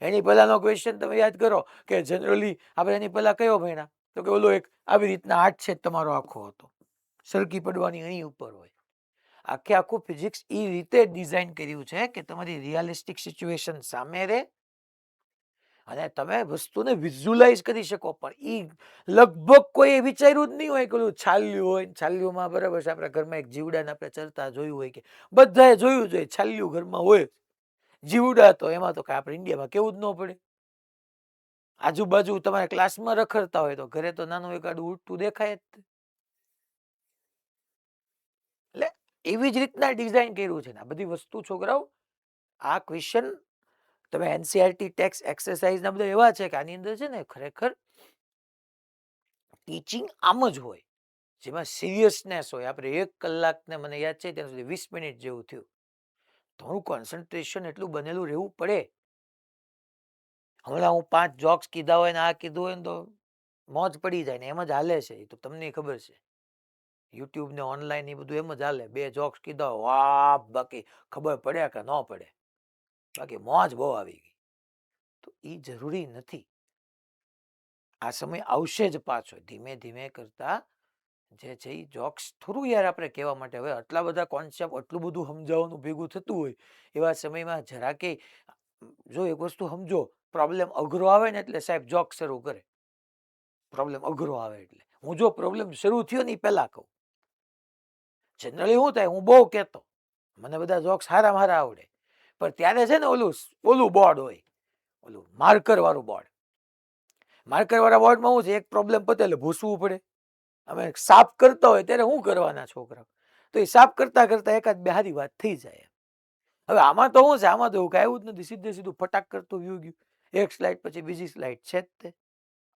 [SPEAKER 1] એની પહેલાનો ક્વેશ્ચન તમે યાદ કરો કે જનરલી આપણે એની પહેલા કયો ભણ્યા તો કે ઓલો એક આવી રીતના હાથ છે તમારો આખો હતો, સરકી પડવાની અહીં ઉપર હોય. આખું ફિઝિક્સ એ રીતે ડિઝાઇન કર્યું છે કે તમારી રિયાલિસ્ટિક સિચ્યુએશન સામે રહે અને તમે વસ્તુને વિઝ્યુલાઇઝ કરી શકો. પણ એ લગભગ કોઈ વિચાર્યું જ નહીં હોય કે ઓલું છાલ્યું હોય, છાલ્યુંમાં બરાબર છે આપણા ઘરમાં એક જીવડાને આપણે ચરતા જોયું હોય કે બધાએ જોયું જોઈએ છાલ્યું ઘરમાં હોય. જીવડા તો એમાં તો આપણે ઇન્ડિયામાં કેવું જ ન પડે. આજુબાજુ તમારા ક્લાસમાં રખડતા હોય તો ઘરે તો નાનું એકાડું ઉડતું દેખાય જ. એટલે એવી જ રીતના ડિઝાઇન કર્યું છે. આ બધી વસ્તુ છોકરાઓ, આ ક્વેશ્ચન તમે NCERT ટેક્સ એક્સરસાઇઝ ના બધા એવા છે કે આની અંદર છે ને ખરેખર ટીચિંગ આમ જ હોય જેમાં સિરિયસનેસ હોય. આપણે 1 કલાક ને મને યાદ છે ત્યાં સુધી 20 મિનિટ જેવું થયું. થોડું કોન્સન્ટ્રેશન એટલું બનેલું રહેવું પડે. હમણાં હું 5 જોક્સ કીધા હોય ને આ કીધું હોય ને તો મોજ પડી જાય ને એમ જ હાલે છે. એ તો તમને ખબર છે યુટ્યુબ ને ઓનલાઈન એ બધું એમ જ હાલે. 2 જોક્સ કીધા વાહ, બાકી ખબર પડે કે ન પડે, બાકી મોજ બહુ આવી ગઈ. તો એ જરૂરી નથી. આ સમય આવશે જ પાછો ધીમે ધીમે કરતા જે છે એ જોક્સ થોડું યાર આપણે કહેવા માટે હવે આટલા બધા કોન્સેપ્ટ આટલું બધું સમજાવવાનું ભેગું થતું હોય એવા સમયમાં જરા કે જો એક વસ્તુ સમજો, પ્રોબ્લેમ અઘરો આવે ને એટલે સાહેબ જોક શરૂ કરે. પ્રોબ્લેમ અઘરો આવે એટલે હું જો પ્રોબ્લેમ શરૂ થયો ને પહેલા કહું. જનરલી શું થાય, હું બહુ કહેતો, મને બધા જોક્સ હારા આવડે, પણ ત્યારે છે ને ઓલું બોર્ડ હોય, ઓલું માર્કર વાળું બોર્ડ. માર્કર વાળા બોર્ડમાં શું છે, એક પ્રોબ્લેમ પતે એટલે ભૂસવું પડે. અમે સાફ કરતા હોય ત્યારે શું કરવાના છોકરા, તો એ સાફ કરતા કરતા એકાદ બે હારી વાત થઈ જાય. હવે આમાં તો શું છે, આમાં તો એવું કાંઈ આવ્યું જ નથી. સીધું ફટાક કરતું ગયું. એક સ્લાઇડ પછી બીજી સ્લાઇડ છે જ તે.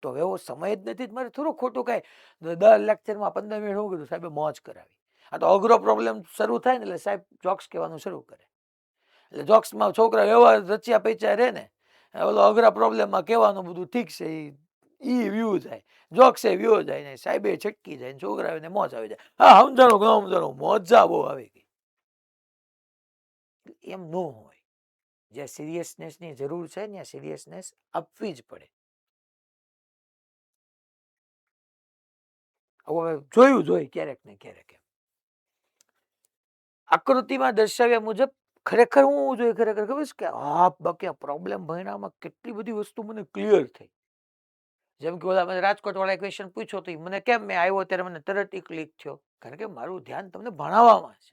[SPEAKER 1] તો એવો સમય જ નથી. મારે થોડું ખોટું કાંઈ 10 લેક્ચરમાં 15 મિનિટ શું કીધું સાહેબ મોજ કરાવી. આ તો અઘરો પ્રોબ્લેમ શરૂ થાય ને એટલે સાહેબ જોક્સ કહેવાનું શરૂ કરે. એટલે જોક્સમાં છોકરા એવા રચ્યા પૈચા રહે ને, ઓલો અઘરા પ્રોબ્લેમમાં કહેવાનું બધું ઠીક છે એ વ્યૂ જાય, જોક્સ એ વ્યૂ જાય ને સાહેબે છટકી જાય, છોકરાઓને મોજ આવી જાય. હા સમજાણું ન સમજાણું મોજા બહુ આવી ગઈ. એમ ન હોય. જ્યાં સિરિયસનેસની જરૂર છે ત્યાં સિરિયસનેસ આપવી જ પડે. હવે જોયું ક્યારેક ને ક્યારેક આકૃતિમાં દર્શાવ્યા મુજબ ખરેખર હું જોઈએ ખરેખર ખબર છે કે બાકી પ્રોબ્લેમ ભણવામાં કેટલી બધી વસ્તુ મને ક્લિયર થઈ. જેમ કે ઓલા રાજકોટ વાળા ક્વેશ્ચન પૂછ્યો તો મને કેમ મેં આવ્યો ત્યારે મને તરત ક્લિક થયો, કારણ કે મારું ધ્યાન તમને ભણાવવામાં છે.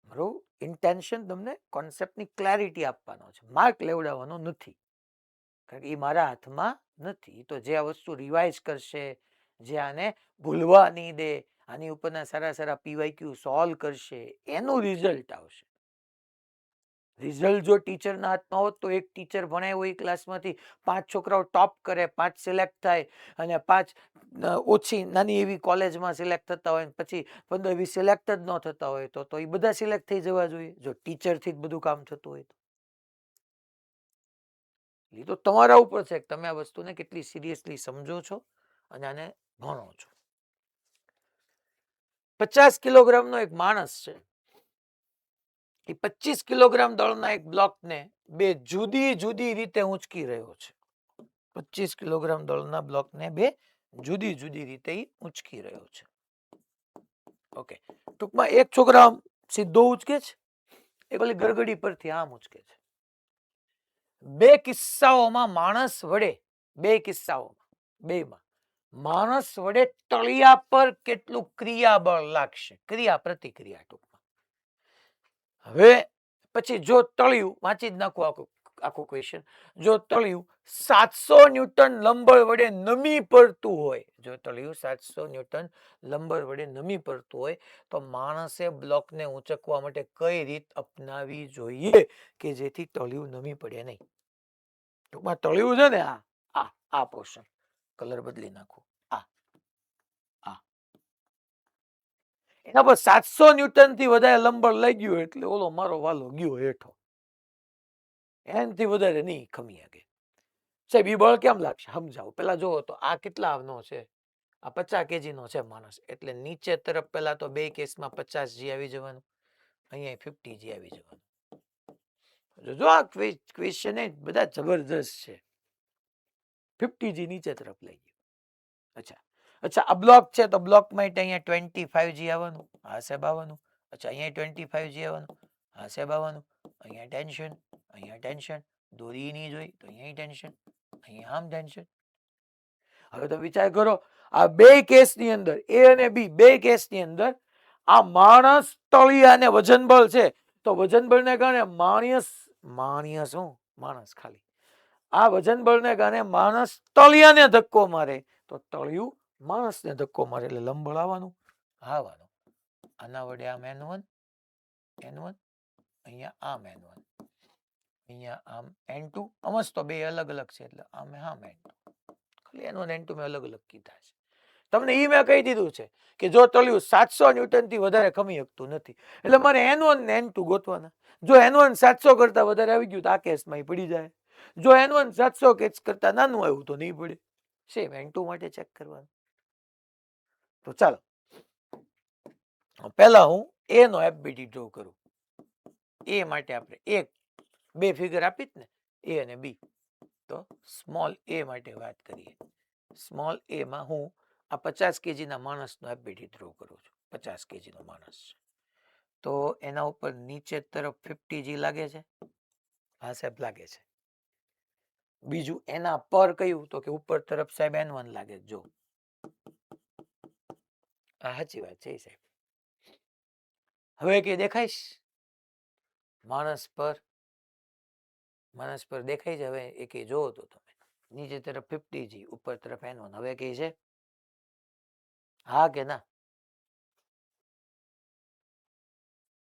[SPEAKER 1] મારું ઇન્ટેન્શન તમને કોન્સેપ્ટની ક્લેરિટી આપવાનો છે, માર્ક લેવડાવવાનો નથી. કારણ કે એ મારા હાથમાં નથી. તો જે આ વસ્તુ રિવાઇઝ કરશે, જે આને ભૂલવા નહીં દે, આની ઉપરના સારા PYQ સોલ્વ કરશે, એનું રિઝલ્ટ આવશે. રિઝલ્ટ જો ટીચરના હાથમાં હોત તો એક ટીચર ભણાય હોય ક્લાસમાંથી 5 છોકરાઓ ટોપ કરે, 5 સિલેક્ટ થાય અને 5 ઓછી નાની એવી કોલેજમાં સિલેક્ટ થતા હોય, પછી 15-20 સિલેક્ટ જ ન થતા હોય તો એ બધા સિલેક્ટ થઈ જવા જોઈએ જો ટીચરથી જ બધું કામ થતું હોય તો. એ તો તમારા ઉપર છે કે તમે આ વસ્તુને કેટલી સિરિયસલી સમજો છો અને આને ભણો છો. 50 કિલોગ્રામનો એક માણસ છે, એ 25 કિલોગ્રામ દળના એક બ્લોકને બે જુદી જુદી રીતે ઊંચકી રહ્યો છે. 25 કિલોગ્રામ દળના બ્લોકને બે જુદી જુદી રીતે ઊંચકી રહ્યો છે. ઓકે, ટૂંકમાં એક છોકરો આમ સીધો ઊંચકે છે, એક ઓલી ગરગડી પરથી આમ ઊંચકે છે. બે કિસ્સાઓમાં માણસ વડે બેમાં માણસ વડે તળિયા પર કેટલું ક્રિયાબળ લાગશે, ક્રિયા પ્રતિક્રિયા ટૂંકમાં. હવે પછી જો તળિયું વાંચી જ નાખો આખું ક્વેશ્ચન, જો તળિયું 700 ન્યૂટન લંબળ વડે નમી પડતું હોય, જો તળિયું 700 ન્યૂટન લંબળ વડે નમી પડતું હોય તો માણસે બ્લોકને ઊંચકવા માટે કઈ રીત અપનાવી જોઈએ કે જેથી તળિયું નમી પડે નહીં. ટૂંકમાં તળિયું છે ને આ પોર્શન કલર બદલી નાખો, એના પર 700 ન્યૂટન થી વધારે લંબળ લઈ ગયું એટલે ઓલો મારો વાલો ગયો હેઠો, એનાથી વધારે નહીં ખમી શકે. સાહેબ એ બળ કેમ લાગશે સમજાવો પેલા. જોવો તો આ કેટલાનો છે, આ 50 kg નો છે માણસ, એટલે નીચે તરફ પેલા તો બે કેસમાં 50 g આવી જવાનું, અહીંયા 50 g આવી જવાનું. જો આ ક્વેશ્ચન બધા જબરદસ્ત છે. 50 g નીચે તરફ લઈ ગયું. અચ્છા આ બ્લોક છે તો બ્લોક માટે અહીંયા 25 g આવવાનું, આ સાહેબ આવવાનું. અચ્છા અહીંયા 25 g આવવાનું, આ સાહેબ આવવાનું. અહીંયા ટેન્શન, દોરી નહીં જોઈ તો અહીંયા ટેન્શન, અહીંયા આમ ટેન્શન. હવે તો વિચાર કરો આ બે કેસની અંદર એ અને બી બે કેસની અંદર આ માણસ તળિયાને વજન બળ છે તો વજન બળને કારણે માણસ ખાલી આ વજન બળને કારણે માણસ તળિયાને ધક્કો મારે તો તળિયું માણસને ધક્કો મારે એટલે લંબળ આવવાનું. આના વડે આમ N1, અહીંયા આમ N1, અહીંયા આમ N2. અમસ્ત તો બે અલગ અલગ છે એટલે આમ N2. ખાલી N1 N2 મેં અલગ અલગ કીધા છે. તમને મેં કહી દીધું છે કે જો તળિયું 700 ન્યૂટન થી વધારે ખમી શકતું નથી એટલે મારે N1 ને N2 ગોતવાના. જો N1 700 કરતા વધારે આવી ગયું તો આ કેસમાં પડી જાય. જો N1 700 કરતા નાનું આવ્યું તો નહીં પડે. સેમ N2 માટે ચેક કરવાનું. તો ચાલો પહેલા હું એ નો FBT ડ્રો કરું. એ માટે આપણે બે ફિગર આપી જ ને, એ અને બી. તો સ્મોલ એ માટે વાત કરીએ. સ્મોલ એ માં હું આ 50 kg ના માણસનો FBT ડ્રો કરું છું. 50 kg નો માણસ છે તો એના ઉપર નીચે તરફ 50 g લાગે છે, હા સાહેબ લાગે છે. બીજું એના પર કયું તો કે ઉપર તરફ સાહેબ N1 લાગે. જો આ સાચી વાત છે સાહેબ. હવે કે દેખાઈશ માણસ પર દેખાય છે. હવે એ કે જોવો તો તમે નીચે તરફ 50 g ઉપર તરફ N1. હવે કે છે હા કે ના?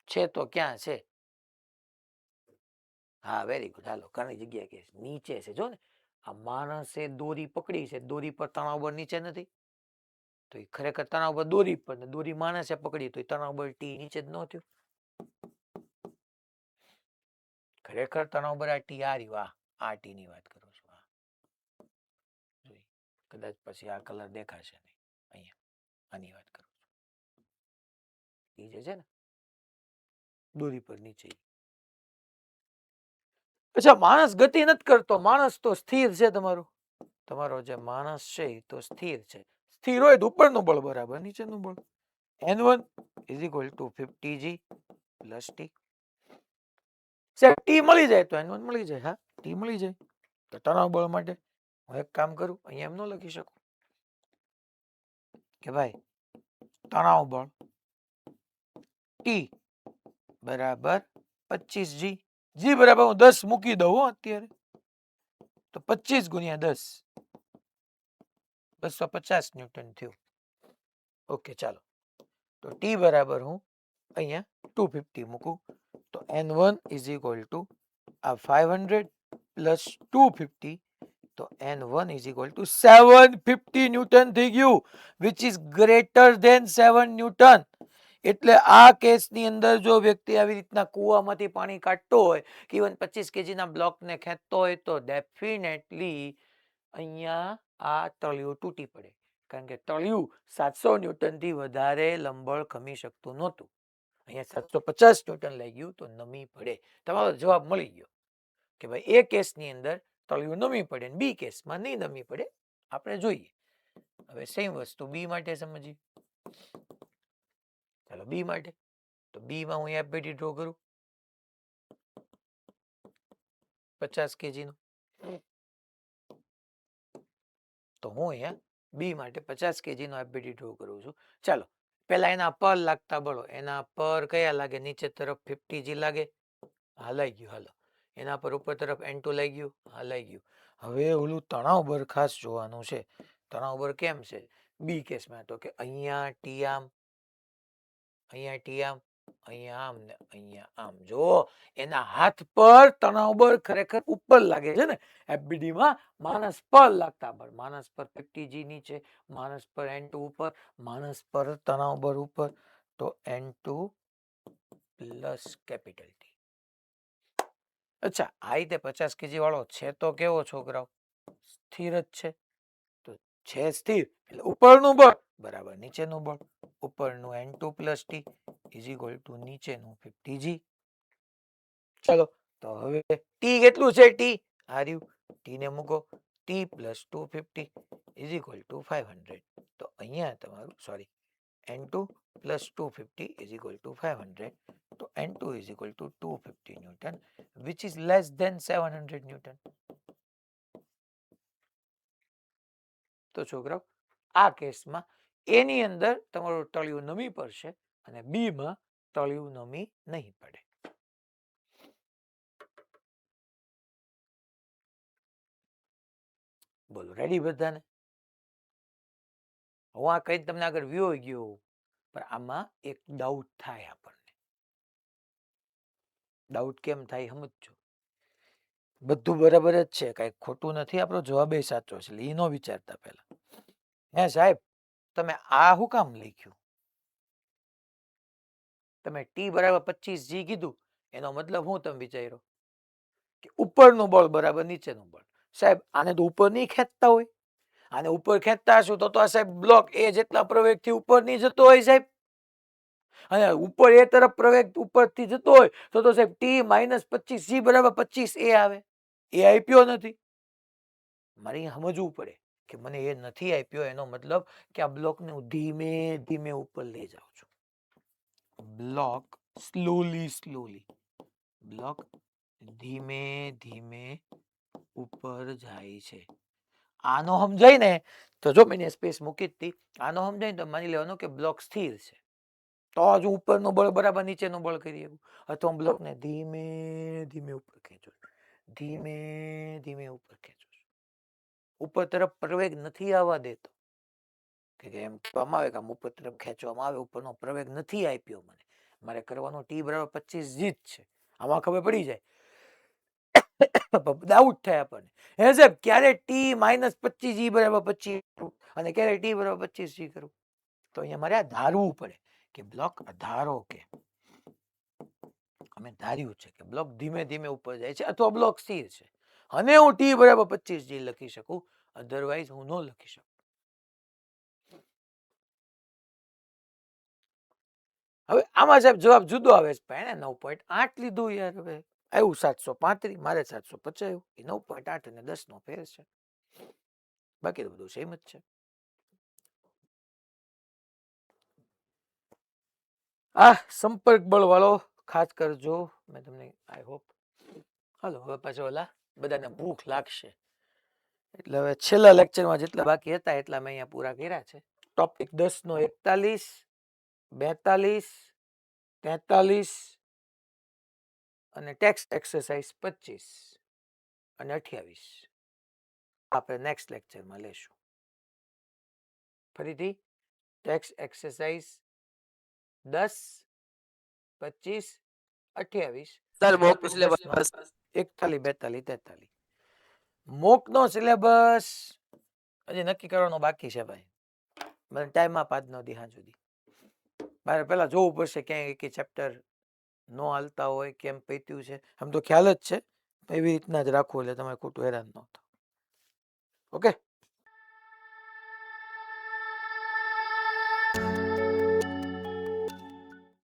[SPEAKER 1] છે તો ક્યાં છે? હા વેરી ગુડ. હાલો ઘણી જગ્યાએ કે નીચે છે. જો ને આ માણસે દોરી પકડી છે, દોરી પર તણાવ બળ નીચે નથી તો એ ખરેખર તણાવ બળ દોરી પર ને દોરી માણસે પકડી તો એ તણાવ બળ ટી નીચે જ ન થયું. ખરેખર તણાવ બળ આ ટી આ રહ્યું, આ ટી ની વાત કરું છું. કદાચ પછી આ કલર દેખાશે નહીં, અહીંયા આની વાત કરું છું. નીચે છે ને દોરી પર નીચે. અચ્છા માણસ ગતિ નથી કરતો, માણસ તો સ્થિર છે. તમારો જે માણસ છે એ તો સ્થિર છે. સ્થિર હોય તો ઉપરનું બળ બરાબર નીચેનું બળ. N1 = 50 g + t. સાહેબ ટી મળી જાય તો N1 મળી જાય. હા ટી મળી જાય તો તણાવ બળ માટે હું એક કામ કરું, અહીંયા એમ ન લખી શકું કે ભાઈ તણાવ બળ ટી બરાબર 25 g. g બરાબર હું 10 મૂકી દઉં અત્યારે તો 25 × 10 250 ન્યૂટન થયું. ઓકે ચાલો તો ટી બરાબર હું અહીંયા 250 મૂકું તો N1 ઇઝ ઇક્વલ ટુ આ 500 પ્લસ 250, તો N1 is equal two 750 newton થઈ ગયું, which is greater than 7 newton. એટલે આ કેસની અંદર જો વ્યક્તિ આવી રીતના કૂવામાંથી પાણી કાઢતો હોય કે ઇવન 25 કેજીના બ્લોકને ખેંચતો હોય તો ડેફિનેટલી અહીંયા આ તળિયું તૂટી પડે, કારણ કે તળિયું 700 ન્યૂટનથી વધારે લંબળ ખમી શકતું નહોતું. અહીંયા 750 ન્યૂટન લઈ ગયું તો નમી પડે. તમારો જવાબ મળી ગયો કે ભાઈ એ કેસની અંદર તળિયું નમી પડે ને બી કેસમાં નહીં નમી પડે. આપણે જોઈએ. હવે સેમ વસ્તુ બી માટે સમજીએ. ચાલો બી માટે, તો બી માં હું એફબીડી ડ્રો કરું 50 કેજી નો. તો હું અહીંયા બી માટે 50 કેજી નો એફબીડી ડ્રો કરું છું. ચાલો પહેલા એના પર લાગતા બળો, એના પર કયા લાગે? નીચે તરફ 50G લાગે, હા લઈ ગયું. હાલો એના પર ઉપર તરફ N2 લઈ ગયું, હા લઈ ગયું. હવે ઓલું તણાવ બળ ખાસ જોવાનું છે. તણાવ બળ કેમ છે બી કેસમાં? તો કે અહીંયા ટી આમ, અહીંયા ટી આમ, અહીંયા આમ ને અહીંયા આમ. જો એના હાથ પર તણાવ બળ ખરેખર ઉપર લાગે છે ને. એફબીડી માં માણસ પર લાગતા બળ, માણસ પર 50G નીચે, માણસ પર N2 ઉપર, માણસ પર તણાવ બળ ઉપર, તો N2 પ્લસ કેપિટલ ટી. અચ્છા આ રીતે 50 કેજી વાળો છે તો કેવો છોકરાઓ? સ્થિર જ છે. તો છે સ્થિર એટલે ઉપરનું બળ બરાબર નીચેનું બળ. ઉપરનું N2 plus T is equal two નીચેનું 50G. ચલો તો હવે ટી કેટલું છે? ટી હાર્યું, ટી ને મૂકો, T plus 250 is equal to 500. તો અહીંયા તમારું sorry N2 plus 250 is equal to 500. તો N2 is equal to 250 newton, which is less than 700 newton. તો છોકરાઓ આ કેસમાં એની અંદર તમારું તળિયું નમી પડશે અને બી માં તળિયું નમી નહીં પડે. બોલો રેડી બધાને? હું આ કઈ તમને આગળ વ્યો ગયો, પણ આમાં એક ડાઉટ થાય આપણને. ડાઉટ કેમ થાય સમજો. બધું બરાબર જ છે, કઈ ખોટું નથી, આપણો જવાબ એ સાચો છે. એ નો વિચારતા પહેલા હે સાહેબ તમે આ શું કામ લખ્યું? તમે ટી બરાબર 25G કીધું, એનો મતલબ હું તમે વિચાર્યો કે ઉપરનું બળ બરાબર નીચેનું બળ. સાહેબ આને તો ઉપર નહીં ખેંચતા હોય, આને ઉપર ખેંચતા હશું તો આ સાહેબ બ્લોક એ જેટલા પ્રવેગથી ઉપર નહીં જતો હોય સાહેબ, અને ઉપર એ તરફ પ્રવેગ ઉપરથી જતો હોય તો સાહેબ ટી માઇનસ 25G બરાબર 25A આવે. એ આપ્યો નથી. મારે સમજવું પડે કે મને એ નથી આપ્યો, એનો મતલબ કે આ બ્લોકને હું ધીમે ધીમે ઉપર લઈ જાઉં છું. બ્લોક સ્લોલી બ્લોક ધીમે ધીમે ઉપર જાય છે. આનો સમજાય ને તો જો મેં સ્પેસ મૂકી હતી, આનો સમજાય ને તો માની લેવાનું કે બ્લોક સ્થિર છે, તો જ ઉપરનું બળ બરાબર નીચેનું બળ કરી શકું. અથવા હું બ્લોકને ધીમે ધીમે ઉપર ખેંચું છું, ધીમે ધીમે ઉપર ખેંચું છું. ઉપર તરફ પ્રવેગ નથી આવવા દેતો, કે એમ કહેવામાં આવે કે આમ ઉપર તરફ ખેંચવામાં આવે, ઉપરનો પ્રવેગ નથી આપ્યો મને. મારે કરવાનો ટી બરાબર 25G જ છે. આમાં ખબર પડી જાય. ડાઉટ થાય આપણને, હે સાહેબ ક્યારે ટી માઇનસ 25G બરાબર 25 અને ક્યારે ટી બરાબર 25G કરું? તો અહીંયા મારે આ ધારવું પડે કે બ્લોક ધારો કે અમે ધાર્યું છે કે બ્લોક ધીમે ધીમે ઉપર જાય છે અથવા બ્લોક સ્થિર છે, અને હું ટી બરાબર 25G લખી શકું, અધરવાઇઝ હું ન લખી શકું. હવે આમાં સાહેબ જવાબ જુદો આવે છે. એને 9.8 લીધું યાર. હવે આવ્યું 735, મારે 750 આવ્યું. એ 9.8 અને 10 નો ફેર છે, બાકી તો બધું સેમ જ છે. આ સંપર્ક બળ વાળો ખાસ કરજો, મેં તમને આઈ હોપ. હાલો હવે પાછો ઓલા બધાને ભૂખ લાગશે એટલે હવે છેલ્લા લેક્ચરમાં જેટલા બાકી હતા એટલા મેં અહીંયા પૂરા કર્યા છે. ટોપિક 10 નો 41, 42, 43 અને ટેક્સ્ટ એક્સરસાઇઝ 25 અને 28 આપણે નેક્સ્ટ લેક્ચરમાં લેશું. ફરીથી text exercise 10, 25 28
[SPEAKER 2] sir mock syllabus
[SPEAKER 1] 41 42 43 મોકનો સિલેબસ હજી નક્કી કરવાનો બાકી છે ભાઈ. મને ટાઈમ આપ આજનો દી હાંજ સુધી. મારે પહેલા જોવું પડશે ક્યાંય એક ચેપ્ટર ન હાલતા હોય કેમ પત્યું છે. આમ તો ખ્યાલ જ છે, એવી રીતના જ રાખવું એટલે તમારે ખોટું હેરાન ન થાવ. ઓકે.